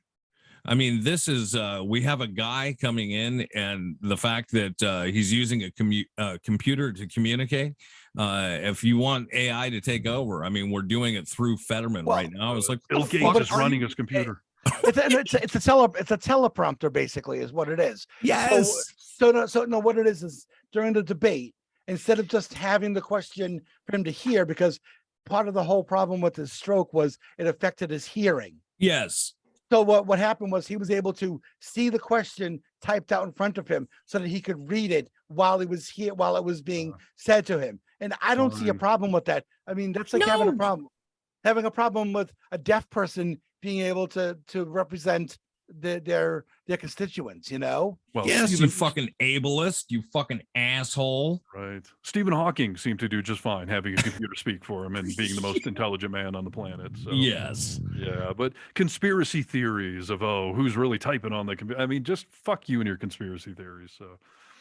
Speaker 6: I mean, this is we have a guy coming in, and the fact that he's using a computer to communicate. If you want AI to take over, I mean, we're doing it through Fetterman right now. It's like
Speaker 1: Bill Gates is running his computer.
Speaker 7: It's a teleprompter, basically, is what it is.
Speaker 6: Yes.
Speaker 7: So what it is during the debate, instead of just having the question for him to hear, because part of the whole problem with his stroke was it affected his hearing.
Speaker 6: Yes.
Speaker 7: So what happened was he was able to see the question typed out in front of him so that he could read it while it was being said to him. And I don't see a problem with that. I mean, that's like having a problem with a deaf person being able to represent their constituents,
Speaker 1: Well,
Speaker 6: yes, you fucking ableist, you fucking asshole.
Speaker 1: Right. Stephen Hawking seemed to do just fine having a computer speak for him and being the most intelligent man on the planet. So,
Speaker 6: yes.
Speaker 1: Yeah, but conspiracy theories of who's really typing on the computer. I mean, just fuck you and your conspiracy theories. So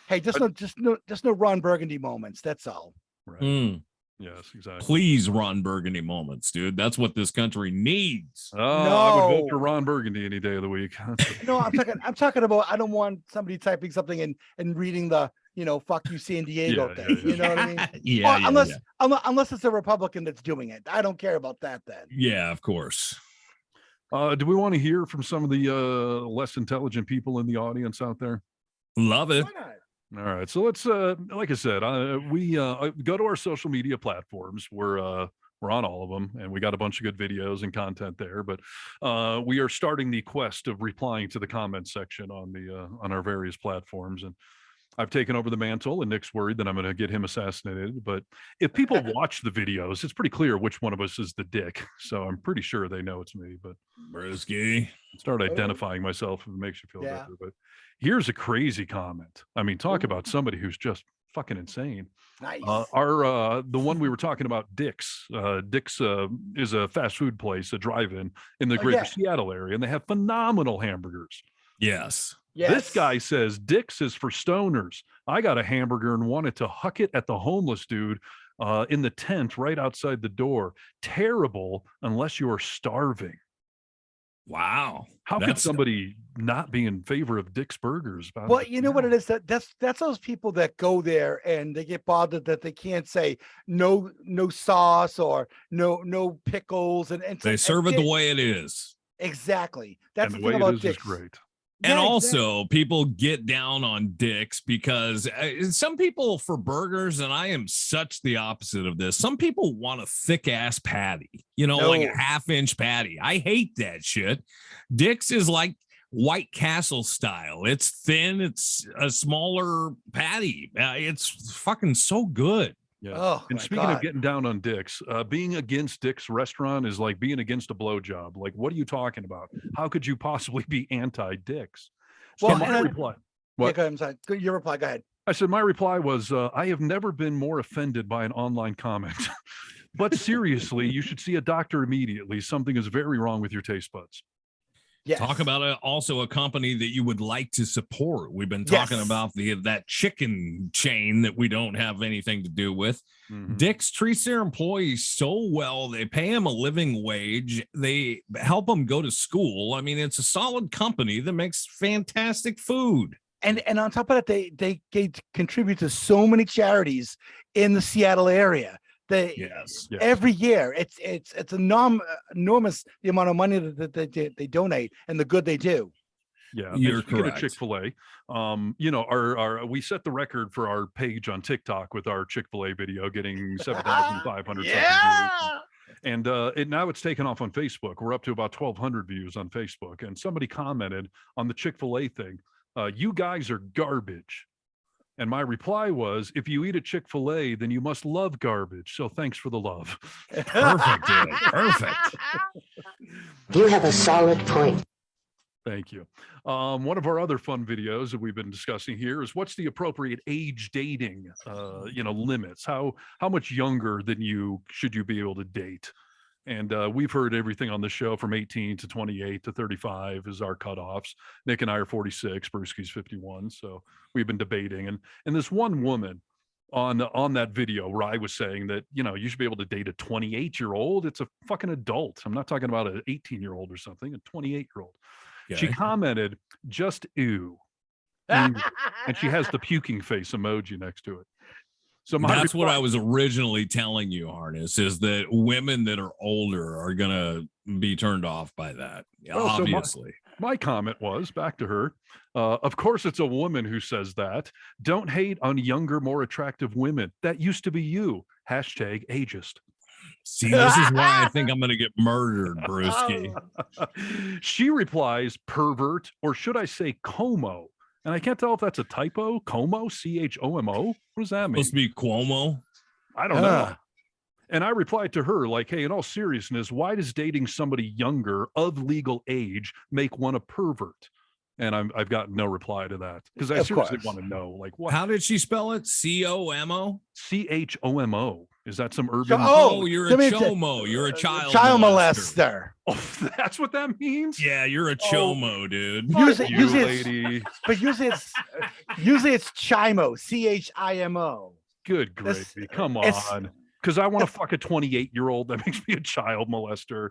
Speaker 7: hey, just no Ron Burgundy moments. That's all.
Speaker 1: Right. Yes, exactly.
Speaker 6: Please, Ron Burgundy moments, dude. That's what this country needs.
Speaker 1: Oh, I would vote
Speaker 7: No.
Speaker 1: for Ron Burgundy any day of the week.
Speaker 7: No, I'm talking about I don't want somebody typing something and reading the, fuck you San Diego
Speaker 1: Yeah,
Speaker 7: thing.
Speaker 1: yeah.
Speaker 7: You know what I mean?
Speaker 6: Yeah,
Speaker 7: Well, unless it's a Republican that's doing it. I don't care about that then.
Speaker 6: yeah, of course.
Speaker 1: Do we want to hear from some of the less intelligent people in the audience out there?
Speaker 6: Love it.
Speaker 7: Why not?
Speaker 1: All right, so let's like I said, we go to our social media platforms. We're on all of them, and we got a bunch of good videos and content there. But we are starting the quest of replying to the comment section on our various platforms, and I've taken over the mantle, and Nick's worried that I'm going to get him assassinated. But if people watch the videos, it's pretty clear which one of us is the dick. So I'm pretty sure they know it's me. But
Speaker 6: Brisky.
Speaker 1: start identifying myself if it makes you feel
Speaker 7: Yeah.
Speaker 1: better. But here's a crazy comment. I mean, talk about somebody who's just fucking insane.
Speaker 7: Nice.
Speaker 1: The one we were talking about, Dick's. Dick's is a fast food place, a drive-in in the greater
Speaker 7: yeah.
Speaker 1: Seattle area, and they have phenomenal hamburgers.
Speaker 6: Yes.
Speaker 7: Yes.
Speaker 1: This guy says Dick's is for stoners. I got a hamburger and wanted to huck it at the homeless dude in the tent right outside the door. Terrible unless you are starving.
Speaker 6: Wow.
Speaker 1: How could
Speaker 6: That's-
Speaker 1: somebody not be in favor of Dick's Burgers?
Speaker 7: Well, you know what it is, that's those people that go there and they get bothered that they can't say no sauce or no pickles and
Speaker 6: They serve it the way it is.
Speaker 7: Exactly. That's
Speaker 1: And
Speaker 7: the
Speaker 1: the
Speaker 7: thing
Speaker 1: way it
Speaker 7: about
Speaker 1: is
Speaker 7: Dick's.
Speaker 1: great.
Speaker 6: And
Speaker 7: Yeah,
Speaker 6: also, people get down on Dick's because some people for burgers, and I am such the opposite of this. Some people want a thick ass patty, like
Speaker 7: No.
Speaker 6: a 1/2-inch patty. I hate that shit. Dick's is like White Castle style. It's thin. It's a smaller patty. It's fucking so good.
Speaker 1: Yeah.
Speaker 7: Oh,
Speaker 1: And
Speaker 7: my
Speaker 1: speaking
Speaker 7: God.
Speaker 1: of getting down on Dick's, being against Dick's restaurant is like being against a blowjob. Like, what are you talking about? How could you possibly be anti-Dick's? So
Speaker 7: Well,
Speaker 1: my
Speaker 7: and I-
Speaker 1: reply.
Speaker 7: Yeah,
Speaker 1: What?
Speaker 7: go ahead, I'm sorry. Your reply. Go ahead.
Speaker 1: I said my reply was, I have never been more offended by an online comment. But seriously, you should see a doctor immediately. Something is very wrong with your taste buds.
Speaker 7: Yes.
Speaker 6: Talk about also a company that you would like to support. We've been talking
Speaker 7: Yes.
Speaker 6: about that chicken chain that we don't have anything to do with.
Speaker 1: Mhm.
Speaker 6: Dick's treats their employees so well. They pay them a living wage. They help them go to school. I mean, it's a solid company that makes fantastic food.
Speaker 7: And on top of that, they contribute to so many charities in the Seattle area.
Speaker 6: Yes.
Speaker 1: Yeah.
Speaker 7: Every year, it's enormous the amount of money that they donate and the good they do.
Speaker 1: Yeah,
Speaker 6: You're
Speaker 1: and speaking
Speaker 6: correct.
Speaker 1: of Chick-fil-A, our we set the record for our page on TikTok with our Chick-fil-A video getting 7,500 views. And now it's taken off on Facebook. We're up to about 1,200 views on Facebook. And somebody commented on the Chick-fil-A thing, you guys are garbage. And my reply was, if you eat at Chick-fil-A, then you must love garbage. So thanks for the love.
Speaker 6: Perfect, dude. Perfect.
Speaker 8: You have a solid point.
Speaker 1: Thank you. One of our other fun videos that we've been discussing here is what's the appropriate age dating, limits? How much younger than you should you be able to date? And we've heard everything on the show from 18 to 28 to 35 is our cutoffs. Nick and I are 46, Brewski's 51. So we've been debating. And this one woman on that video where I was saying that, you should be able to date a 28-year-old. It's a fucking adult. I'm not talking about an 18-year-old or something, a 28-year-old. She
Speaker 6: Okay.
Speaker 1: commented, just ew. And she has the puking face emoji next to it. So
Speaker 6: That's what I was originally telling you, Harness, is that women that are older are going to be turned off by that.
Speaker 1: Well, so
Speaker 6: Obviously.
Speaker 1: my comment was back to her. Of course, it's a woman who says that. Don't hate on younger, more attractive women. That used to be you. Hashtag ageist.
Speaker 6: See, this is why I think I'm going to get murdered, Brewski.
Speaker 1: She replies, pervert, or should I say Como? And I can't tell if that's a typo. Como, Chomo. What does that mean?
Speaker 6: Supposed to be Cuomo.
Speaker 1: I don't know. And I replied to her, like, hey, in all seriousness, why does dating somebody younger of legal age make one a pervert? And I've got no reply to that because I
Speaker 7: Of
Speaker 1: seriously
Speaker 7: course.
Speaker 1: want to know, like, what?
Speaker 6: How did she spell it? Chomo?
Speaker 1: Chomo. Is that some urban?
Speaker 6: Oh, you're a
Speaker 7: that means
Speaker 6: chomo. You're a child
Speaker 7: molester.
Speaker 1: Oh, that's what that means?
Speaker 6: Yeah, you're a chomo, dude.
Speaker 7: Usually,
Speaker 1: You
Speaker 7: usually
Speaker 1: lady.
Speaker 7: but usually it's Chimo, Chimo.
Speaker 1: Good
Speaker 7: This-
Speaker 1: gravy. Come
Speaker 7: it's-
Speaker 1: on. because I want to fuck a 28-year-old. That makes me a child molester.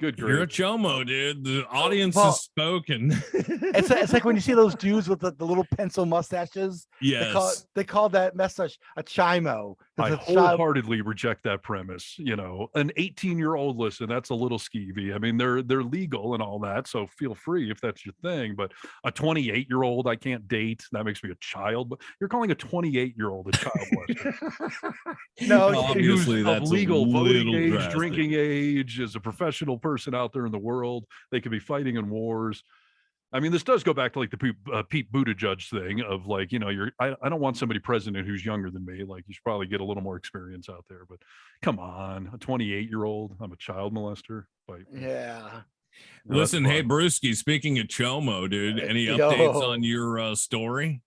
Speaker 1: Good grief.
Speaker 6: You're a chomo, dude. The audience
Speaker 7: Well,
Speaker 6: has spoken.
Speaker 7: It's like when you see those dudes with the little pencil mustaches.
Speaker 6: Yes.
Speaker 7: They call that mustache a chimo.
Speaker 1: I
Speaker 7: It's a child.
Speaker 1: wholeheartedly reject that premise. You know, an 18-year-old, listen, that's a little skeevy. I mean, they're legal and all that, so feel free if that's your thing. But a 28-year-old I can't date. That makes me a child. But you're calling a 28-year-old a child molester.
Speaker 7: No,
Speaker 6: Obviously,
Speaker 1: who's
Speaker 6: that's
Speaker 1: of
Speaker 6: a
Speaker 1: legal voting
Speaker 6: little
Speaker 1: age,
Speaker 6: drastic.
Speaker 1: drinking age, is a professional person out there in the world. They could be fighting in wars. I mean, this does go back to like the Pete Buttigieg thing of like, you know, I don't want somebody president who's younger than me. Like, you should probably get a little more experience out there. But come on, a 28-year-old, I'm a child molester. Like,
Speaker 7: yeah.
Speaker 1: no, that's
Speaker 6: Listen, hey,
Speaker 1: fine.
Speaker 6: Brewski, speaking of chomo, dude, any
Speaker 7: Yo.
Speaker 6: updates on your story?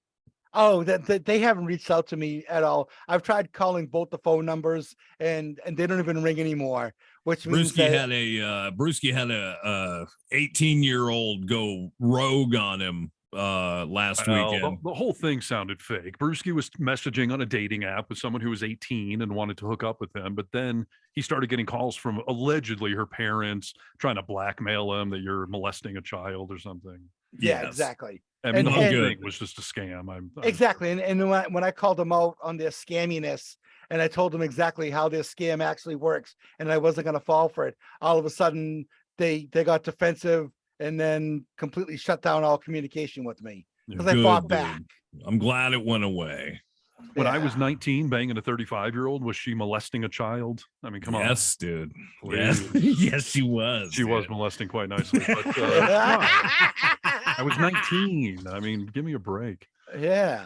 Speaker 7: Oh, that they haven't reached out to me at all. I've tried calling both the phone numbers and they don't even ring anymore, which means
Speaker 6: Brewski
Speaker 7: that
Speaker 6: had a 18-year-old go rogue on him last
Speaker 1: Well,
Speaker 6: weekend.
Speaker 1: the whole thing sounded fake. Brewski was messaging on a dating app with someone who was 18 and wanted to hook up with him, but then he started getting calls from allegedly her parents trying to blackmail him that you're molesting a child or something.
Speaker 7: yeah,
Speaker 6: Yes.
Speaker 7: exactly.
Speaker 1: I mean, the
Speaker 7: And-
Speaker 1: whole
Speaker 7: and-
Speaker 1: thing was just a scam.
Speaker 7: Exactly. And when I called them out on their scamminess and I told them exactly how this scam actually works and I wasn't going to fall for it, all of a sudden they got defensive and then completely shut down all communication with me because I
Speaker 6: Good,
Speaker 7: fought
Speaker 6: dude.
Speaker 7: back.
Speaker 6: I'm glad it went away.
Speaker 1: When I was
Speaker 7: Yeah.
Speaker 1: 19, banging a 35-year-old, was she molesting a child? I mean, come on.
Speaker 6: Yes, dude.
Speaker 1: Please.
Speaker 6: Yes, yes, she was.
Speaker 1: She was
Speaker 6: dude.
Speaker 1: molesting quite nicely, but come on. I was 19. I mean, give me a break.
Speaker 7: Yeah.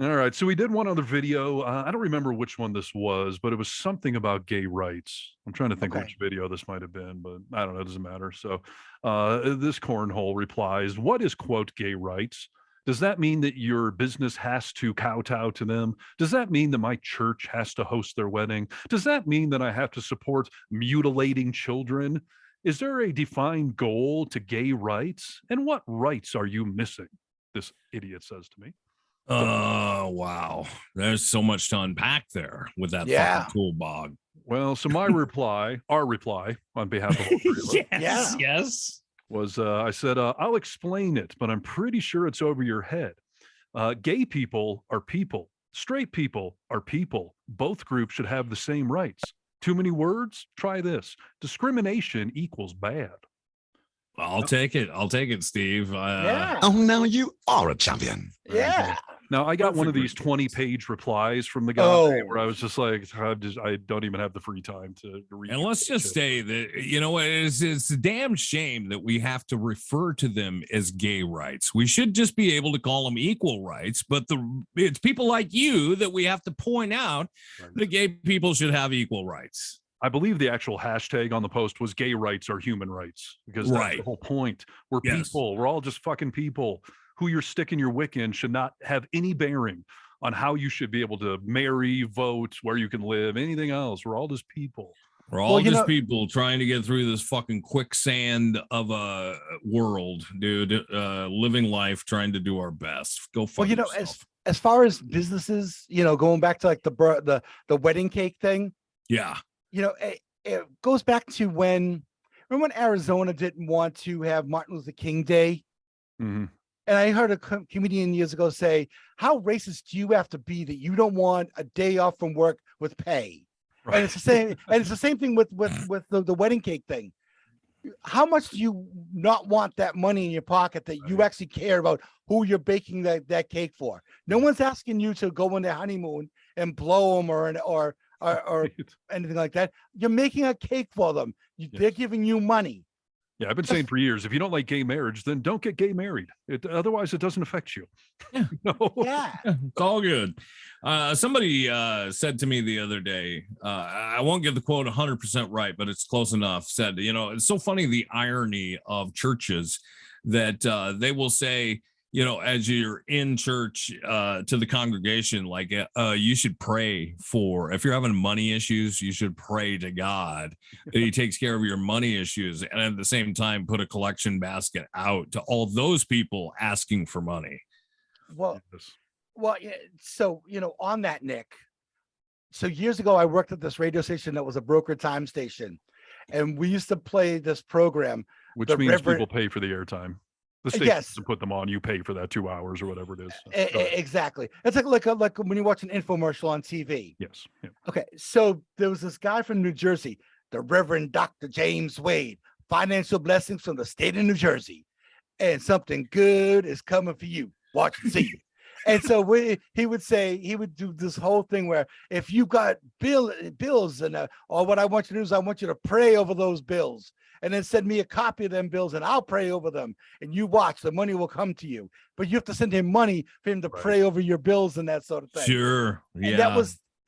Speaker 1: All right. So we did one other video. I don't remember which one this was, but it was something about gay rights. I'm trying to think
Speaker 7: Okay.
Speaker 1: which video this might have been, but I don't know. It doesn't matter. So this cornhole replies, what is, quote, gay rights? Does that mean that your business has to kowtow to them? Does that mean that my church has to host their wedding? Does that mean that I have to support mutilating children? Is there a defined goal to gay rights? And what rights are you missing? This idiot says to me.
Speaker 6: Oh, wow. There's so much to unpack there with that
Speaker 7: Yeah.
Speaker 6: fucking tool bog.
Speaker 1: Well, so my reply, our reply on behalf of all three of us,
Speaker 7: Yeah.
Speaker 6: Yes.
Speaker 1: was I said, I'll explain it, but I'm pretty sure it's over your head. Gay people are people. Straight people are people. Both groups should have the same rights. Too many words? Try this. Discrimination equals bad.
Speaker 6: I'll take it. I'll take it, Steve.
Speaker 7: Yeah.
Speaker 3: Oh, now you are a champion.
Speaker 7: Yeah.
Speaker 1: Now, I got one of these
Speaker 6: Perfect.
Speaker 1: 20-page replies from the guy
Speaker 7: Oh.
Speaker 1: where I was just like, I don't even have the free time to read.
Speaker 6: And let's just
Speaker 1: shit.
Speaker 6: say that, you know, it's a damn shame that we have to refer to them as gay rights. We should just be able to call them equal rights, but it's people like you that we have to point out
Speaker 1: Right.
Speaker 6: that gay people should have equal rights.
Speaker 1: I believe the actual hashtag on the post was gay rights are human rights, because that's the
Speaker 6: Right.
Speaker 1: whole point. We're
Speaker 6: Yes.
Speaker 1: people. We're all just fucking people. Who you're sticking your wick in should not have any bearing on how you should be able to marry, vote, where you can live, anything else. We're all just people.
Speaker 6: We're all
Speaker 7: Well, you
Speaker 6: just
Speaker 7: know-
Speaker 6: people trying to get through this fucking quicksand of a world, dude. Living life, trying to do our best. Go fuck
Speaker 7: Well, you know,
Speaker 6: yourself.
Speaker 7: as far as businesses, you know, going back to like the wedding cake thing,
Speaker 6: Yeah.
Speaker 7: you know, it goes back to remember when Arizona didn't want to have Martin Luther King Day?
Speaker 1: Mhm.
Speaker 7: And I heard a comedian years ago say, how racist do you have to be that you don't want a day off from work with pay? And it's the same, and it's the same thing with the wedding cake thing. How much do you not want that money in your pocket that you actually care about who you're baking that cake for? No one's asking you to go on their honeymoon and blow them or anything like that. You're making a cake for them. They're giving you money.
Speaker 1: Yeah, I've been saying for years, if you don't like gay marriage, then don't get gay married. Otherwise, it doesn't affect you.
Speaker 6: Yeah.
Speaker 1: No.
Speaker 7: Yeah.
Speaker 6: It's all good. Somebody said to me the other day, I won't get the quote 100% right, but it's close enough. Said, you know, it's so funny the irony of churches that they will say, you know, as you're in church to the congregation, like you should pray for, if you're having money issues, you should pray to God that he takes care of your money issues. And at the same time, put a collection basket out to all those people asking for money.
Speaker 7: Well,
Speaker 1: Yes.
Speaker 7: well, yeah, so, you know, on that, Nick, So years ago, I worked at this radio station that was a broker time station, and we used to play this program.
Speaker 1: Which
Speaker 7: The
Speaker 1: means
Speaker 7: Reverend-
Speaker 1: people pay for the airtime. The station
Speaker 7: Yes.
Speaker 1: doesn't put them on. You pay for that 2 hours or whatever it is. So, go ahead.
Speaker 7: Exactly. It's like when you watch an infomercial on TV.
Speaker 1: Yes. Yeah.
Speaker 7: Okay, so there was this guy from New Jersey, the Reverend Dr. James Wade, financial blessings from the state of New Jersey, and something good is coming for you. Watch and see. And so he would do this whole thing where if you got bills and or what I want you to do is I want you to pray over those bills and then send me a copy of them bills and I'll pray over them and you watch, the money will come to you. But you have to send him money for him to pray over your bills and that sort of thing.
Speaker 6: Sure. Yeah.
Speaker 7: And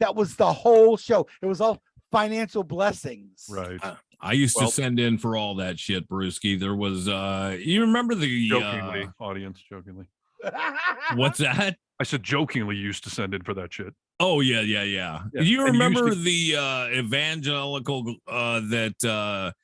Speaker 7: that was the whole show. It was all financial blessings.
Speaker 1: Right.
Speaker 6: I used to send in for all that shit, Brewski. There was you remember the
Speaker 1: Jokingly, audience, jokingly.
Speaker 6: What's that?
Speaker 1: I said jokingly used to send in for that shit.
Speaker 6: Oh yeah.
Speaker 1: Yeah.
Speaker 6: Do you
Speaker 1: And you
Speaker 6: remember
Speaker 1: used to-
Speaker 6: the evangelical that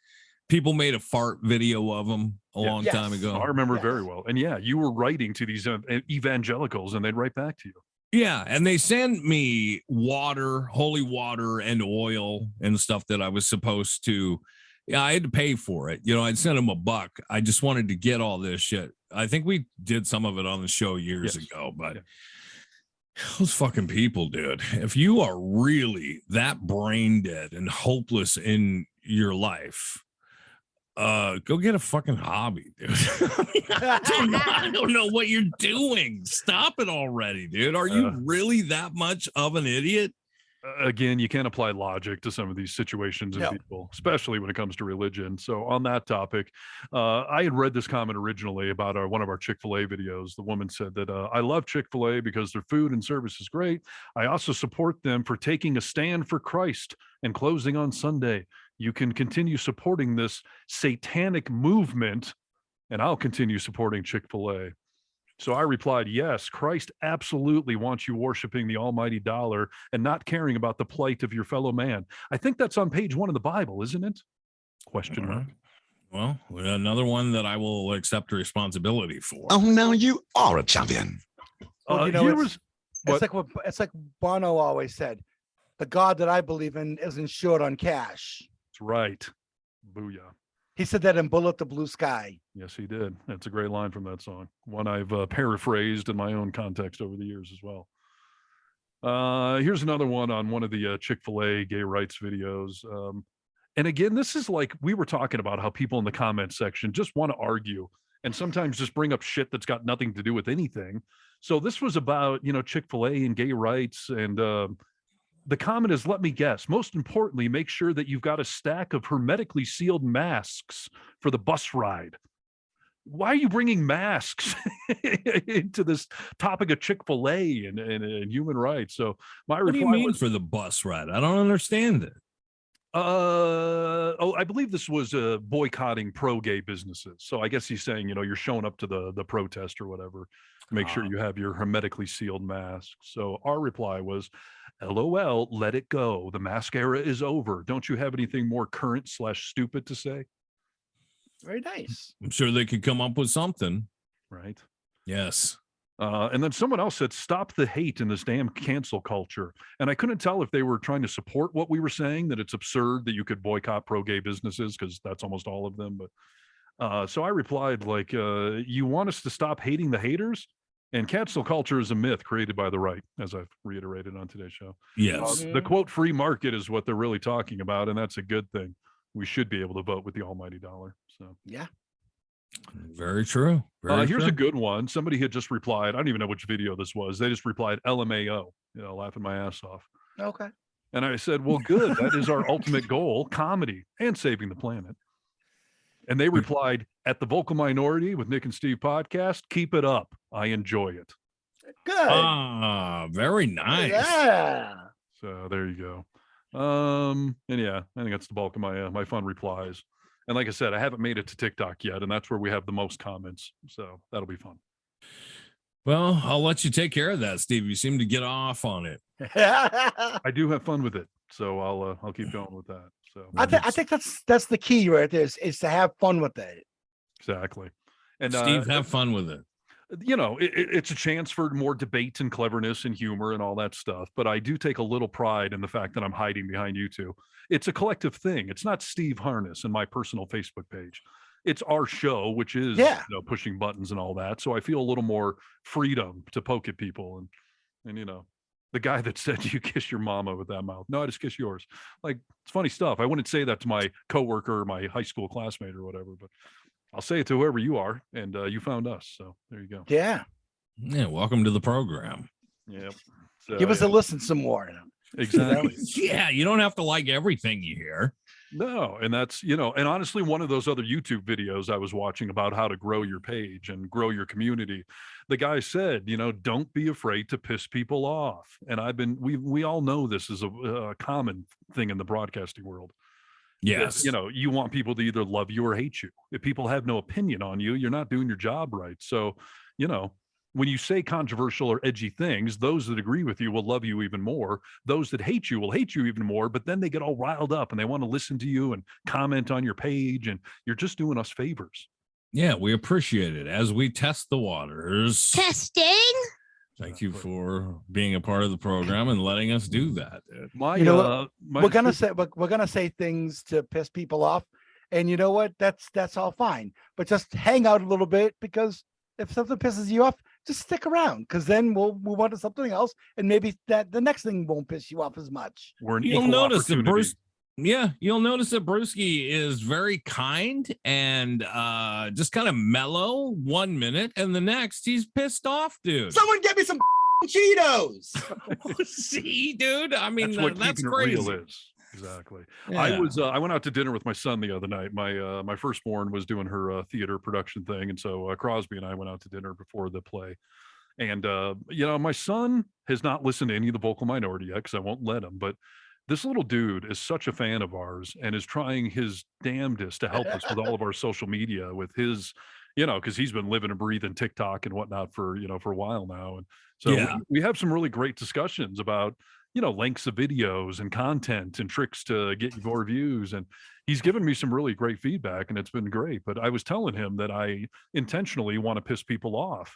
Speaker 6: people made a fart video of them a long time
Speaker 7: Yes.
Speaker 6: ago?
Speaker 1: I remember very well. And yeah, you were writing to these evangelicals and they'd write back to you.
Speaker 6: Yeah, and they send me water, holy water, and oil and stuff that I was supposed to. Yeah, I had to pay for it. I'd send them $1. I just wanted to get all this shit. I think we did some of it on the show years ago, but those fucking people, dude. If you are really that brain dead and hopeless in your life, go get a fucking hobby, dude. I don't know what you're doing. Stop it already, dude. Are you really that much of an idiot?
Speaker 1: Again, you can't apply logic to some of these situations and people, especially when it comes to religion. So on that topic, I had read this comment originally about one of our Chick-fil-A videos. The woman said that I love Chick-fil-A because their food and service is great. I also support them for taking a stand for Christ and closing on Sunday. You can continue supporting this satanic movement, and I'll continue supporting Chick-fil-A. So I replied, yes, Christ absolutely wants you worshiping the almighty dollar and not caring about the plight of your fellow man. I think that's on page 1 of the Bible, isn't it? Question mark.
Speaker 6: Well, another one that I will accept responsibility for.
Speaker 3: Oh, now you are a champion.
Speaker 7: Well, it's like Bono always said, the God that I believe in isn't short on cash.
Speaker 1: That's right. Booyah.
Speaker 7: He said that in Bullet the Blue Sky.
Speaker 1: Yes, he did. That's a great line from that song. One I've paraphrased in my own context over the years as well. Here's another one on one of the Chick-fil-A gay rights videos. And again, this is like we were talking about how people in the comment section just want to argue and sometimes just bring up shit that's got nothing to do with anything. So this was about, Chick-fil-A and gay rights. And the comment is, let me guess, most importantly, make sure that you've got a stack of hermetically sealed masks for the bus ride. Why are you bringing masks into this topic of Chick-fil-A and human rights? So my
Speaker 6: what do you
Speaker 1: reply
Speaker 6: mean
Speaker 1: was,
Speaker 6: for the bus ride? I don't understand it.
Speaker 1: I believe this was boycotting pro-gay businesses. So I guess he's saying, you're showing up to the protest or whatever. Make sure you have your hermetically sealed mask. So our reply was, LOL, let it go. The mask era is over. Don't you have anything more current/stupid to say?
Speaker 7: Very nice.
Speaker 6: I'm sure they could come up with something.
Speaker 1: Right.
Speaker 6: Yes.
Speaker 1: And then someone else said, stop the hate in this damn cancel culture. And I couldn't tell if they were trying to support what we were saying, that it's absurd that you could boycott pro-gay businesses, because that's almost all of them. But so I replied, like, you want us to stop hating the haters? And cancel culture is a myth created by the right, as I've reiterated on today's show.
Speaker 6: Yes.
Speaker 1: The quote free market is what they're really talking about, and that's a good thing. We should be able to vote with the almighty dollar. So
Speaker 7: yeah.
Speaker 6: Very true. Very
Speaker 1: here's
Speaker 6: true.
Speaker 1: a good one. Somebody had just replied. I don't even know which video this was. They just replied LMAO, laughing my ass off.
Speaker 7: Okay.
Speaker 1: And I said, well, good. That is our ultimate goal, comedy and saving the planet. And they replied, at the Vocal Minority with Nick and Steve podcast, keep it up. I enjoy it.
Speaker 7: Good.
Speaker 6: Ah, very nice.
Speaker 7: Yeah.
Speaker 1: So there you go. And yeah, I think that's the bulk of my fun replies. And like I said, I haven't made it to TikTok yet, and that's where we have the most comments. So that'll be fun.
Speaker 6: Well, I'll let you take care of that, Steve. You seem to get off on it.
Speaker 1: I do have fun with it, so I'll keep going with that. So
Speaker 7: I think that's the key right there is to have fun with it.
Speaker 1: exactly. And
Speaker 6: Steve, have fun with it.
Speaker 1: it's a chance for more debate and cleverness and humor and all that stuff. But I do take a little pride in the fact that I'm hiding behind you two. It's a collective thing. It's not Steve Harness and my personal Facebook page. It's our show, which is pushing buttons and all that. So I feel a little more freedom to poke at people and the guy that said you kiss your mama with that mouth. No, I just kiss yours. Like, it's funny stuff. I wouldn't say that to my coworker or my high school classmate or whatever, but I'll say it to whoever you are, and you found us. So there you go.
Speaker 7: Yeah.
Speaker 6: Yeah. Welcome to the program.
Speaker 1: Yep. So,
Speaker 7: Give us a listen some more.
Speaker 1: Exactly.
Speaker 6: Yeah. You don't have to like everything you hear.
Speaker 1: No. And that's, and honestly, one of those other YouTube videos I was watching about how to grow your page and grow your community, the guy said, don't be afraid to piss people off. And we all know this is a common thing in the broadcasting world.
Speaker 6: Yes.
Speaker 1: You want people to either love you or hate you. If people have no opinion on you, you're not doing your job right. So, when you say controversial or edgy things, those that agree with you will love you even more. Those that hate you will hate you even more, but then they get all riled up and they want to listen to you and comment on your page, and you're just doing us favors.
Speaker 6: Yeah, we appreciate it as we test the waters.
Speaker 9: Testing.
Speaker 6: Thank you for being a part of the program and letting us do that.
Speaker 7: We're gonna say things to piss people off, and you know what? That's all fine. But just hang out a little bit, because if something pisses you off, just stick around, because then we'll move on to something else, and maybe that the next thing won't piss you off as much.
Speaker 6: You'll notice that Brewski is very kind and just kind of mellow 1 minute, and the next he's pissed off, dude.
Speaker 5: Someone get me some Cheetos.
Speaker 6: See, dude, I mean, that's
Speaker 1: crazy.
Speaker 6: crazy.
Speaker 1: Real is. Exactly.
Speaker 6: Yeah.
Speaker 1: I went out to dinner with my son the other night. My firstborn was doing her theater production thing, and so Crosby and I went out to dinner before the play. And my son has not listened to any of the Vocal Minority yet, because I won't let him. But this little dude is such a fan of ours and is trying his damnedest to help us with all of our social media, with his, because he's been living and breathing TikTok and whatnot for a while now. And so we have some really great discussions about lengths of videos and content and tricks to get more views. And he's given me some really great feedback, and it's been great. But I was telling him that I intentionally want to piss people off.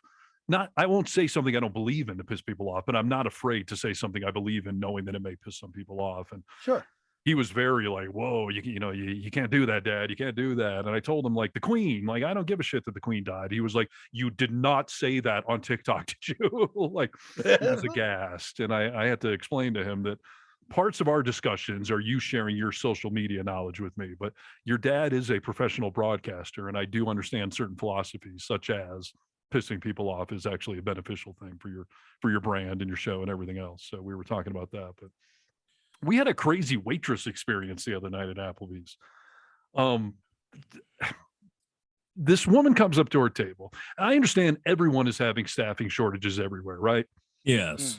Speaker 1: I won't say something I don't believe in to piss people off, but I'm not afraid to say something I believe in, knowing that it may piss some people off. And
Speaker 7: sure,
Speaker 1: he was very like, whoa, you can't do that, Dad. You can't do that. And I told him, like, the Queen, like, I don't give a shit that the Queen died. He was like, you did not say that on TikTok, did you? Like, he was aghast. And I had to explain to him that parts of our discussions are you sharing your social media knowledge with me, but your dad is a professional broadcaster, and I do understand certain philosophies, such as pissing people off is actually a beneficial thing for your brand and your show and everything else. So we were talking about that. But we had a crazy waitress experience the other night at Applebee's. This woman comes up to our table. I understand everyone is having staffing shortages everywhere, right?
Speaker 6: Yes.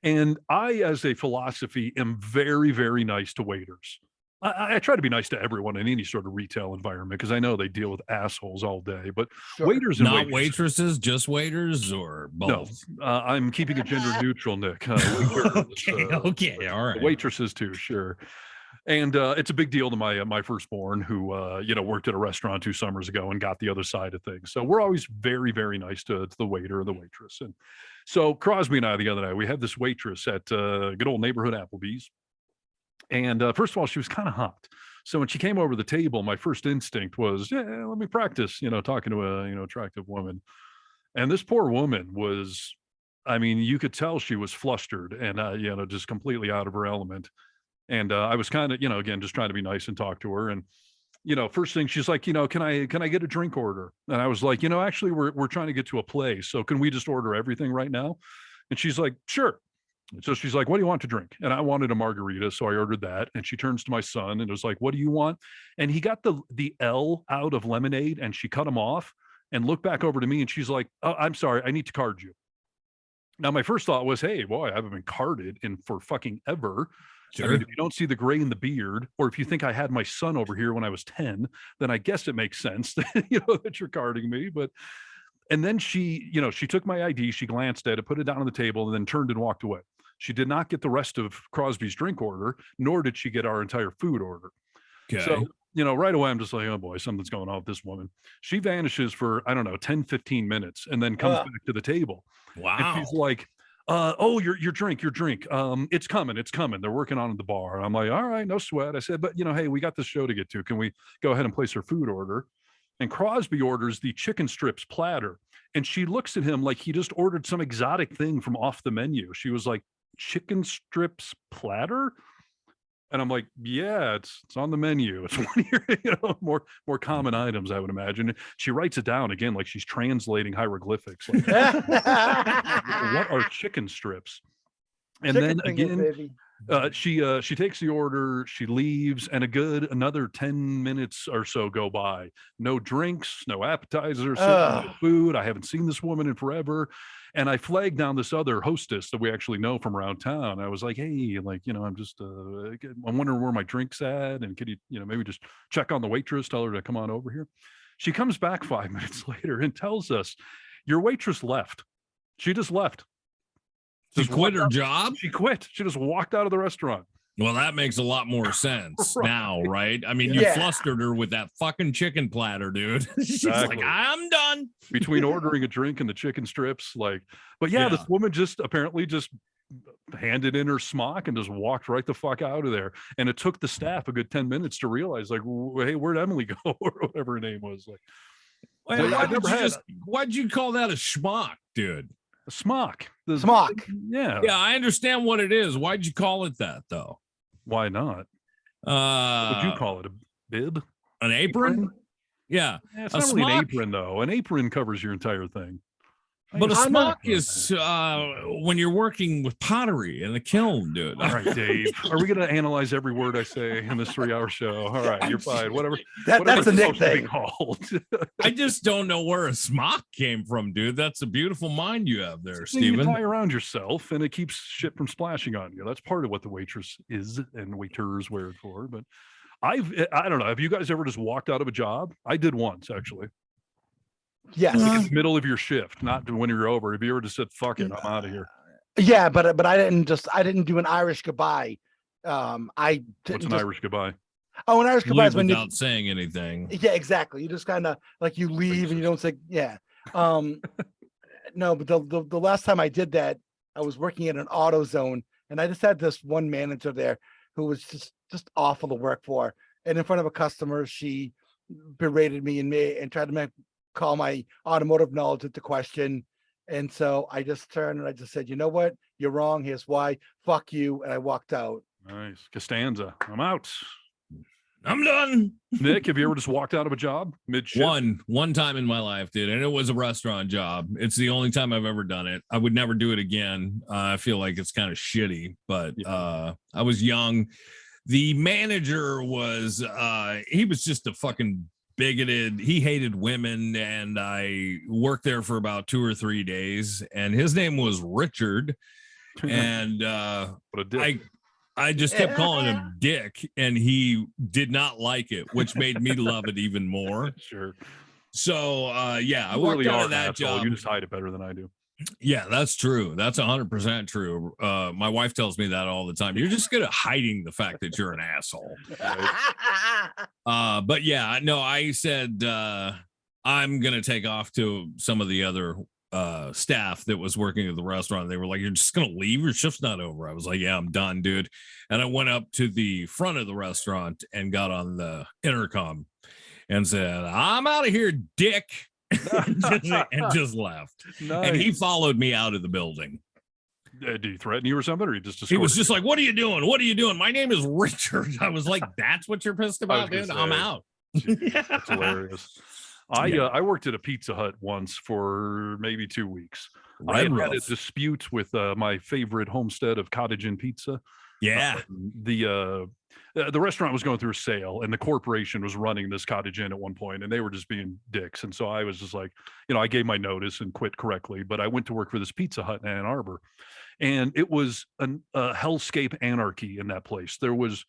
Speaker 1: And I, as a philosophy, am very, very nice to waiters. I try to be nice to everyone in any sort of retail environment, because I know they deal with assholes all day. But waiters and
Speaker 6: not waitresses, just waiters, or both?
Speaker 1: No, I'm keeping it gender neutral, Nick.
Speaker 6: Okay, all right.
Speaker 1: Waitresses too, sure. And it's a big deal to my firstborn, who worked at a restaurant 2 summers ago and got the other side of things. So we're always very, very nice to the waiter or the waitress. And so Crosby and I, the other night, we had this waitress at good old neighborhood Applebee's. And first of all, she was kind of hot. So when she came over the table, my first instinct was, let me practice, talking to a, attractive woman. And this poor woman was, I mean, you could tell she was flustered and, just completely out of her element. And I was kind of, again, just trying to be nice and talk to her. And, first thing she's like, can I get a drink order? And I was like, actually, we're trying to get to a place. So can we just order everything right now? And she's like, sure. So she's like, what do you want to drink? And I wanted a margarita. So I ordered that. And she turns to my son and was like, what do you want? And he got the L out of lemonade, and she cut him off and looked back over to me. And she's like, oh, I'm sorry, I need to card you. Now, my first thought was, hey, boy, I haven't been carded for fucking ever. Sure. I mean, if you don't see the gray in the beard, or if you think I had my son over here when I was 10, then I guess it makes sense that, that you're carding me. And then she took my ID, she glanced at it, put it down on the table, and then turned and walked away. She did not get the rest of Crosby's drink order, nor did she get our entire food order.
Speaker 6: Okay.
Speaker 1: So right away, I'm just like, oh boy, something's going on with this woman. She vanishes for, I don't know, 10, 15 minutes and then comes back to the table. And
Speaker 6: Wow.
Speaker 1: she's like, oh, your drink. It's coming. They're working on the bar. And I'm like, all right, no sweat. I said, but hey, we got this show to get to. Can we go ahead and place her food order? And Crosby orders the chicken strips platter. And she looks at him like he just ordered some exotic thing from off the menu. She was like, chicken strips platter? And I'm like, yeah, it's on the menu. It's one of your, more common items, I would imagine. She writes it down again, like she's translating hieroglyphics. Like, what are chicken strips? And
Speaker 7: Chicken
Speaker 1: then
Speaker 7: fingers,
Speaker 1: again,
Speaker 7: baby.
Speaker 1: she takes the order, she leaves, and another 10 minutes or so go by. No drinks, no appetizers, no food. I haven't seen this woman in forever. And I flagged down this other hostess that we actually know from around town. I was like, hey, I'm just, I'm wondering where my drink's at. And could you, maybe just check on the waitress, tell her to come on over here. She comes back 5 minutes later and tells us, your waitress left. She just left.
Speaker 6: She quit her job?
Speaker 1: She quit. She just walked out of the restaurant.
Speaker 6: Well, that makes a lot more sense now, right? I mean, you flustered her with that fucking chicken platter, dude. She's like, I'm done.
Speaker 1: Between ordering a drink and the chicken strips, but this woman just apparently just handed in her smock and just walked right the fuck out of there. And it took the staff a good 10 minutes to realize, hey, where'd Emily go? Or whatever her name was.
Speaker 6: Why'd you call that a schmuck, dude?
Speaker 1: A smock.
Speaker 7: Smock.
Speaker 1: Yeah.
Speaker 6: Yeah, I understand what it is. Why'd you call it that, though?
Speaker 1: Why not? What would you call it? A bib?
Speaker 6: An apron? Yeah.
Speaker 1: It's not really an apron, though. An apron covers your entire thing.
Speaker 6: But a smock is when you're working with pottery in a kiln, dude.
Speaker 1: All right, Dave. Are we going to analyze every word I say in this 3-hour show? All right, you're fine. Whatever.
Speaker 7: That's the Nick thing.
Speaker 1: Called.
Speaker 6: I just don't know where a smock came from, dude. That's a beautiful mind you have there, Steven.
Speaker 1: You tie around yourself, and it keeps shit from splashing on you. That's part of what the waitress is, and waiters wear it for. But I don't know. Have you guys ever just walked out of a job? I did once, actually.
Speaker 7: Yes.
Speaker 1: In the middle of your shift, not when you're over. If you ever just said, fuck it, I'm out of here.
Speaker 7: Yeah, but I didn't do an Irish goodbye.
Speaker 1: What's an Irish goodbye?
Speaker 7: Oh, an Irish goodbye is when you
Speaker 6: without saying anything.
Speaker 7: Yeah, exactly. You just kind of like you leave and you don't say no, but the last time I did that, I was working at an AutoZone and I just had this one manager there who was just awful to work for. And in front of a customer, she berated me and tried to call my automotive knowledge into question. And so I just turned and I just said, you know what? You're wrong. Here's why. Fuck you. And I walked out.
Speaker 1: Nice. Costanza. I'm out.
Speaker 6: I'm done.
Speaker 1: Nick, have you ever just walked out of a job mid-shift?
Speaker 6: One time in my life, dude, and it was a restaurant job. It's the only time I've ever done it. I would never do it again. I feel like it's kind of shitty, but I was young. The manager was he was just a fucking bigoted. He hated women, and I worked there for about 2 or 3 days, and his name was Richard. And
Speaker 1: what a dick.
Speaker 6: I just kept calling him Dick, and he did not like it, which made me love it even more.
Speaker 1: Sure.
Speaker 6: So I worked out of that job.
Speaker 1: You just hide it better than I do.
Speaker 6: Yeah, that's true. That's 100% true. My wife tells me that all the time. You're just good at hiding the fact that you're an asshole. But yeah, no, I said I'm gonna take off to some of the other staff that was working at the restaurant. They were like, you're just gonna leave? Your shift's not over. I was like, yeah, I'm done, dude. And I went up to the front of the restaurant and got on the intercom and said, I'm out of here, Dick. and just left. Nice. And he followed me out of the building.
Speaker 1: Did he threaten you or something, or
Speaker 6: he was just like, what are you doing? What are you doing? My name is Richard. I was like, that's what you're pissed about, dude? I'm out.
Speaker 1: That's hilarious. I worked at a Pizza Hut once for maybe 2 weeks. I had a dispute with my favorite homestead of Cottage Inn Pizza.
Speaker 6: Yeah.
Speaker 1: The restaurant was going through a sale, and the corporation was running this Cottage Inn at one point, and they were just being dicks. And so I was just like, I gave my notice and quit correctly, but I went to work for this Pizza Hut in Ann Arbor, and it was a hellscape anarchy in that place. It was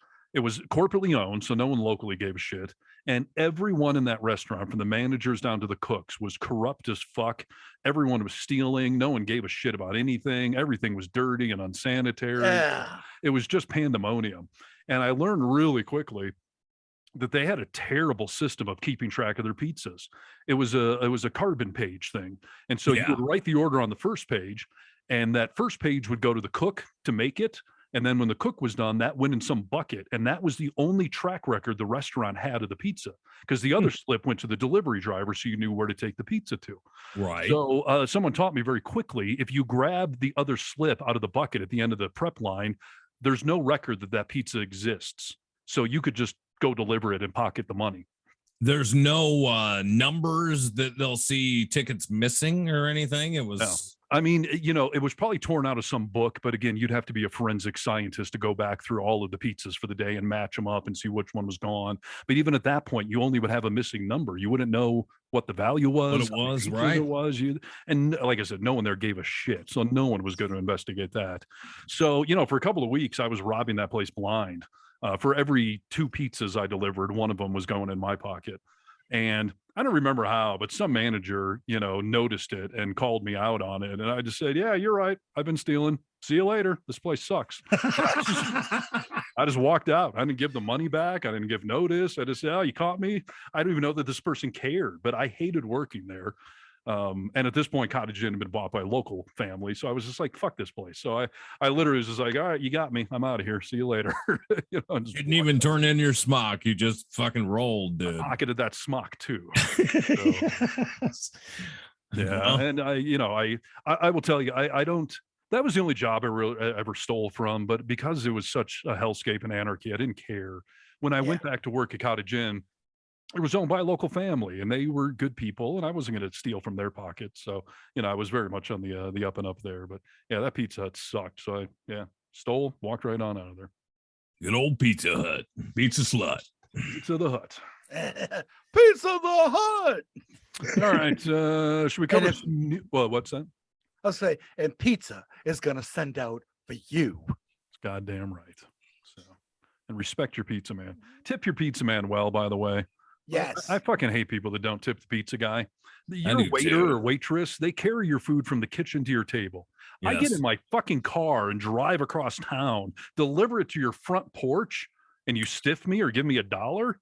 Speaker 1: corporately owned, so no one locally gave a shit. And everyone in that restaurant, from the managers down to the cooks, was corrupt as fuck. Everyone was stealing. No one gave a shit about anything. Everything was dirty and unsanitary. It was just pandemonium. And I learned really quickly that they had a terrible system of keeping track of their pizzas. It was a carbon page thing. And so you
Speaker 6: Yeah.
Speaker 1: would write the order on the first page, and that first page would go to the cook to make it. And then when the cook was done, that went in some bucket. And that was the only track record the restaurant had of the pizza, because the other slip went to the delivery driver, so you knew where to take the pizza to.
Speaker 6: Right.
Speaker 1: So someone taught me very quickly, if you grab the other slip out of the bucket at the end of the prep line, there's no record that that pizza exists. So you could just go deliver it and pocket the money.
Speaker 6: There's no numbers that they'll see tickets missing or anything. It was.
Speaker 1: No. I mean, it was probably torn out of some book, but again, you'd have to be a forensic scientist to go back through all of the pizzas for the day and match them up and see which one was gone. But even at that point, you only would have a missing number. You wouldn't know what the value was,
Speaker 6: What it was,
Speaker 1: how many pizzas
Speaker 6: right?
Speaker 1: It was. And like I said, no one there gave a shit. So no one was going to investigate that. So, for a couple of weeks, I was robbing that place blind. For every 2 pizzas I delivered, one of them was going in my pocket. And I don't remember how, but some manager, noticed it and called me out on it. And I just said, yeah, you're right. I've been stealing. See you later. This place sucks. I just walked out. I didn't give the money back. I didn't give notice. I just said, oh, you caught me. I don't even know that this person cared, but I hated working there. And at this point, Cottage Inn had been bought by a local family. So I was just like, fuck this place. So I literally was just like, all right, you got me. I'm out of here. See you later.
Speaker 6: You didn't even turn in your smock. You just fucking rolled, dude.
Speaker 1: I pocketed that smock too. So, yeah.
Speaker 6: Well.
Speaker 1: And I will tell you, I don't, that was the only job I ever stole from, but because it was such a hellscape and anarchy, I didn't care. When I went back to work at Cottage Inn, it was owned by a local family and they were good people, and I wasn't going to steal from their pockets. So, I was very much on the up and up there, but yeah, that Pizza Hut sucked. So I stole, walked right on out of there.
Speaker 6: Good old Pizza Hut. Pizza slut.
Speaker 1: Pizza the Hut.
Speaker 7: Pizza the Hut.
Speaker 1: All right. Should we cover what's that?
Speaker 7: I'll say, and pizza is going to send out for you.
Speaker 1: It's goddamn right. So, and respect your pizza man. Tip your pizza man well, by the way.
Speaker 7: Yes.
Speaker 1: I fucking hate people that don't tip the pizza guy. Your
Speaker 6: do
Speaker 1: waiter
Speaker 6: too.
Speaker 1: or waitress, they carry your food from the kitchen to your table. I get
Speaker 6: Yes.
Speaker 1: in my fucking car and drive across town, deliver it to your front porch, and you stiff me or give me $1?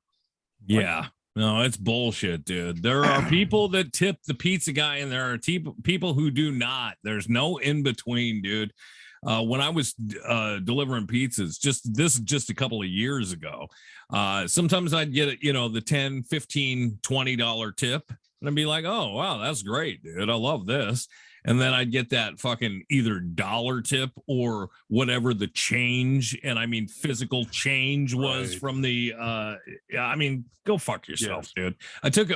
Speaker 6: Yeah. No, it's bullshit, dude. There are people that tip the pizza guy, and there are people who do not. There's no in between, dude. When I was delivering pizzas, just a couple of years ago, sometimes I'd get the $10, $15, $20 tip, and I'd be like, oh, wow, that's great, dude. I love this. And then I'd get that fucking either dollar tip or whatever the change, and I mean physical change was
Speaker 1: Right.
Speaker 6: from the go fuck yourself, dude.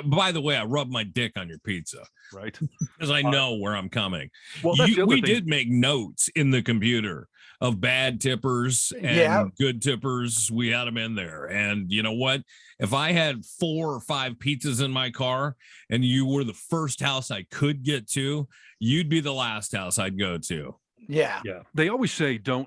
Speaker 6: By the way, I rubbed my dick on your pizza
Speaker 1: Right.
Speaker 6: because I know where I'm coming.
Speaker 1: Well, that's the other
Speaker 6: We
Speaker 1: thing.
Speaker 6: did make notes in the computer of bad tippers and good tippers. We had them in there. And you know what? If I had 4 or 5 pizzas in my car and you were the first house I could get to, you'd be the last house I'd go to.
Speaker 7: Yeah.
Speaker 1: Yeah. They always say don't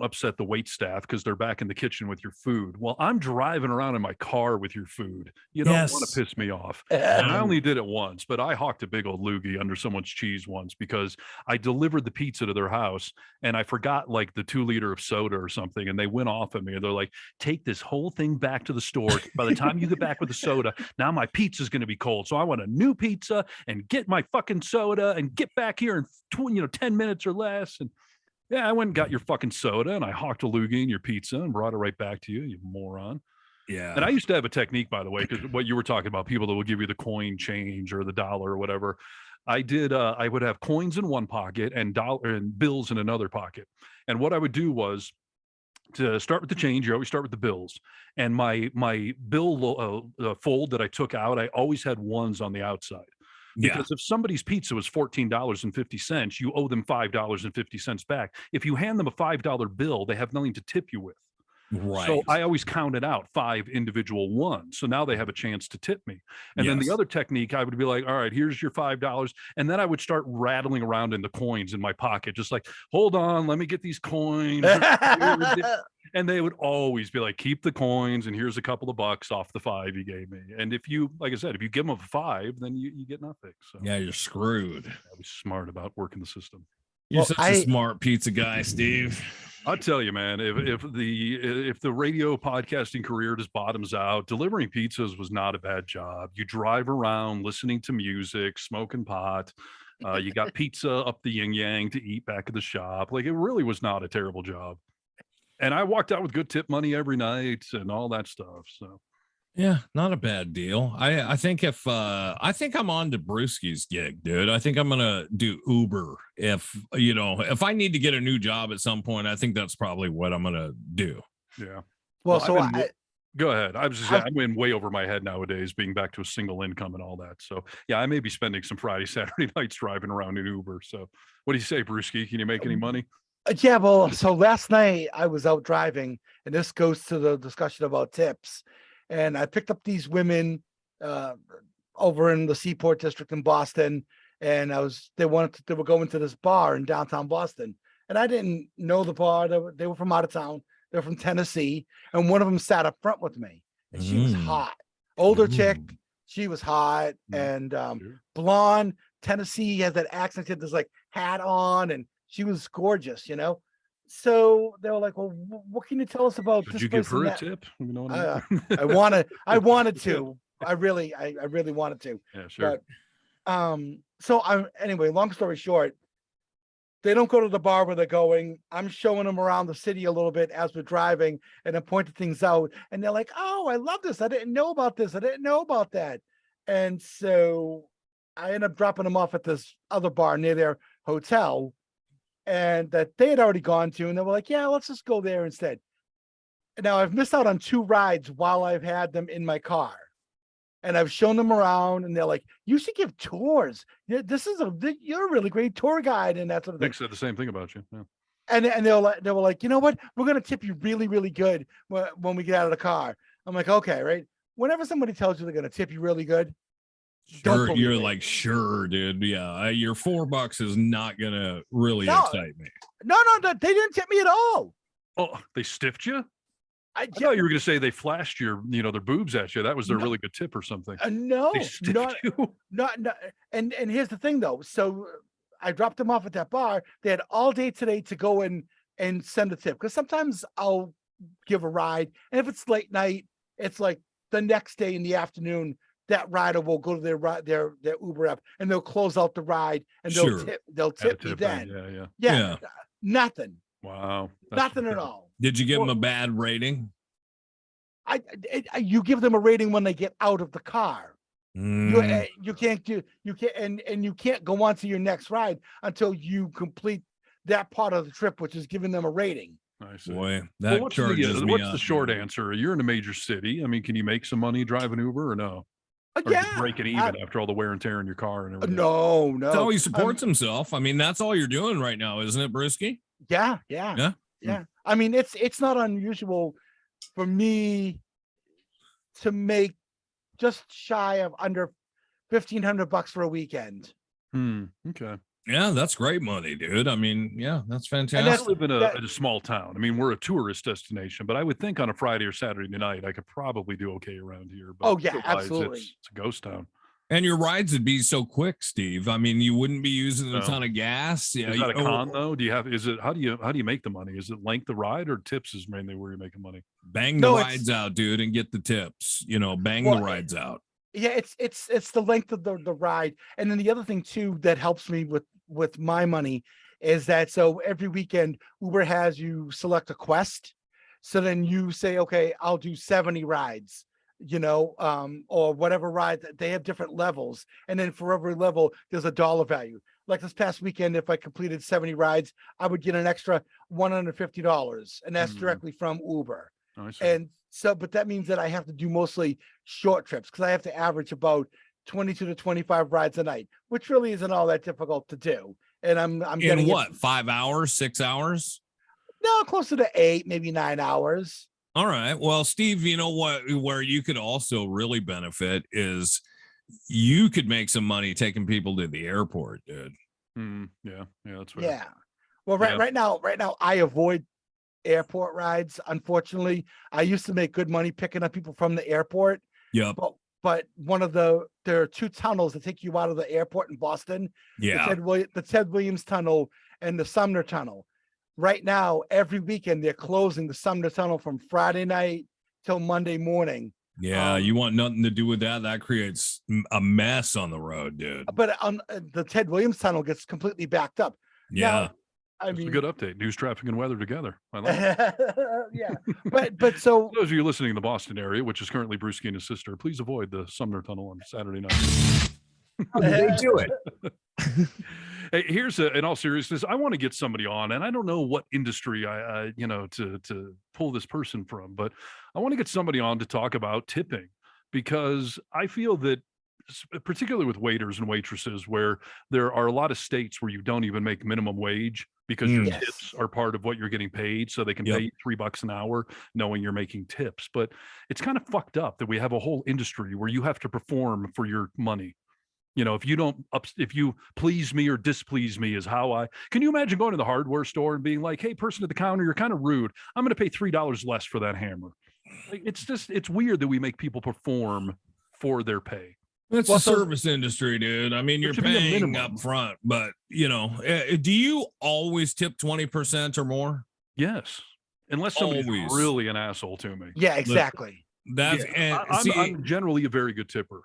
Speaker 1: upset the wait staff because they're back in the kitchen with your food. Well, I'm driving around in my car with your food. You don't want to piss me off. And I only did it once, but I hawked a big old loogie under someone's cheese once because I delivered the pizza to their house and I forgot like the 2-liter of soda or something. And they went off at me and they're like, take this whole thing back to the store. By the time you get back with the soda, now my pizza's going to be cold. So I want a new pizza and get my fucking soda and get back here in 10 minutes or less. And yeah, I went and got your fucking soda and I hawked a loogie in your pizza and brought it right back to you, you moron.
Speaker 6: Yeah.
Speaker 1: And I used to have a technique, by the way, because what you were talking about, people that will give you the coin change or the dollar or whatever. I did. I would have coins in one pocket and bills in another pocket. And what I would do was to start with the change. You always start with the bills. And my bill fold that I took out, I always had ones on the outside. Because if somebody's pizza was $14.50, you owe them $5.50 back. If you hand them a $5 bill, they have nothing to tip you with.
Speaker 6: Right.
Speaker 1: So I always counted out 5 individual ones. So now they have a chance to tip me. And then the other technique, I would be like, all right, here's your $5. And then I would start rattling around in the coins in my pocket, just like, hold on, let me get these coins. And they would always be like, keep the coins and here's a couple of bucks off the 5 you gave me. And if you, like I said, if you give them a 5, then you get nothing. So
Speaker 6: yeah, you're screwed.
Speaker 1: I was smart about working the system.
Speaker 6: You're such a smart pizza guy, Steve.
Speaker 1: I'll tell you, man, if the radio podcasting career just bottoms out, delivering pizzas was not a bad job. You drive around listening to music, smoking pot. You got pizza up the yin yang to eat back at the shop. Like, it really was not a terrible job. And I walked out with good tip money every night and all that stuff. So
Speaker 6: Yeah, not a bad deal. I think if I think I'm on to Brewski's gig, dude. I think I'm gonna do Uber if if I need to get a new job at some point. I think that's probably what I'm gonna do.
Speaker 1: yeah.
Speaker 7: Well, so
Speaker 1: Go ahead. I was just saying, I'm in way over my head nowadays, being back to a single income and all that. So yeah, I may be spending some Friday, Saturday nights driving around in Uber. So what do you say, Brewski? Can you make any money?
Speaker 7: yeah, well, so last night I was out driving, and this goes to the discussion about tips. And I picked up these women over in the Seaport District in Boston, and they were going to this bar in downtown Boston, and I didn't know the bar. They were from out of town. They're from Tennessee, and one of them sat up front with me, and she was hot, older chick. She was hot and blonde. Tennessee has that accent, had this like hat on, and she was gorgeous, So they were like, "Well, what can you tell us about
Speaker 1: Did
Speaker 7: this
Speaker 1: you give
Speaker 7: place and
Speaker 1: her a
Speaker 7: that?"
Speaker 1: tip? You know what I mean?
Speaker 7: I wanted to. I really wanted to.
Speaker 1: Yeah, sure.
Speaker 7: But anyway, long story short, they don't go to the bar where they're going. I'm showing them around the city a little bit as we're driving, and I'm pointing things out. And they're like, "Oh, I love this. I didn't know about this. I didn't know about that." And so I end up dropping them off at this other bar near their hotel, and that they had already gone to, and they were like, "Yeah, let's just go there instead." Now I've missed out on 2 rides while I've had them in my car, and I've shown them around, and they're like, "You should give tours. You're a really great tour guide," and that sort of thing.
Speaker 1: Nick said the same thing about you. Yeah.
Speaker 7: And they were like, "You know what? We're gonna tip you really, really good when we get out of the car." I'm like, "Okay, right." Whenever somebody tells you they're gonna tip you really good,
Speaker 6: Sure, you're like, sure, dude. Yeah, your $4 is not gonna really excite me.
Speaker 7: No, they didn't tip me at all.
Speaker 1: Oh, they stiffed you?
Speaker 7: I
Speaker 1: thought you were going to say they flashed their boobs at you. That was their really good tip or something.
Speaker 7: No,
Speaker 1: They stiffed you?
Speaker 7: not. And here's the thing though. So I dropped them off at that bar. They had all day today to go in and send a tip, because sometimes I'll give a ride, and if it's late night, it's like the next day in the afternoon, that rider will go to their Uber app, and they'll close out the ride, and they'll tip me then.
Speaker 1: Yeah.
Speaker 7: Nothing.
Speaker 1: Wow.
Speaker 7: Nothing at all.
Speaker 6: Did you give them a bad rating?
Speaker 7: You give them a rating when they get out of the car. You can't go on to your next ride until you complete that part of the trip, which is giving them a rating.
Speaker 1: I see.
Speaker 6: Boy, that
Speaker 1: what's
Speaker 6: charges me
Speaker 1: what's
Speaker 6: up,
Speaker 1: the short
Speaker 6: dude.
Speaker 1: answer? You're in a major city. I mean, can you make some money driving Uber or no? Or
Speaker 7: Yeah,
Speaker 1: you break it even after all the wear and tear in your car and everything?
Speaker 7: no.
Speaker 6: That's how he supports himself. I mean, that's all you're doing right now, isn't it, Brewski?
Speaker 7: Yeah. I mean, it's not unusual for me to make just shy of under $1,500 for a weekend.
Speaker 1: Okay.
Speaker 6: Yeah, that's great money, dude. I mean, yeah, that's
Speaker 1: I
Speaker 6: fantastic.
Speaker 1: live in a small town. I mean, we're a tourist destination, but I would think on a Friday or Saturday night, I could probably do okay around here. But
Speaker 7: Oh, yeah,
Speaker 1: otherwise,
Speaker 7: absolutely.
Speaker 1: It's a ghost town.
Speaker 6: And your rides would be so quick, Steve. I mean, you wouldn't be using a ton of gas. Yeah,
Speaker 1: Is that a con though? How do you make the money? Is it length of ride or tips is mainly where you're making money?
Speaker 6: Bang the rides out, dude, and get the tips. Bang the rides out.
Speaker 7: Yeah, it's the length of the ride. And then the other thing too that helps me with my money is that, so every weekend Uber has you select a quest. So then you say, okay, I'll do 70 rides, or whatever ride. They have different levels. And then for every level, there's a dollar value. Like this past weekend, if I completed 70 rides, I would get an extra $150. And that's directly from Uber.
Speaker 1: I see.
Speaker 7: And so, but that means that I have to do mostly short trips, because I have to average about 22 to 25 rides a night, which really isn't all that difficult to do. And I'm getting
Speaker 6: what, 5 hours, 6 hours?
Speaker 7: No, closer to 8, maybe 9 hours.
Speaker 6: All right. Well, Steve, you know what, where you could also really benefit is you could make some money taking people to the airport, dude.
Speaker 1: Yeah, that's right.
Speaker 7: Yeah. Well, right now, I avoid airport rides. Unfortunately, I used to make good money picking up people from the airport.
Speaker 6: Yep.
Speaker 7: But there are 2 tunnels that take you out of the airport in Boston.
Speaker 6: Yeah.
Speaker 7: The Ted Williams Tunnel and the Sumner Tunnel. right now, every weekend they're closing the Sumner Tunnel from Friday night till Monday morning.
Speaker 6: Yeah, you want nothing to do with that. That creates a mess on the road, dude.
Speaker 7: But on the Ted Williams Tunnel gets completely backed up.
Speaker 6: Yeah.
Speaker 7: Now, I
Speaker 1: That's
Speaker 7: mean,
Speaker 1: a good update. News, traffic, and weather together. I like it.
Speaker 7: yeah. But so
Speaker 1: For those of you listening in the Boston area, which is currently Brewski and his sister, please avoid the Sumner Tunnel on Saturday night.
Speaker 9: How did they do it?
Speaker 1: Hey, here's in all seriousness, I want to get somebody on, and I don't know what industry I to pull this person from, but I want to get somebody on to talk about tipping, because I feel that particularly with waiters and waitresses, where there are a lot of states where you don't even make minimum wage because your
Speaker 7: Yes.
Speaker 1: tips are part of what you're getting paid, so they can
Speaker 6: Yep.
Speaker 1: pay you $3 an hour knowing you're making tips. But it's kind of fucked up that we have a whole industry where you have to perform for your money. If you don't if you please me or displease me is how can you imagine going to the hardware store and being like, hey, person at the counter, you're kind of rude, I'm going to pay $3 less for that hammer. It's weird that we make people perform for their pay.
Speaker 6: It's
Speaker 7: Well,
Speaker 6: a
Speaker 7: so-
Speaker 6: service industry, dude. I mean,
Speaker 1: There
Speaker 6: you're
Speaker 1: should be a
Speaker 6: paying
Speaker 1: minimum.
Speaker 6: up front, but do you always tip 20% or more?
Speaker 1: Yes, unless somebody's
Speaker 6: Always.
Speaker 1: really an asshole to me.
Speaker 7: yeah, exactly.
Speaker 6: That's
Speaker 1: Yeah, I'm generally a very good tipper,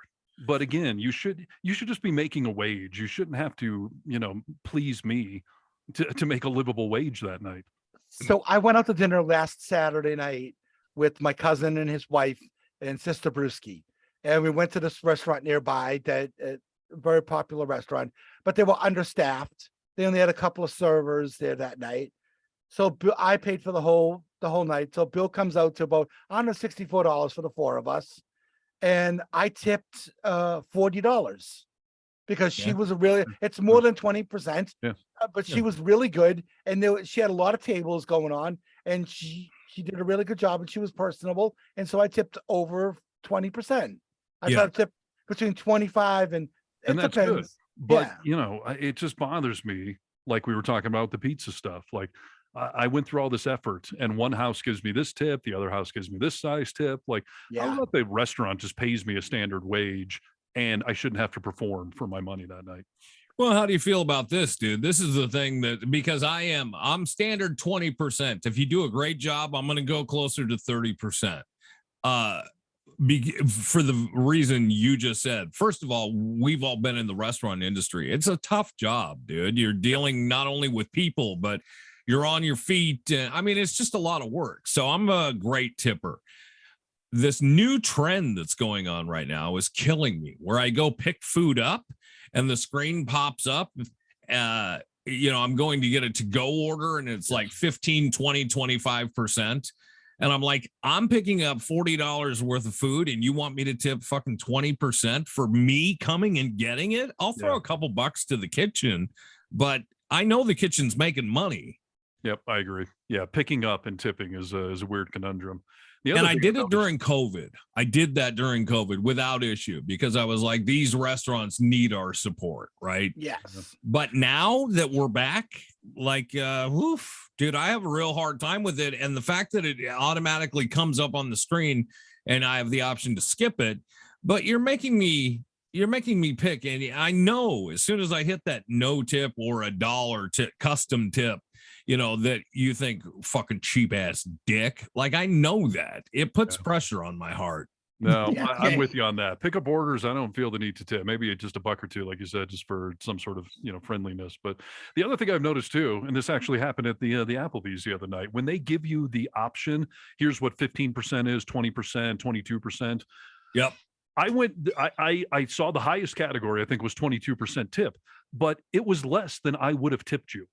Speaker 1: but again, you should just be making a wage. You shouldn't have to please me to make a livable wage that night.
Speaker 7: So I went out to dinner last Saturday night with my cousin and his wife and Sister Brewski. And we went to this restaurant nearby that very popular restaurant, but they were understaffed. They only had a couple of servers there that night. So I paid for the whole night. So bill comes out to about $164 for the four of us. And I tipped $40 because she
Speaker 6: Yeah.
Speaker 7: was it's more than 20%.
Speaker 1: Yeah.
Speaker 7: But she
Speaker 6: Yeah.
Speaker 7: was really good. And she had a lot of tables going on, and she did a really good job, and she was personable. And so I tipped over 20%. I
Speaker 6: Yeah.
Speaker 7: try to tip between 25 and it
Speaker 1: And that's good.
Speaker 7: depends.
Speaker 1: But
Speaker 7: Yeah.
Speaker 1: it just bothers me, like we were talking about the pizza stuff. Like I went through all this effort, and one house gives me this tip, the other house gives me this size tip. Like, how
Speaker 7: Yeah.
Speaker 1: about the restaurant just pays me a standard wage, and I shouldn't have to perform for my money that night?
Speaker 6: Well, how do you feel about this, dude? This is the thing that, because I'm standard 20%. If you do a great job, I'm going to go closer to 30%. For the reason you just said. First of all, we've all been in the restaurant industry. It's a tough job, dude. You're dealing not only with people, but you're on your feet. I mean, it's just a lot of work. So I'm a great tipper. This new trend that's going on right now is killing me, where I go pick food up and the screen pops up. I'm going to get a to-go order, and it's like 15, 20, 25%. And I'm like, I'm picking up $40 worth of food, and you want me to tip fucking 20% for me coming and getting it? I'll throw a couple bucks to the kitchen, but I know the kitchen's making money.
Speaker 1: Yep, I agree. Yeah, picking up and tipping is a weird conundrum.
Speaker 6: And I did it during COVID. I did that during COVID without issue, because I was like, these restaurants need our support, right?
Speaker 7: Yes.
Speaker 6: But now that we're back, like, dude, I have a real hard time with it. And the fact that it automatically comes up on the screen and I have the option to skip it, but you're making me pick. And I know as soon as I hit that no tip or $1 tip, custom tip, that you think fucking cheap ass dick. Like, I know that it puts pressure on my heart.
Speaker 1: No,
Speaker 7: Yeah.
Speaker 1: I'm with you on that. Pickup orders, I don't feel the need to tip. Maybe just a buck or two, like you said, just for some sort of friendliness. But the other thing I've noticed too, and this actually happened at the Applebee's the other night, when they give you the option, here's what 15% is, 20%, 22%.
Speaker 6: Yep.
Speaker 1: I saw the highest category, I think, was 22% tip, but it was less than I would have tipped you.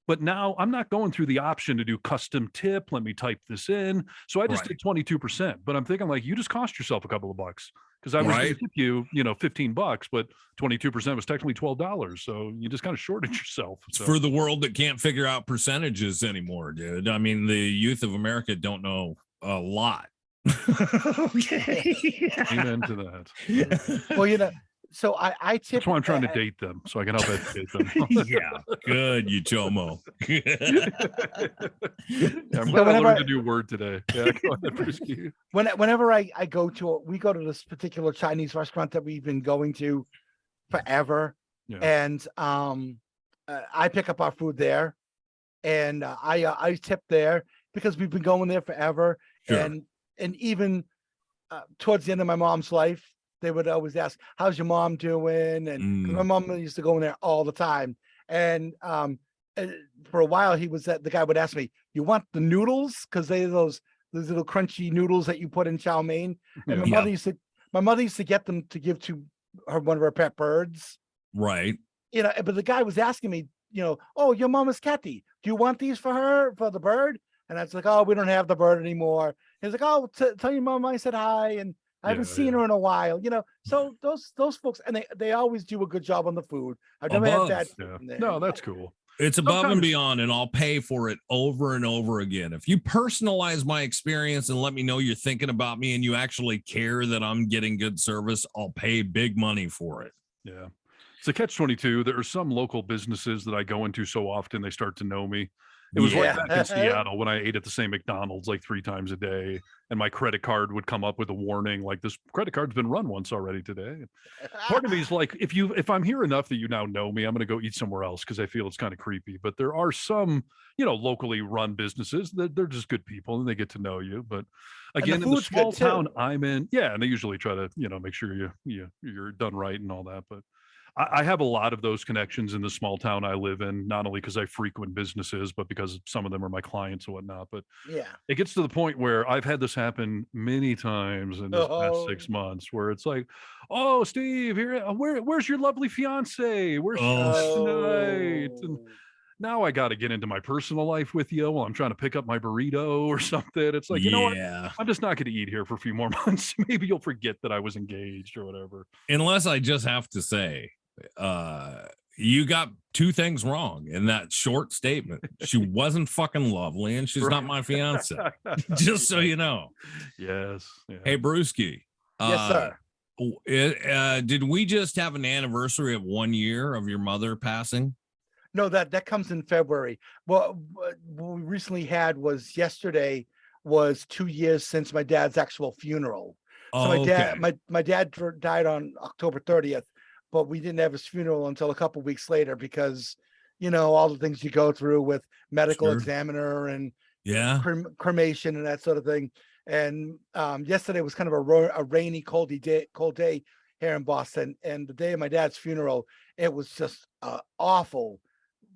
Speaker 1: But now I'm not going through the option to do custom tip. Let me type this in. So I just did 22%. But I'm thinking, like, you just cost yourself a couple of bucks, because I was going to tip you, $15, but 22% was technically $12. So you just kind of shorted yourself.
Speaker 6: It's
Speaker 1: So.
Speaker 6: for the world that can't figure out percentages anymore, dude. I mean, the youth of America don't know a lot.
Speaker 9: Okay.
Speaker 1: Amen to that.
Speaker 7: Well, so I tip.
Speaker 1: That's why I'm trying to date them, so I can help educate them.
Speaker 6: Yeah, good, you chomo.
Speaker 1: I'm glad I learned a new word today. Yeah, go ahead, Brisky.
Speaker 7: Whenever we go to this particular Chinese restaurant that we've been going to forever,
Speaker 1: Yeah.
Speaker 7: and I pick up our food there. and I tip there because we've been going there forever.
Speaker 6: Sure.
Speaker 7: And even towards the end of my mom's life, they would always ask, "How's your mom doing?" And 'cause my mom used to go in there all the time. And for a while, the guy would ask me, "You want the noodles?" Because those little crunchy noodles that you put in chow mein. And
Speaker 6: Yeah.
Speaker 7: my mother used to get them to give to one of her pet birds.
Speaker 6: Right.
Speaker 7: But the guy was asking me, "Oh, your mom is Kathy. Do you want these for her, for the bird?" And I was like, "Oh, we don't have the bird anymore." He's like, "Oh, tell your mom I said hi, and I haven't seen her in a while." So those folks, and they always do a good job on the food. I've never had bad food from there.
Speaker 1: No, that's cool.
Speaker 6: It's above and
Speaker 1: Sometimes-
Speaker 6: beyond, and I'll pay for it over and over again. If you personalize my experience and let me know you're thinking about me and you actually care that I'm getting good service, I'll pay big money for it.
Speaker 1: Yeah. It's a catch-22. There are some local businesses that I go into so often they start to know me. It was like back in Seattle when I ate at the same McDonald's like 3 times a day, and my credit card would come up with a warning like, "This credit card's been run once already today." Part of me is like, if I'm here enough that you now know me, I'm going to go eat somewhere else because I feel it's kind of creepy. But there are some, locally run businesses that they're just good people and they get to know you. But again, in the
Speaker 7: food's good,
Speaker 1: small
Speaker 7: too.
Speaker 1: town I'm in, and they usually try to, make sure you're done right and all that. But I have a lot of those connections in the small town I live in, not only because I frequent businesses, but because some of them are my clients and whatnot. But
Speaker 7: Yeah.
Speaker 1: it gets to the point where I've had this happen many times in this past 6 months where it's like, "Oh, Steve, where's your lovely fiance? Where's she tonight?" And now I got to get into my personal life with you while I'm trying to pick up my burrito or something. It's like, you know what? I'm just not going to eat here for a few more months. Maybe you'll forget that I was engaged or whatever.
Speaker 6: Unless I just have to say, you got 2 things wrong in that short statement. She wasn't fucking lovely and she's not my fiance. Just so you know.
Speaker 1: Yes. Yeah.
Speaker 6: Hey, Brewski.
Speaker 7: Yes, sir.
Speaker 6: Did we just have an anniversary of 1 year of your mother passing?
Speaker 7: No, that comes in February. Well, what we recently had was yesterday was 2 years since my dad's actual funeral. So my dad died on October 30th, but we didn't have his funeral until a couple weeks later because, all the things you go through with medical examiner and cremation and that sort of thing. And yesterday was kind of a rainy, cold day here in Boston. And the day of my dad's funeral, it was just awful,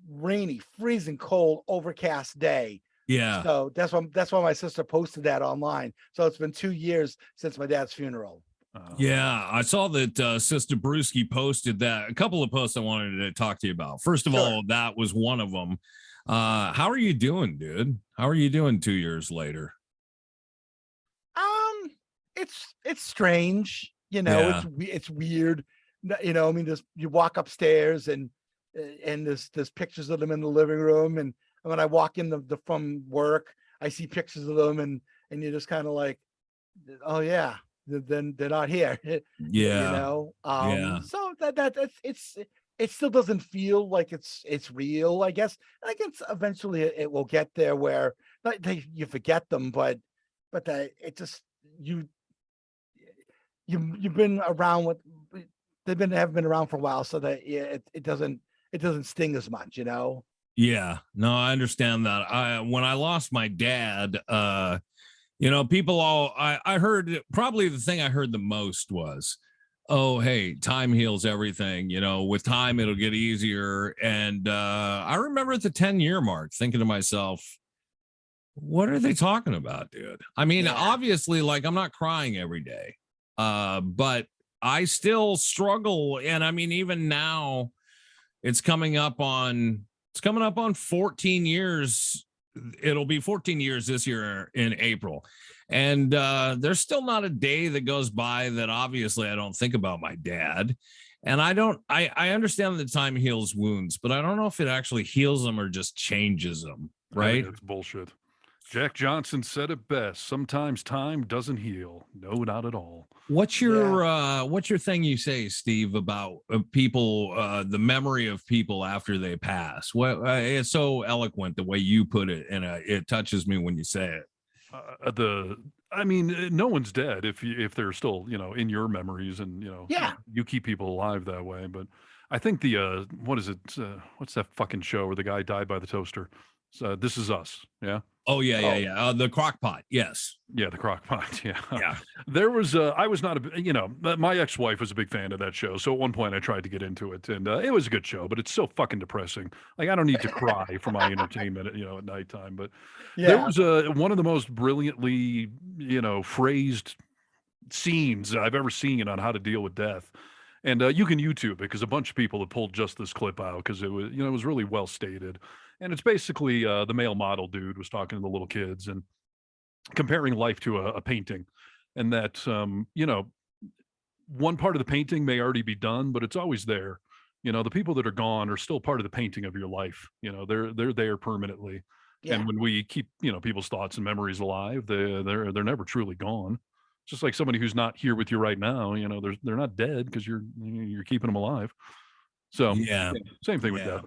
Speaker 7: rainy, freezing cold, overcast day.
Speaker 6: Yeah.
Speaker 7: So that's why my sister posted that online. So it's been 2 years since my dad's funeral.
Speaker 6: Yeah, I saw that Sister Brewski posted that. A couple of posts I wanted to talk to you about. First of all, that was one of them. How are you doing, dude? How are you doing 2 years later?
Speaker 7: It's strange, it's weird. You walk upstairs and there's pictures of them in the living room, and when I walk in from work, I see pictures of them, and you're just kind of like, oh yeah, then they're not here. So it still doesn't feel like it's real, I guess. And I guess eventually it will get there where you forget them, but it just you've been around with have been around for a while, so that it doesn't sting as much,
Speaker 6: Yeah, no, I understand that. When I lost my dad, people I heard, probably the thing I heard the most was, "Oh, hey, time heals everything. With time it'll get easier." And I remember at the 10-year mark thinking to myself, what are they talking about, dude? I mean, obviously, like, I'm not crying every day, but I still struggle. And I mean, even now it's coming up on 14 years. It'll be 14 years this year in April. And there's still not a day that goes by that obviously I don't think about my dad. And I understand that time heals wounds, but I don't know if it actually heals them or just changes them. Right?
Speaker 1: That's bullshit. Jack Johnson said it best. Sometimes time doesn't heal. No, not at all.
Speaker 6: What's your thing you say, Steve, about people, the memory of people after they pass? Well, it's so eloquent the way you put it, and it touches me when you say it.
Speaker 1: No one's dead if they're still, in your memories, and you keep people alive that way. But I think what is it? What's that fucking show where the guy died by the toaster? So This Is Us. Yeah.
Speaker 6: Oh yeah. The crock pot. Yes.
Speaker 1: Yeah, the crock pot. Yeah.
Speaker 6: Yeah.
Speaker 1: There was I was not my ex-wife was a big fan of that show. So at one point I tried to get into it, and it was a good show, but it's so fucking depressing. Like, I don't need to cry for my entertainment, at nighttime. But there was one of the most brilliantly, phrased scenes I've ever seen on how to deal with death. And you can YouTube it, because a bunch of people have pulled just this clip out, because it was really well stated. And it's basically the male model dude was talking to the little kids and comparing life to a painting, and that one part of the painting may already be done, but it's always there. The people that are gone are still part of the painting of your life. They're there permanently.
Speaker 7: Yeah.
Speaker 1: And when we keep people's thoughts and memories alive, they're never truly gone. Just like somebody who's not here with you right now, they're not dead, because you're keeping them alive. So
Speaker 6: Yeah.
Speaker 1: same thing with death.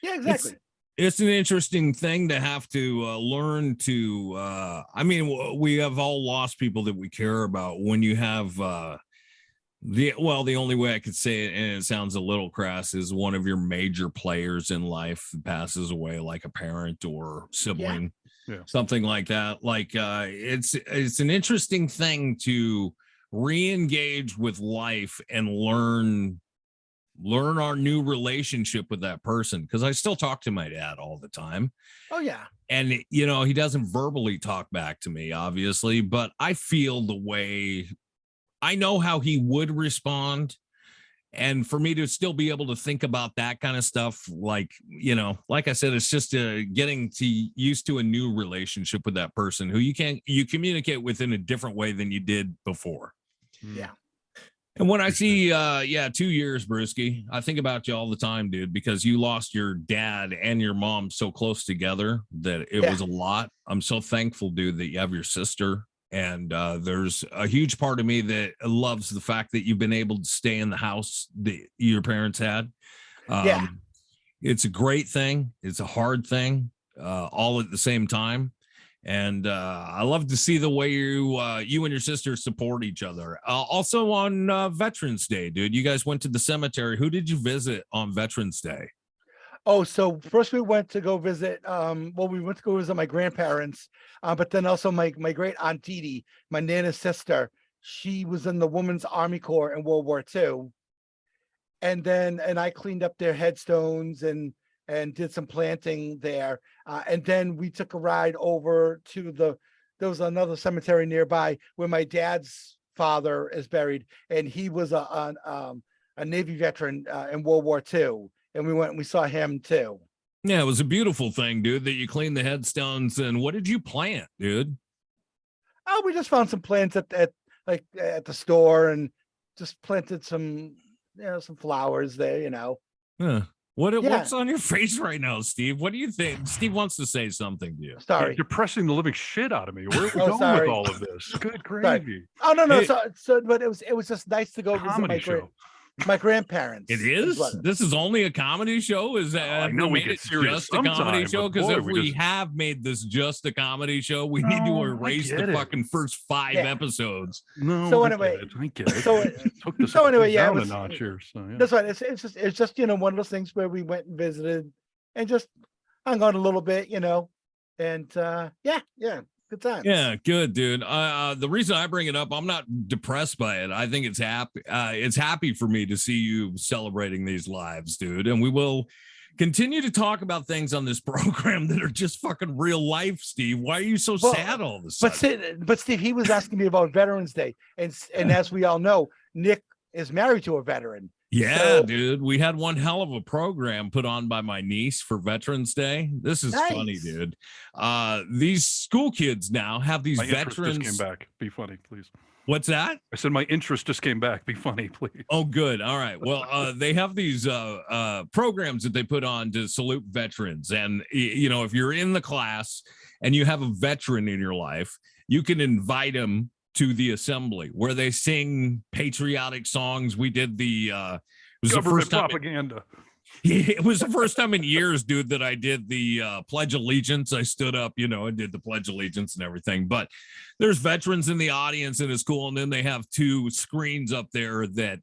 Speaker 7: Yeah, exactly.
Speaker 6: It's an interesting thing to have to learn to. I mean, we have all lost people that we care about. When you have the only way I could say it, and it sounds a little crass, is one of your major players in life passes away, like a parent or sibling.
Speaker 1: Yeah.
Speaker 6: Something like that. Like it's an interesting thing to re-engage with life and learn our new relationship with that person, because I still talk to my dad all the time.
Speaker 7: Oh yeah.
Speaker 6: And he doesn't verbally talk back to me, obviously, but I feel the way, I know how he would respond. And for me to still be able to think about that kind of stuff, like I said, it's just getting used to a new relationship with that person who you communicate with in a different way than you did before.
Speaker 7: Yeah.
Speaker 6: And when I see 2 years, Brewski, I think about you all the time, dude, because you lost your dad and your mom so close together that it was a lot. I'm so thankful, dude, that you have your sister. And there's a huge part of me that loves the fact that you've been able to stay in the house that your parents had. It's a great thing. It's a hard thing, all at the same time. And I love to see the way you and your sister support each other. Also on Veterans Day, dude, you guys went to the cemetery. Who did you visit on Veterans Day?
Speaker 7: Oh, so first we went to go visit, we went to go visit my grandparents, but then also my great aunt Dee, my Nana's sister. She was in the Women's Army Corps in World War II. And I cleaned up their headstones and did some planting there. And then we took a ride over to there was another cemetery nearby where my dad's father is buried. And he was a Navy veteran in World War II. And we went and we saw him too.
Speaker 6: Yeah, it was a beautiful thing, dude, that you cleaned the headstones. And what did you plant, dude?
Speaker 7: Oh, we just found some plants at the store and just planted some flowers there,
Speaker 6: Yeah. What's on your face right now, Steve? What do you think? Steve wants to say something to you.
Speaker 7: Sorry.
Speaker 1: You're depressing the living shit out of me. Where are we going with all of this? Good gravy.
Speaker 7: Oh, no. But it was just nice to go visit my grandparents.
Speaker 6: It is? This is only a comedy show? Is that
Speaker 1: I know we get serious
Speaker 6: just a comedy
Speaker 1: sometime,
Speaker 6: show?
Speaker 1: but
Speaker 6: Because
Speaker 1: boy,
Speaker 6: if we have made this just a comedy show, we need to erase the fucking first 5 episodes.
Speaker 1: No.
Speaker 7: So anyway,
Speaker 1: I get it.
Speaker 7: So
Speaker 1: took this
Speaker 7: anyway,
Speaker 1: down a notch here. So, yeah.
Speaker 7: That's right. It's just one of those things where we went and visited and just hung on a little bit, and good times.
Speaker 6: Yeah, good, dude. The reason I bring it up, I'm not depressed by it. I think it's happy. It's happy for me to see you celebrating these lives, dude. And we will continue to talk about things on this program that are just fucking real life, Steve. Why are you so sad all of a sudden?
Speaker 7: But Steve, he was asking me about Veterans Day, and as we all know, Nick is married to a veteran.
Speaker 6: Yeah, dude. We had one hell of a program put on by my niece for Veterans Day. This is funny, dude. These school kids now have these veterans.
Speaker 1: Just came back. Be funny, please.
Speaker 6: What's that?
Speaker 1: I said my interest just came back. Be funny, please.
Speaker 6: Oh, good. All right. Well, they have these programs that they put on to salute veterans. And, if you're in the class and you have a veteran in your life, you can invite them to the assembly where they sing patriotic songs. We did it was
Speaker 1: Government
Speaker 6: the first time
Speaker 1: propaganda.
Speaker 6: It was the first time in years, dude, that I did the Pledge of Allegiance. I stood up, and did the Pledge of Allegiance and everything. But there's veterans in the audience, and it's cool. And then they have 2 screens up there that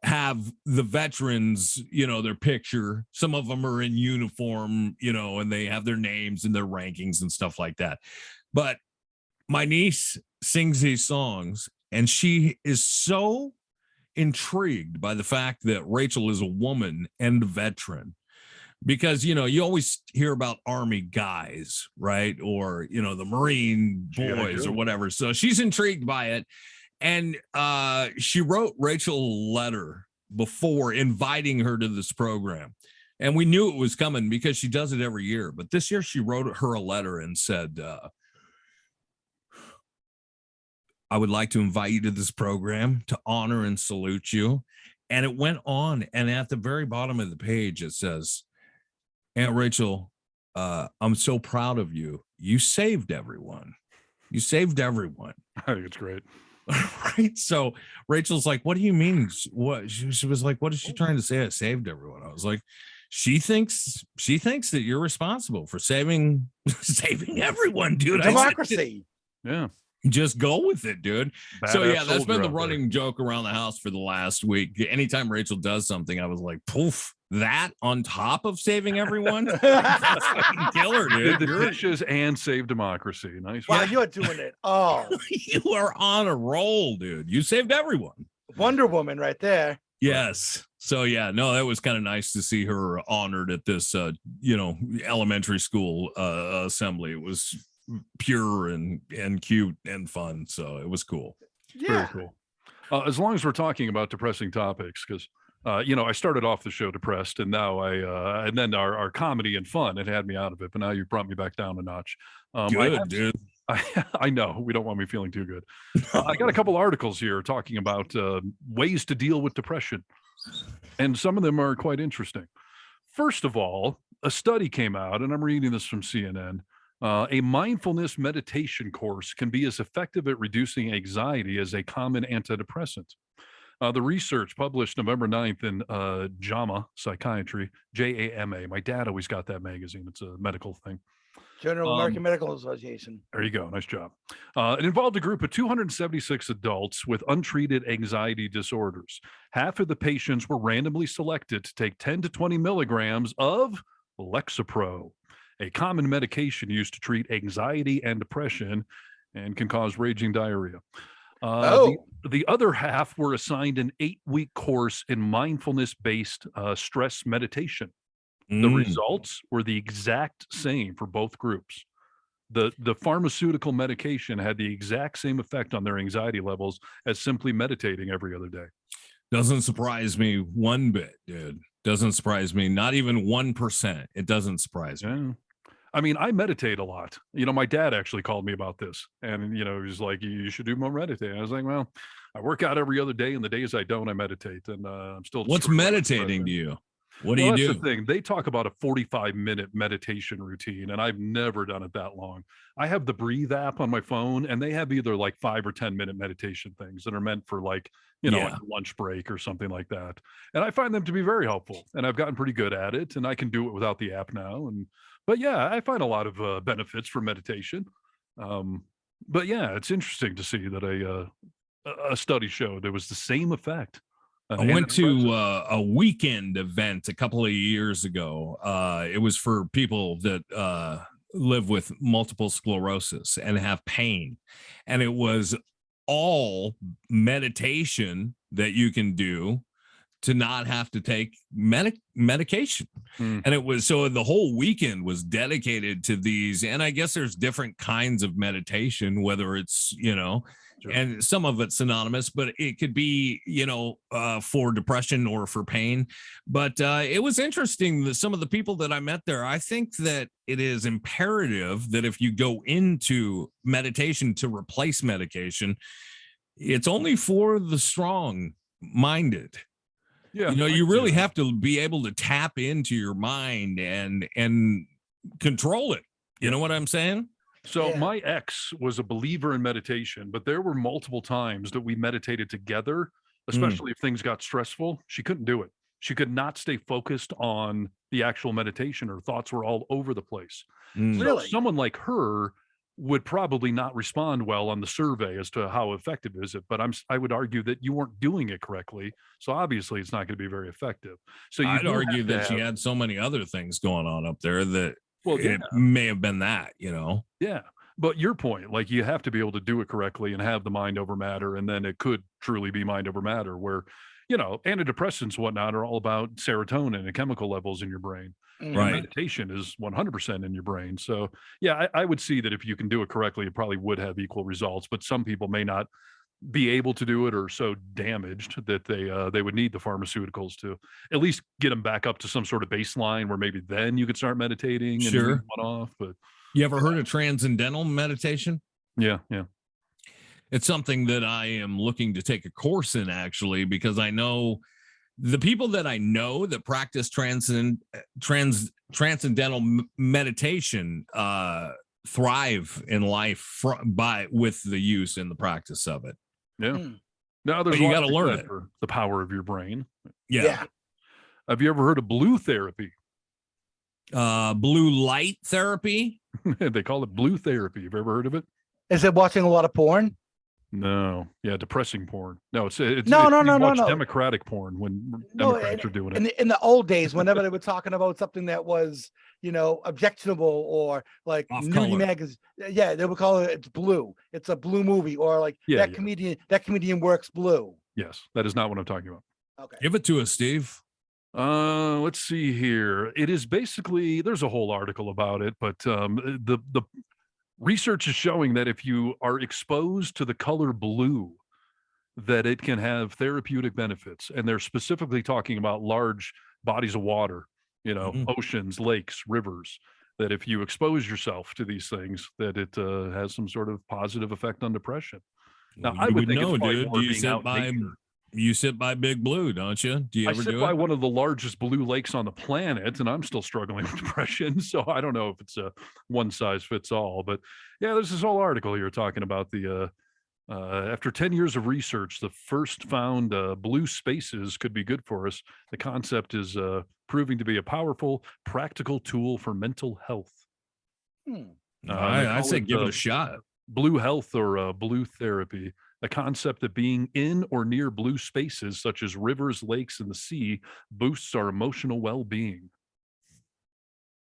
Speaker 6: have the veterans, their picture. Some of them are in uniform, and they have their names and their rankings and stuff like that. But my niece sings these songs, and she is so intrigued by the fact that Rachel is a woman and a veteran. Because, you always hear about Army guys, right? Or, the Marine boys or whatever. So she's intrigued by it. And she wrote Rachel a letter before inviting her to this program. And we knew it was coming because she does it every year. But this year she wrote her a letter and said, I would like to invite you to this program to honor and salute you. And it went on. And at the very bottom of the page, it says, Aunt Rachel, I'm so proud of you. You saved everyone. You saved everyone.
Speaker 1: I think it's great.
Speaker 6: Right. So Rachel's like, what do you mean? What? She was like, what is she trying to say? I saved everyone. I was like, she thinks that you're responsible for saving everyone, dude.
Speaker 7: Democracy.
Speaker 1: Yeah.
Speaker 6: Just go with it, dude. So
Speaker 1: Badass
Speaker 6: yeah, that's been the
Speaker 1: soldier out
Speaker 6: running joke around the house for the last week. Anytime Rachel does something, I was like, poof, that on top of saving everyone. Fucking killer,
Speaker 1: Did
Speaker 6: dude.
Speaker 1: the dishes and save democracy. Nice.
Speaker 7: Wow,
Speaker 1: work.
Speaker 7: you're doing it. Oh,
Speaker 6: You are on a roll, dude. You saved everyone.
Speaker 7: Wonder Woman right there.
Speaker 6: Yes. So yeah, no, that was kind of nice to see her honored at this elementary school assembly. It was pure and cute and fun. So it was cool.
Speaker 7: Yeah.
Speaker 1: Very cool. As long as we're talking about depressing topics, because I started off the show depressed, and now and then our comedy and fun, it had me out of it, but now you brought me back down a notch.
Speaker 6: Good, dude.
Speaker 1: I know we don't want me feeling too good. I got a couple articles here talking about ways to deal with depression, and some of them are quite interesting. First of all, a study came out, and I'm reading this from CNN. A mindfulness meditation course can be as effective at reducing anxiety as a common antidepressant. The research published November 9th in JAMA Psychiatry, JAMA. My dad always got that magazine. It's a medical thing.
Speaker 7: Journal of American Medical Association.
Speaker 1: There you go. Nice job. It involved a group of 276 adults with untreated anxiety disorders. Half of the patients were randomly selected to take 10 to 20 milligrams of Lexapro, a common medication used to treat anxiety and depression and can cause raging diarrhea. The other half were assigned an 8-week course in mindfulness-based stress meditation. The results were the exact same for both groups. The pharmaceutical medication had the exact same effect on their anxiety levels as simply meditating every other day.
Speaker 6: Doesn't surprise me one bit, dude. Doesn't surprise me. Not even 1%. It doesn't surprise me.
Speaker 1: Yeah. I mean, I meditate a lot. My dad actually called me about this, and he was like, "You should do more meditating." I was like, "Well, I work out every other day, and the days I don't, I meditate." And I'm still.
Speaker 6: What's meditating to you? What do you do?
Speaker 1: That's the thing. They talk about a 45-minute meditation routine, and I've never done it that long. I have the Breathe app on my phone, and they have either like 5 or 10-minute meditation things that are meant for like a lunch break or something like that. And I find them to be very helpful, and I've gotten pretty good at it, and I can do it without the app now. But yeah, I find a lot of benefits from meditation. But yeah, it's interesting to see that a study showed there was the same effect.
Speaker 6: I went to a weekend event a couple of years ago. It was for people that live with multiple sclerosis and have pain. And it was all meditation that you can do to not have to take medication. And it was, so the whole weekend was dedicated to these. And I guess there's different kinds of meditation, whether it's, and some of it's synonymous, but it could be, for depression or for pain. But it was interesting that some of the people that I met there, I think that it is imperative that if you go into meditation to replace medication, it's only for the strong minded.
Speaker 1: Yeah,
Speaker 6: you really have to be able to tap into your mind and control it. You know what I'm saying?
Speaker 1: So my ex was a believer in meditation, but there were multiple times that we meditated together, especially if things got stressful. She couldn't do it. She could not stay focused on the actual meditation. Her thoughts were all over the place. So
Speaker 7: Really?
Speaker 1: someone like her would probably not respond well on the survey as to how effective is it. But I would argue that you weren't doing it correctly. So obviously it's not going to be very effective. So
Speaker 6: I'd argue that she had so many other things going on up there that it may have been that,
Speaker 1: Yeah. But your point, like you have to be able to do it correctly and have the mind over matter. And then it could truly be mind over matter where, antidepressants and whatnot are all about serotonin and chemical levels in your brain.
Speaker 6: Right.
Speaker 1: Meditation is 100% in your brain. So yeah, I would see that if you can do it correctly, it probably would have equal results, but some people may not be able to do it or so damaged that they would need the pharmaceuticals to at least get them back up to some sort of baseline where maybe then you could start meditating and
Speaker 6: Sure.
Speaker 1: one off. But
Speaker 6: you ever heard of transcendental meditation?
Speaker 1: Yeah.
Speaker 6: It's something that I am looking to take a course in, actually, because I know the people that I know that practice transcendental meditation thrive in life with the use and the practice of it.
Speaker 1: Yeah. Now there's
Speaker 6: you got to learn it
Speaker 1: for the power of your brain.
Speaker 6: Yeah.
Speaker 1: Have you ever heard of blue therapy?
Speaker 6: Blue light therapy?
Speaker 1: They call it blue therapy. Have you ever heard of it?
Speaker 7: Is it watching a lot of porn?
Speaker 1: No. Yeah, depressing porn. No, it's
Speaker 7: no.
Speaker 1: Democratic porn when Democrats are doing it.
Speaker 7: In the old days, whenever they were talking about something that was, objectionable or like nudie magazine, they would call it it's blue. It's a blue movie, or like that comedian works blue.
Speaker 1: Yes, that is not what I'm talking about.
Speaker 7: Okay.
Speaker 6: Give it to us, Steve.
Speaker 1: Let's see here. It is basically, there's a whole article about it, but the research is showing that if you are exposed to the color blue, that it can have therapeutic benefits. And they're specifically talking about large bodies of water, oceans, lakes, rivers, that if you expose yourself to these things, that it has some sort of positive effect on depression. Now, I would think
Speaker 6: know,
Speaker 1: it's probably
Speaker 6: dude.
Speaker 1: more being out in nature.
Speaker 6: You sit by Big Blue, don't you? Do you ever do it?
Speaker 1: I sit by one of the largest blue lakes on the planet, and I'm still struggling with depression. So I don't know if it's a one size fits all. But yeah, there's this whole article here talking about the after 10 years of research, the first found blue spaces could be good for us. The concept is proving to be a powerful, practical tool for mental health.
Speaker 6: I say give it a shot.
Speaker 1: Blue health or blue therapy. A concept that being in or near blue spaces such as rivers, lakes, and the sea boosts our emotional well-being.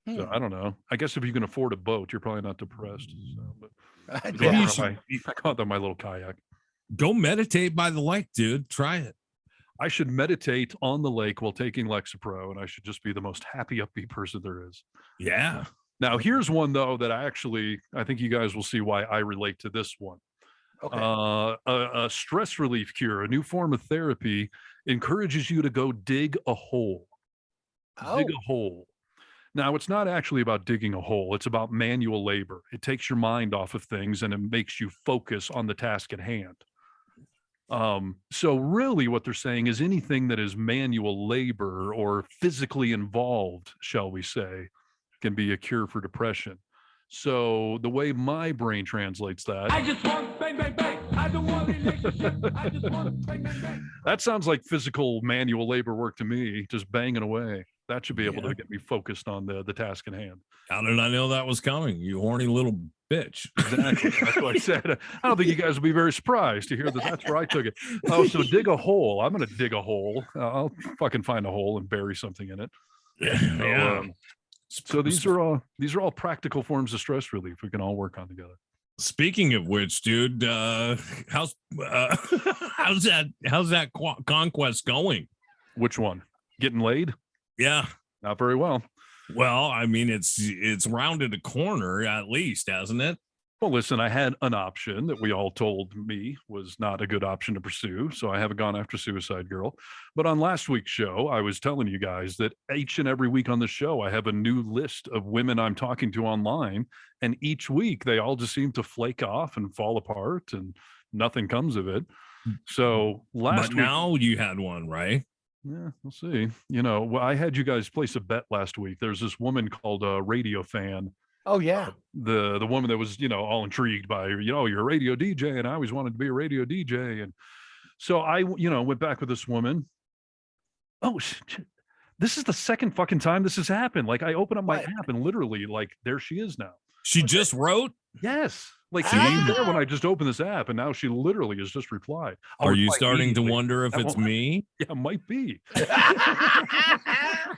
Speaker 1: So I don't know. I guess if you can afford a boat, you're probably not depressed. So, but I caught that on my little kayak.
Speaker 6: Go meditate by the lake, dude. Try it.
Speaker 1: I should meditate on the lake while taking Lexapro, and I should just be the most happy, upbeat person there is.
Speaker 6: Yeah.
Speaker 1: Now, here's one, though, that I think you guys will see why I relate to this one.
Speaker 7: Okay.
Speaker 1: A stress relief cure, a new form of therapy, encourages you to go dig a hole. Dig a hole. Now, it's not actually about digging a hole. It's about manual labor. It takes your mind off of things and it makes you focus on the task at hand. So really what they're saying is anything that is manual labor or physically involved, shall we say, can be a cure for depression. So the way my brain translates that, I just want bang, bang, bang. I don't want relationship. I just want bang, bang, bang. That sounds like physical manual labor work to me, just banging away. That should be able to get me focused on the task in hand.
Speaker 6: How did I know that was coming? You horny little bitch.
Speaker 1: Exactly. That's what I said. I don't think you guys will be very surprised to hear that that's where I took it. Oh, so dig a hole. I'm going to dig a hole. I'll fucking find a hole and bury something in it. So these are all practical forms of stress relief we can all work on together.
Speaker 6: Speaking of which, dude, how's that conquest going?
Speaker 1: Which one? Getting laid?
Speaker 6: Yeah,
Speaker 1: not very well.
Speaker 6: Well, I mean, it's rounded a corner at least, hasn't it?
Speaker 1: Well, listen, I had an option that we all told me was not a good option to pursue, so I haven't gone after Suicide Girl. But on last week's show, I was telling you guys that each and every week on the show, I have a new list of women I'm talking to online, and each week they all just seem to flake off and fall apart, and nothing comes of it. So last week,
Speaker 6: now you had one, right?
Speaker 1: Yeah, we'll see. I had you guys place a bet last week. There's this woman called Radio Fan.
Speaker 7: Oh yeah,
Speaker 1: the woman that was all intrigued by you're a radio DJ, and I always wanted to be a radio DJ, and so I went back with this woman. Oh, this is the second fucking time this has happened. Like I open up my app and literally like there she is now.
Speaker 6: She just wrote.
Speaker 1: Yes. Like she wasn't there when I just opened this app, and now she literally has just replied. I'll
Speaker 6: Are you
Speaker 1: reply
Speaker 6: starting to
Speaker 1: immediately.
Speaker 6: wonder if
Speaker 1: That
Speaker 6: it's
Speaker 1: won't-
Speaker 6: me?
Speaker 1: Yeah, it might be.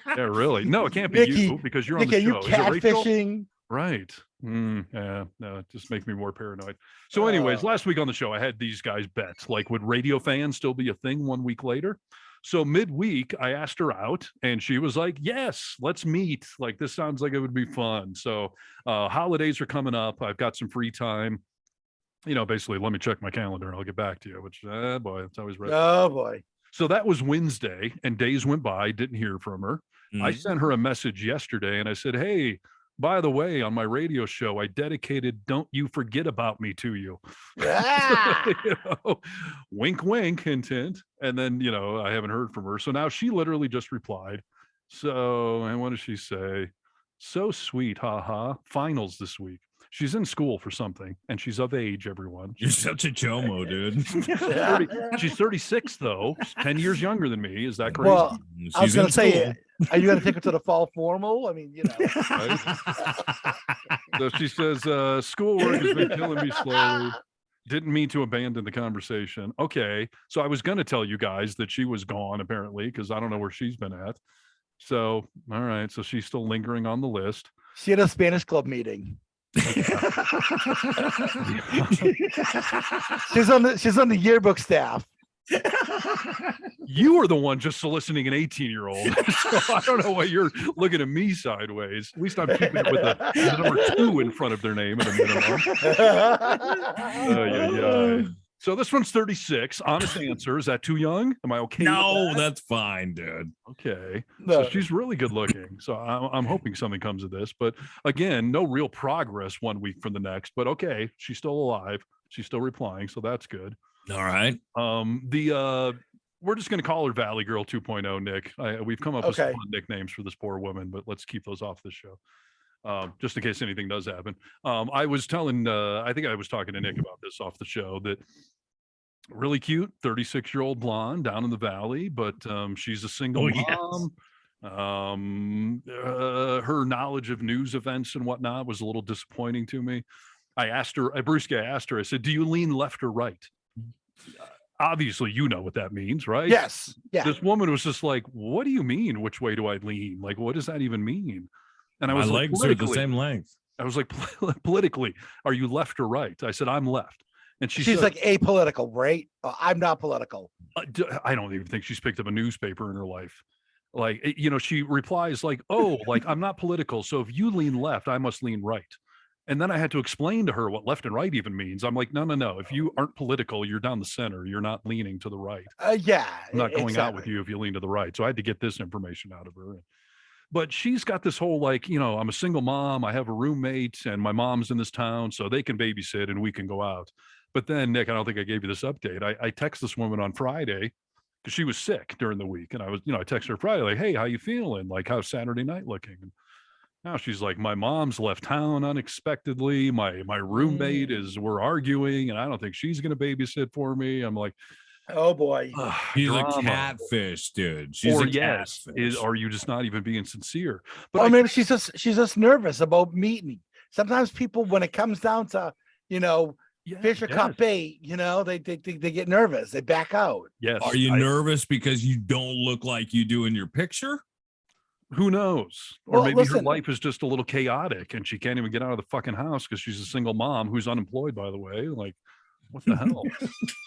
Speaker 1: Yeah, really. No, it can't be
Speaker 7: Nikki,
Speaker 1: you because you're on
Speaker 7: Nikki,
Speaker 1: the
Speaker 7: are you
Speaker 1: show. Is it Rachel?
Speaker 7: catfishing?
Speaker 1: Right. Yeah, no, it just makes me more paranoid. So, anyways, last week on the show, I had these guys bet, like, would radio fans still be a thing 1 week later? So midweek, I asked her out and she was like, yes, let's meet. Like, this sounds like it would be fun. So holidays are coming up. I've got some free time. You know, basically, let me check my calendar and I'll get back to you, which, boy, it's always right.
Speaker 7: Oh boy.
Speaker 1: So that was Wednesday and days went by. Didn't hear from her. I sent her a message yesterday and I said, hey, by the way, on my radio show, I dedicated Don't You Forget About Me to you.
Speaker 7: Ah!
Speaker 1: You know, wink, wink, hint, hint. And then, you know, I haven't heard from her. So now she literally just replied. So, and what does she say? So sweet, haha. Finals this week. She's in school for something and she's of age, everyone.
Speaker 6: You're such a chomo, dude.
Speaker 1: She's 36, though. She's 10 years younger than me. Is that crazy?
Speaker 7: Well, I was
Speaker 6: She's
Speaker 7: going
Speaker 6: in
Speaker 7: to say,
Speaker 6: school.
Speaker 7: are you going to take her to the fall formal? I mean, you know.
Speaker 1: Right? So she says, schoolwork has been killing me slowly. Didn't mean to abandon the conversation. Okay. So I was going to tell you guys that she was gone, apparently, because I don't know where she's been at. So, all right. So she's still lingering on the list.
Speaker 7: She had a Spanish club meeting. She's on the yearbook staff.
Speaker 1: You are the one just soliciting an 18-year-old. So I don't know why you're looking at me sideways. At least I'm keeping it with the number 2 in front of their name at a minimum. So this one's 36. Honest answer. Is that too young? Am I okay?
Speaker 6: No, that's fine, dude.
Speaker 1: Okay.
Speaker 7: No.
Speaker 1: So she's really good looking. So I'm hoping something comes of this. But again, no real progress 1 week from the next. But okay, she's still alive. She's still replying. So that's good.
Speaker 6: All right.
Speaker 1: We're just going to call her Valley Girl 2.0, Nick. We've come up with some
Speaker 7: Okay.
Speaker 1: fun nicknames for this poor woman, but let's keep those off the show. Just in case anything does happen. I was telling, I think I was talking to Nick about this off the show, that really cute 36-year-old blonde down in the Valley, but she's a single mom. Her knowledge of news events and whatnot was a little disappointing to me. I asked her, I said, do you lean left or right? Obviously, you know what that means, right?
Speaker 7: Yes. Yeah.
Speaker 1: This woman was just like, what do you mean? Which way do I lean? Like, what does that even mean? And I
Speaker 6: My
Speaker 1: was like,
Speaker 6: legs are the same length.
Speaker 1: I was like, politically, are you left or right? I said, I'm left. And
Speaker 7: She's
Speaker 1: said,
Speaker 7: like apolitical, right? I'm not political.
Speaker 1: I don't even think she's picked up a newspaper in her life. Like, you know, she replies like, oh, like, I'm not political. So if you lean left, I must lean right. And then I had to explain to her what left and right even means. I'm like, no. If you aren't political, you're down the center. You're not leaning to the right.
Speaker 7: Yeah.
Speaker 1: I'm not going out with you if you lean to the right. So I had to get this information out of her. But she's got this whole, like, you know, I'm a single mom. I have a roommate and my mom's in this town, so they can babysit and we can go out. But then, Nick, I don't think I gave you this update. I text this woman on Friday because she was sick during the week. And I was, you know, I texted her Friday, like, hey, how you feeling? Like, how's Saturday night looking? And now she's like, my mom's left town unexpectedly. My roommate we're arguing and I don't think she's going to babysit for me. I'm like,
Speaker 7: oh boy.
Speaker 6: She's
Speaker 1: drama.
Speaker 6: a catfish, dude. She's
Speaker 1: Or
Speaker 6: a
Speaker 1: yes,
Speaker 6: catfish.
Speaker 1: are you just not even being sincere? But
Speaker 7: Or maybe she's just nervous about meeting. Sometimes people, when it comes down to, you know, fish or caught bait, you know, they get nervous. They back out.
Speaker 1: Yes.
Speaker 6: Are you nervous because you don't look like you do in your picture?
Speaker 1: Who knows? Or
Speaker 7: Well,
Speaker 1: maybe
Speaker 7: listen,
Speaker 1: her life is just a little chaotic and she can't even get out of the fucking house because she's a single mom who's unemployed, by the way. Like, what the hell?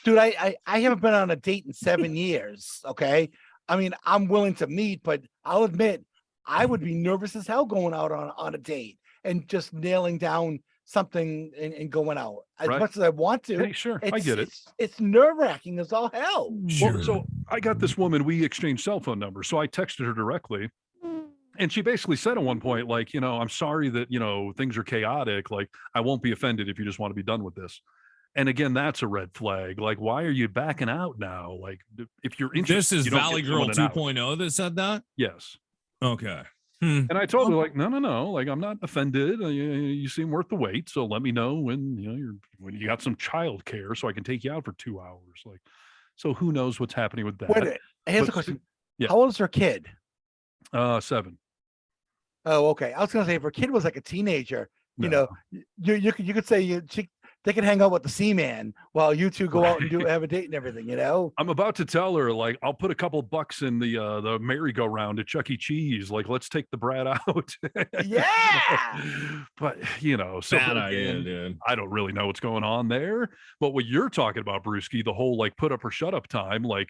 Speaker 7: dude, I haven't been on a date in 7 years. Okay. I mean, I'm willing to meet, but I'll admit I would be nervous as hell going out on a date and just nailing down something and going out as
Speaker 1: Right.
Speaker 7: much as I want to.
Speaker 1: Hey, sure. I get it.
Speaker 7: It's nerve-wracking as all hell.
Speaker 1: Well, so I got this woman, we exchanged cell phone numbers. So I texted her directly. And she basically said at one point, like, you know, I'm sorry that, you know, things are chaotic. Like, I won't be offended if you just want to be done with this. And again, that's a red flag. Like, why are you backing out now? Like, if you're interested,
Speaker 6: This is
Speaker 1: you don't
Speaker 6: Valley
Speaker 1: get
Speaker 6: Girl
Speaker 1: someone an out.
Speaker 6: 2.0 that said that?
Speaker 1: Yes.
Speaker 6: Okay.
Speaker 1: And I told her, like, no, like, I'm not offended. You seem worth the wait. So let me know when, you know, when you got some child care so I can take you out for 2 hours. Like, so who knows what's happening with that?
Speaker 7: Wait a minute. Here's a
Speaker 1: But-
Speaker 7: question.
Speaker 1: Yeah.
Speaker 7: How old is her kid?
Speaker 1: 7.
Speaker 7: Oh, okay. I was gonna say if her kid was like a teenager, You know, you could say they can hang out with the Seaman while you two go out and have a date and everything, you know?
Speaker 1: I'm about to tell her, like, I'll put a couple bucks in the merry-go-round at Chuck E. Cheese. Like, let's take the brat out.
Speaker 7: Yeah.
Speaker 1: But, you know, so
Speaker 6: Bad
Speaker 1: again,
Speaker 6: idea, dude.
Speaker 1: I don't really know what's going on there. But what you're talking about, Brewski, the whole like put up or shut up time, like,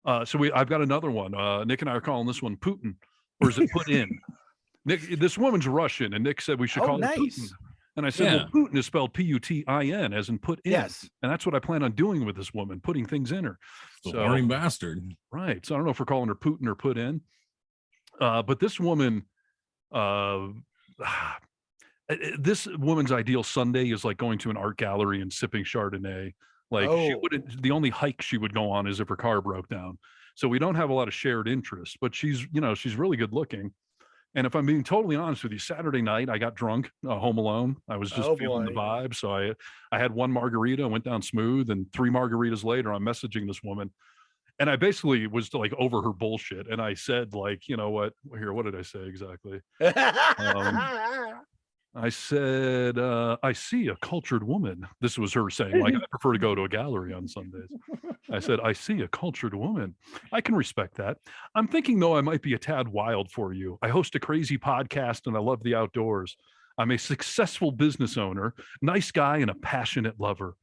Speaker 1: I've got another one. Nick and I are calling this one Putin, or is it put in? Nick, this woman's Russian, and Nick said we should call it Putin. And I said, well, Putin is spelled Putin, as in put in.
Speaker 7: Yes.
Speaker 1: And that's what I plan on doing with this woman, putting things in her.
Speaker 6: So, boring bastard.
Speaker 1: Right. So I don't know if we're calling her Putin or put in. But this woman, this woman's ideal Sunday is like going to an art gallery and sipping Chardonnay. Like she wouldn't, the only hike she would go on is if her car broke down. So we don't have a lot of shared interests, but she's really good looking. And if I'm being totally honest with you, Saturday night, I got drunk home alone. I was just feeling the vibe. So I had one margarita, went down smooth, and 3 margaritas later, I'm messaging this woman. And I basically was like over her bullshit. And I said, like, you know what? Here, what did I say exactly? I said, I see a cultured woman. This was her saying, like, I prefer to go to a gallery on Sundays. I said, I see a cultured woman. I can respect that. I'm thinking, though, I might be a tad wild for you. I host a crazy podcast and I love the outdoors. I'm a successful business owner, nice guy, and a passionate lover.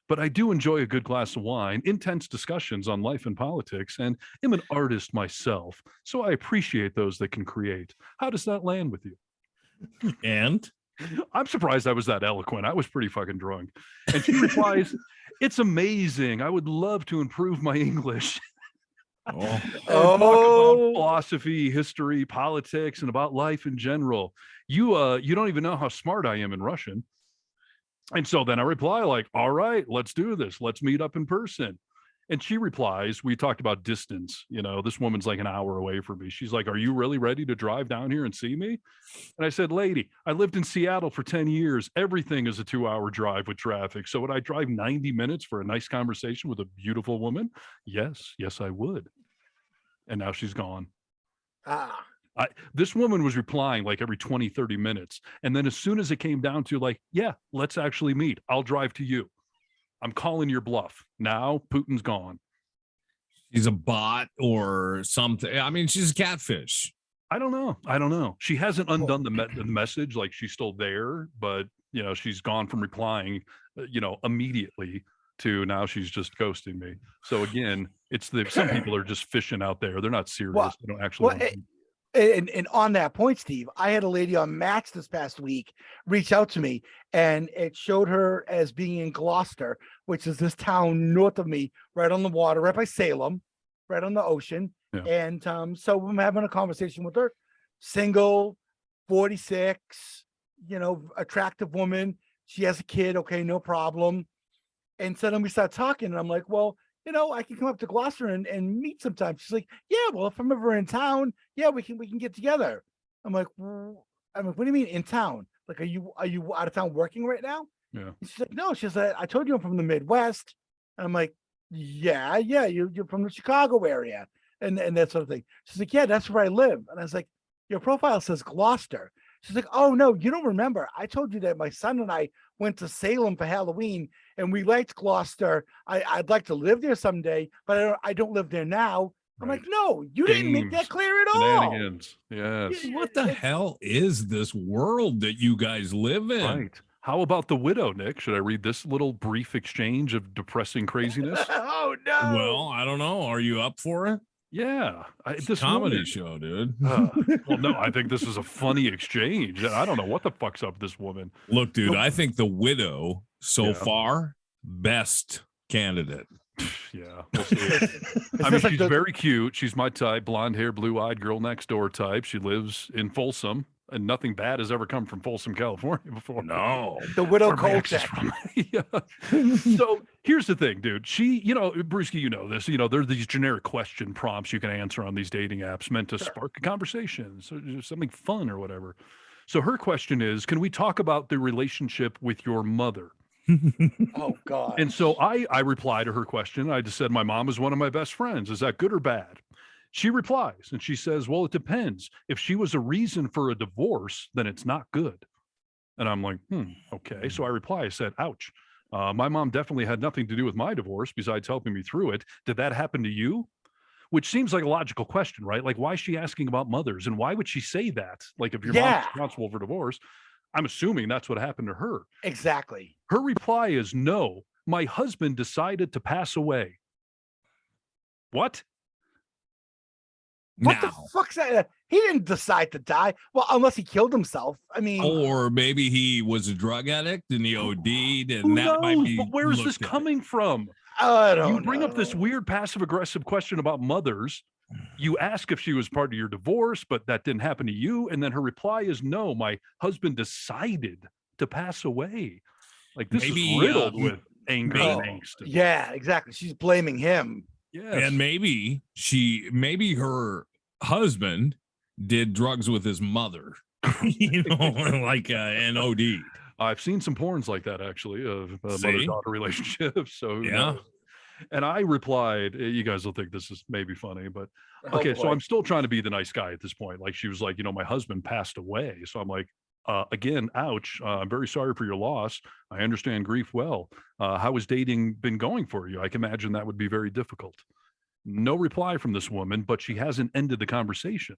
Speaker 1: But I do enjoy a good glass of wine, intense discussions on life and politics, and am an artist myself. So I appreciate those that can create. How does that land with you?
Speaker 6: And
Speaker 1: I'm surprised I was that eloquent. I was pretty fucking drunk. And she replies, it's amazing. I would love to improve my English. Talk about philosophy, history, politics, and about life in general. You don't even know how smart I am in Russian. And so then I reply like, all right, let's do this. Let's meet up in person. And she replies, we talked about distance. You know, this woman's like an hour away from me. She's like, are you really ready to drive down here and see me? And I said, lady, I lived in Seattle for 10 years. Everything is a 2-hour drive with traffic. So would I drive 90 minutes for a nice conversation with a beautiful woman? Yes, I would. And now she's gone. This woman was replying like every 20, 30 minutes. And then as soon as it came down to like, yeah, let's actually meet. I'll drive to you. I'm calling your bluff. Now Putin's gone.
Speaker 6: She's a bot or something. I mean, she's a catfish.
Speaker 1: I don't know. She hasn't undone the message. Like she's still there, but you know, she's gone from replying, immediately to now she's just ghosting me. So again, it's some people are just fishing out there. They're not serious. They don't actually.
Speaker 7: And on that point, Steve, I had a lady on Match this past week reach out to me, and it showed her as being in Gloucester, which is this town north of me, right on the water, right by Salem, right on the ocean. Yeah. And so I'm having a conversation with her, single, 46, attractive woman. She has a kid. Okay, no problem. And so then we start talking, and I'm like, well, I can come up to Gloucester and meet sometime. She's like, yeah, well, if I'm ever in town, yeah, we can get together. I'm like, what do you mean in town? Like, are you out of town working right now?
Speaker 1: Yeah.
Speaker 7: And she's like, no, she's like, I told you I'm from the Midwest. And I'm like, yeah, you're from the Chicago area and that sort of thing. She's like, yeah, that's where I live. And I was like, your profile says Gloucester. She's like, oh no, you don't remember. I told you that my son and I went to Salem for Halloween and we liked Gloucester. I'd like to live there someday, but I don't live there now. I'm like, no, you didn't make that clear at all.
Speaker 1: Yes.
Speaker 6: What the hell is this world that you guys live in?
Speaker 1: Right. How about the widow, Nick? Should I read this little brief exchange of depressing craziness?
Speaker 7: Oh no.
Speaker 6: Well, I don't know. Are you up for it?
Speaker 1: Yeah, this
Speaker 6: comedy show, dude.
Speaker 1: Well, no, I think this is a funny exchange. I don't know what the fuck's up with this woman.
Speaker 6: Look, dude, I think the widow so far best candidate.
Speaker 1: Yeah, we'll see. I mean, she's very cute. She's my type, blonde hair, blue-eyed girl next door type. She lives in Folsom, and nothing bad has ever come from Folsom, California before.
Speaker 6: No,
Speaker 7: the widow Kolchak.
Speaker 1: Yeah. So here's the thing, dude. She, Brewski, you know this. There are these generic question prompts you can answer on these dating apps meant to spark a conversation, so something fun or whatever. So her question is, can we talk about the relationship with your mother?
Speaker 7: Oh God.
Speaker 1: And so I reply to her question. I just said, my mom is one of my best friends. Is that good or bad? She replies and she says, well, it depends. If she was a reason for a divorce, then it's not good. And I'm like, okay. So I reply, I said, ouch. My mom definitely had nothing to do with my divorce besides helping me through it. Did that happen to you? Which seems like a logical question, right? Like, why is she asking about mothers? And why would she say that? Like, if your mom's responsible for divorce, I'm assuming that's what happened to her.
Speaker 7: Exactly.
Speaker 1: Her reply is, no, my husband decided to pass away. What?
Speaker 7: What the fuck's that? He didn't decide to die. Well, unless he killed himself. I mean,
Speaker 6: or maybe he was a drug addict and he OD'd, and
Speaker 1: who
Speaker 6: that
Speaker 1: knows?
Speaker 6: might be.
Speaker 1: But where is this coming from?
Speaker 7: I don't
Speaker 1: You bring
Speaker 7: know.
Speaker 1: up this weird passive aggressive question about mothers. You ask if she was part of your divorce, but that didn't happen to you. And then her reply is, no, my husband decided to pass away. Like, this
Speaker 6: Maybe,
Speaker 1: is riddled with anger and angst.
Speaker 7: Yeah, exactly. She's blaming him.
Speaker 1: Yes.
Speaker 6: And maybe her husband did drugs with his mother, like an OD.
Speaker 1: I've seen some porns like that, actually, of mother-daughter relationships. So
Speaker 6: yeah.
Speaker 1: And I replied, you guys will think this is maybe funny, but okay, so I'm still trying to be the nice guy at this point. Like, she was like, my husband passed away. So I'm like, again, ouch. I'm very sorry for your loss. I understand grief well. How has dating been going for you? I can imagine that would be very difficult. No reply from this woman, but she hasn't ended the conversation.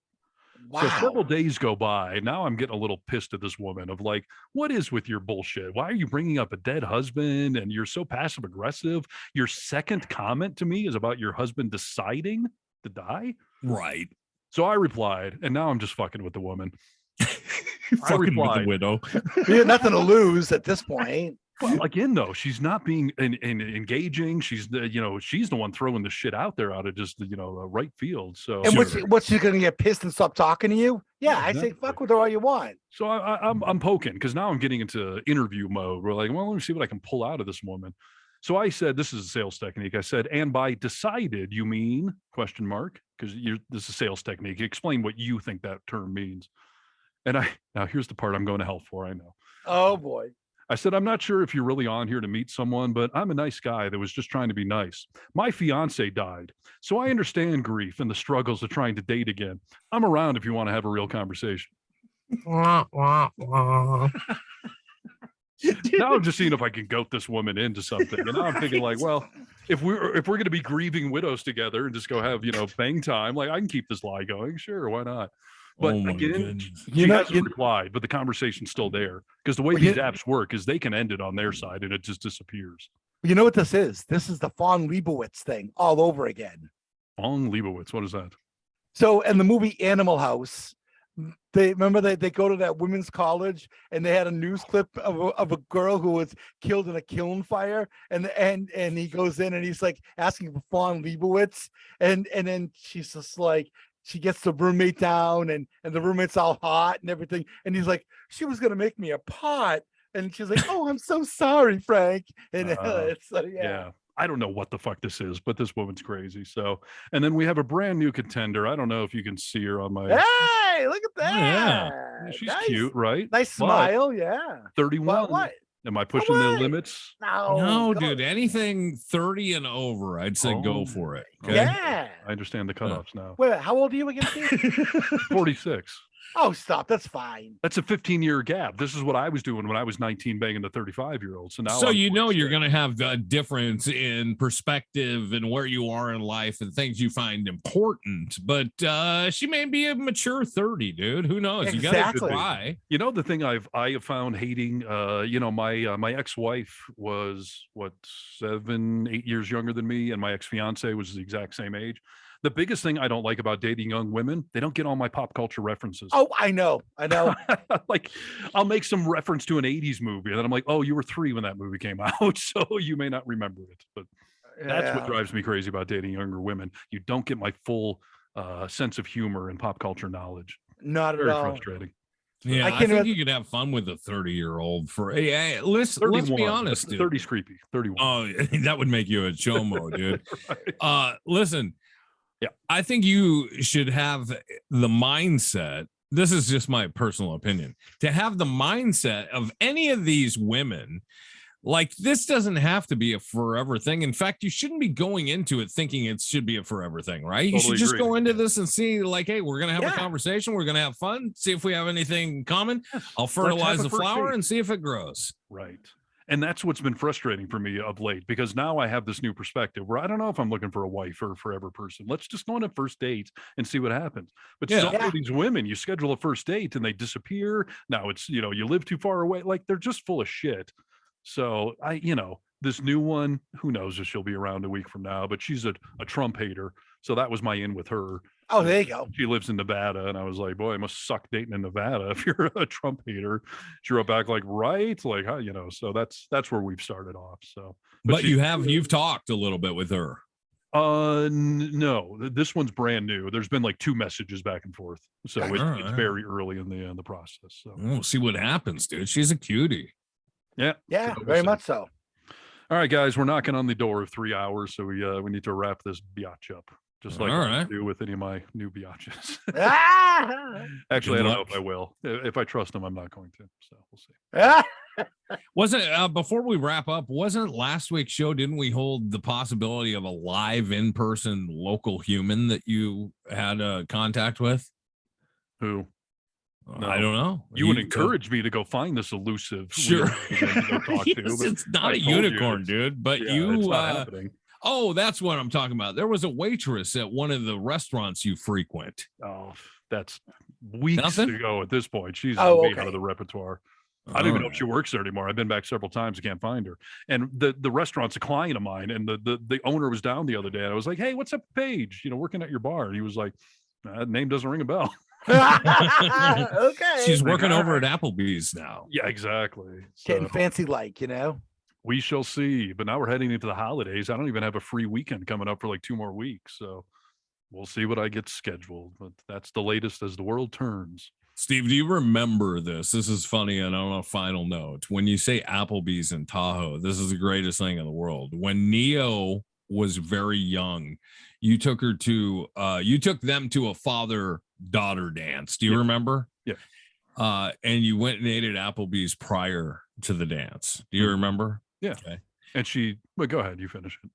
Speaker 7: Wow.
Speaker 1: So several days go by. Now I'm getting a little pissed at this woman of like, what is with your bullshit? Why are you bringing up a dead husband? And you're so passive aggressive. Your second comment to me is about your husband deciding to die.
Speaker 6: Right.
Speaker 1: So I replied, and now I'm just fucking with the woman.
Speaker 6: I replied, with the widow.
Speaker 7: You have nothing to lose at this point.
Speaker 1: Well, again, though, she's not being engaging. She's she's the one throwing the shit out there out of just the right field. So,
Speaker 7: and what's she gonna get pissed and stop talking to you? Yeah, I say fuck with her all you want.
Speaker 1: So I'm poking because now I'm getting into interview mode. We're like, well, let me see what I can pull out of this woman. So I said, this is a sales technique. I said, and by decided, you mean ? Because this is a sales technique. Explain what you think that term means. And now here's the part I'm going to hell for. I know.
Speaker 7: Oh boy.
Speaker 1: I said, I'm not sure if you're really on here to meet someone, but I'm a nice guy that was just trying to be nice. My fiance died, so I understand grief and the struggles of trying to date again. I'm around if you want to have a real conversation. Now I'm just seeing if I can goat this woman into something. And now I'm thinking like, well, if we're going to be grieving widows together and just go have, bang time, like I can keep this lie going. Sure. Why not? But again, she hasn't replied, but the conversation's still there because the way these apps work is they can end it on their side and it just disappears.
Speaker 7: You know what this is? This is the Fawn Leibowitz thing all over again.
Speaker 1: Fawn Leibowitz, what is that?
Speaker 7: So in the movie Animal House, they go to that women's college and they had a news clip of a girl who was killed in a kiln fire, and he goes in and he's like asking for Fawn Leibowitz, and then she's just like, she gets the roommate down and the roommate's all hot and everything. And he's like, she was going to make me a pot. And she's like, oh, I'm so sorry, Frank. And it's like, yeah.
Speaker 1: I don't know what the fuck this is, but this woman's crazy. So, and then we have a brand new contender. I don't know if you can see her on my.
Speaker 7: Hey, look at that.
Speaker 1: Yeah. She's nice. Cute, right?
Speaker 7: Nice smile. Yeah.
Speaker 1: 31.
Speaker 7: What?
Speaker 1: Am I pushing the limits?
Speaker 6: No, dude. Anything 30 and over, I'd say go for it. Okay?
Speaker 7: Yeah.
Speaker 1: I understand the cutoffs now.
Speaker 7: Wait, how old are you again, Steve?
Speaker 1: 46.
Speaker 7: Oh, stop. That's fine.
Speaker 1: That's a 15-year gap. This is what I was doing when I was 19, banging the 35-year-old. So now,
Speaker 6: you're going to have a difference in perspective and where you are in life and things you find important. But she may be a mature 30, dude. Who knows?
Speaker 7: Exactly.
Speaker 6: You got to try.
Speaker 1: The thing I have found hating. My ex-wife was 7-8 years younger than me, and my ex-fiance was the exact same age. The biggest thing I don't like about dating young women, they don't get all my pop culture references.
Speaker 7: Oh, I know.
Speaker 1: Like, I'll make some reference to an 80s movie, and then I'm like, oh, you were 3 when that movie came out, so you may not remember it. But that's what drives me crazy about dating younger women. You don't get my full sense of humor and pop culture knowledge.
Speaker 7: Not
Speaker 1: Very
Speaker 7: at all.
Speaker 1: Frustrating.
Speaker 6: Yeah, I think you could have fun with a 30-year-old for let's be honest, dude.
Speaker 1: 30's creepy. 31.
Speaker 6: Oh, that would make you a chomo, dude.
Speaker 1: Right.
Speaker 6: Listen.
Speaker 1: Yeah,
Speaker 6: I think you should have the mindset. This is just my personal opinion, to have the mindset of any of these women Like, this doesn't have to be a forever thing. In fact, you shouldn't be going into it thinking it should be a forever thing, right? You
Speaker 1: Totally
Speaker 6: should just
Speaker 1: agree.
Speaker 6: go into
Speaker 1: Yeah.
Speaker 6: this and see, like, hey, we're going to have a conversation. We're going to have fun, see if we have anything in common. I'll fertilize the flower and see if it grows.
Speaker 1: Right. And that's what's been frustrating for me of late, because now I have this new perspective where I don't know if I'm looking for a wife or a forever person. Let's just go on a first date and see what happens. But so many of these women, you schedule a first date and they disappear. Now it's, you live too far away. Like, they're just full of shit. So this new one, who knows if she'll be around a week from now, but she's a Trump hater. So that was my in with her.
Speaker 7: Oh, there you go.
Speaker 1: She lives in Nevada. And I was like, boy, it must suck dating in Nevada if you're a Trump hater. She wrote back like, right. Like, how, so that's where we've started off. So,
Speaker 6: but you've talked a little bit with her.
Speaker 1: No, this one's brand new. There's been like 2 messages back and forth. So it's very early in the process. So
Speaker 6: we'll see what happens, dude. She's a cutie.
Speaker 1: Yeah.
Speaker 7: Yeah, very much so.
Speaker 1: All right, guys, we're knocking on the door of 3 hours, so we need to wrap this biatch up, just like I do with any of my new biatches. Actually, I don't know if I will. If I trust them, I'm not going to. So we'll see.
Speaker 6: Wasn't before we wrap up? Wasn't last week's show? Didn't we hold the possibility of a live, in-person, local human that you had contact with?
Speaker 1: Who?
Speaker 6: No. I don't know.
Speaker 1: You would encourage me to go find this elusive.
Speaker 6: Sure.
Speaker 1: It's
Speaker 6: not a unicorn, dude. But it's not happening. Oh, that's what I'm talking about. There was a waitress at one of the restaurants you frequent.
Speaker 1: Oh, that's weeks ago at this point. She's out of the repertoire. I don't even know if she works there anymore. I've been back several times. I can't find her. And the restaurant's a client of mine. And the owner was down the other day. I was like, hey, what's up, Paige? Working at your bar. And he was like, that name doesn't ring a bell.
Speaker 7: Okay.
Speaker 6: She's working over at Applebee's now.
Speaker 1: Yeah, exactly.
Speaker 7: Getting fancy,
Speaker 1: We shall see. But now we're heading into the holidays. I don't even have a free weekend coming up for like 2 more weeks. So we'll see what I get scheduled. But that's the latest as the world turns.
Speaker 6: Steve, do you remember this? This is funny, and on a final note, when you say Applebee's in Tahoe, this is the greatest thing in the world. When Neo was very young, you took them to a father-daughter dance. Do you remember?
Speaker 1: Yeah.
Speaker 6: And you went and ate at Applebee's prior to the dance. Do you remember?
Speaker 1: Yeah. Okay. And go ahead, you finish
Speaker 6: it.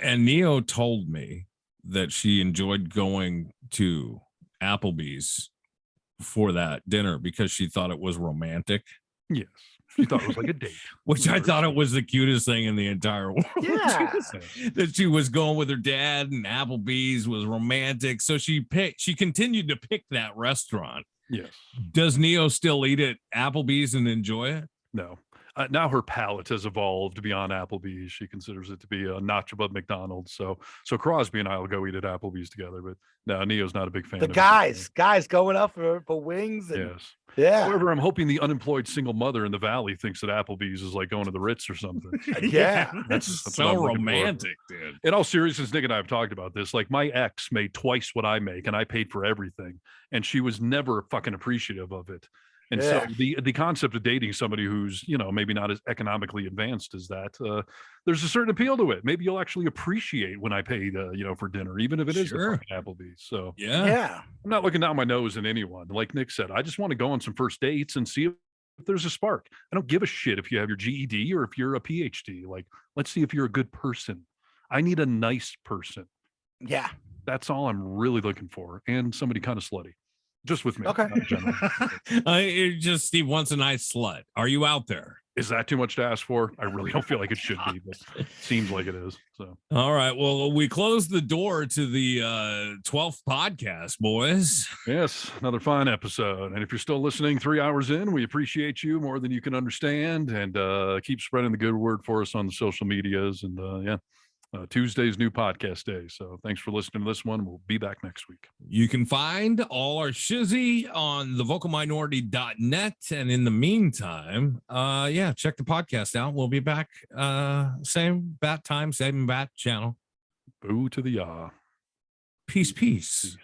Speaker 6: And Neo told me that she enjoyed going to Applebee's for that dinner because she thought it was romantic.
Speaker 1: Yes. She thought it was like a date.
Speaker 6: Which I thought it was the cutest thing in the entire world.
Speaker 7: Yeah.
Speaker 6: That she was going with her dad and Applebee's was romantic. So she continued to pick that restaurant.
Speaker 1: Yes.
Speaker 6: Does Neo still eat at Applebee's and enjoy it?
Speaker 1: No. Now her palate has evolved beyond Applebee's. She considers it to be a notch above McDonald's. So Crosby and I will go eat at Applebee's together. But no, Neo's not a big fan.
Speaker 7: The guys going up for wings. And,
Speaker 1: yes.
Speaker 7: Yeah.
Speaker 1: However, I'm hoping the unemployed single mother in the Valley thinks that Applebee's is like going to the Ritz or something.
Speaker 7: Yeah.
Speaker 1: That's
Speaker 6: so romantic, dude.
Speaker 1: In all seriousness, Nick and I have talked about this. Like, my ex made twice what I make, and I paid for everything, and she was never fucking appreciative of it. And so the concept of dating somebody who's, maybe not as economically advanced as that, there's a certain appeal to it. Maybe you'll actually appreciate when I pay for dinner, even if it is the fucking Applebee's. So
Speaker 6: yeah,
Speaker 1: I'm not looking down my nose at anyone. Like Nick said, I just want to go on some first dates and see if there's a spark. I don't give a shit if you have your GED or if you're a PhD. Like, let's see if you're a good person. I need a nice person.
Speaker 7: Yeah.
Speaker 1: That's all I'm really looking for. And somebody kind of slutty. Just with me.
Speaker 7: Okay.
Speaker 6: Steve wants a nice slut. Are you out there?
Speaker 1: Is that too much to ask for? I really don't feel like it should be, but it seems like it is. So,
Speaker 6: all right. Well, we close the door to the 12th podcast, boys.
Speaker 1: Yes, another fine episode. And if you're still listening 3 hours in, we appreciate you more than you can understand. And keep spreading the good word for us on the social medias. And Tuesday's new podcast day. So thanks for listening to this one. We'll be back next week.
Speaker 6: You can find all our shizzy on thevocalminority.net. And in the meantime, check the podcast out. We'll be back same bat time, same bat channel.
Speaker 1: Boo to the ya.
Speaker 6: Peace.
Speaker 1: Peace.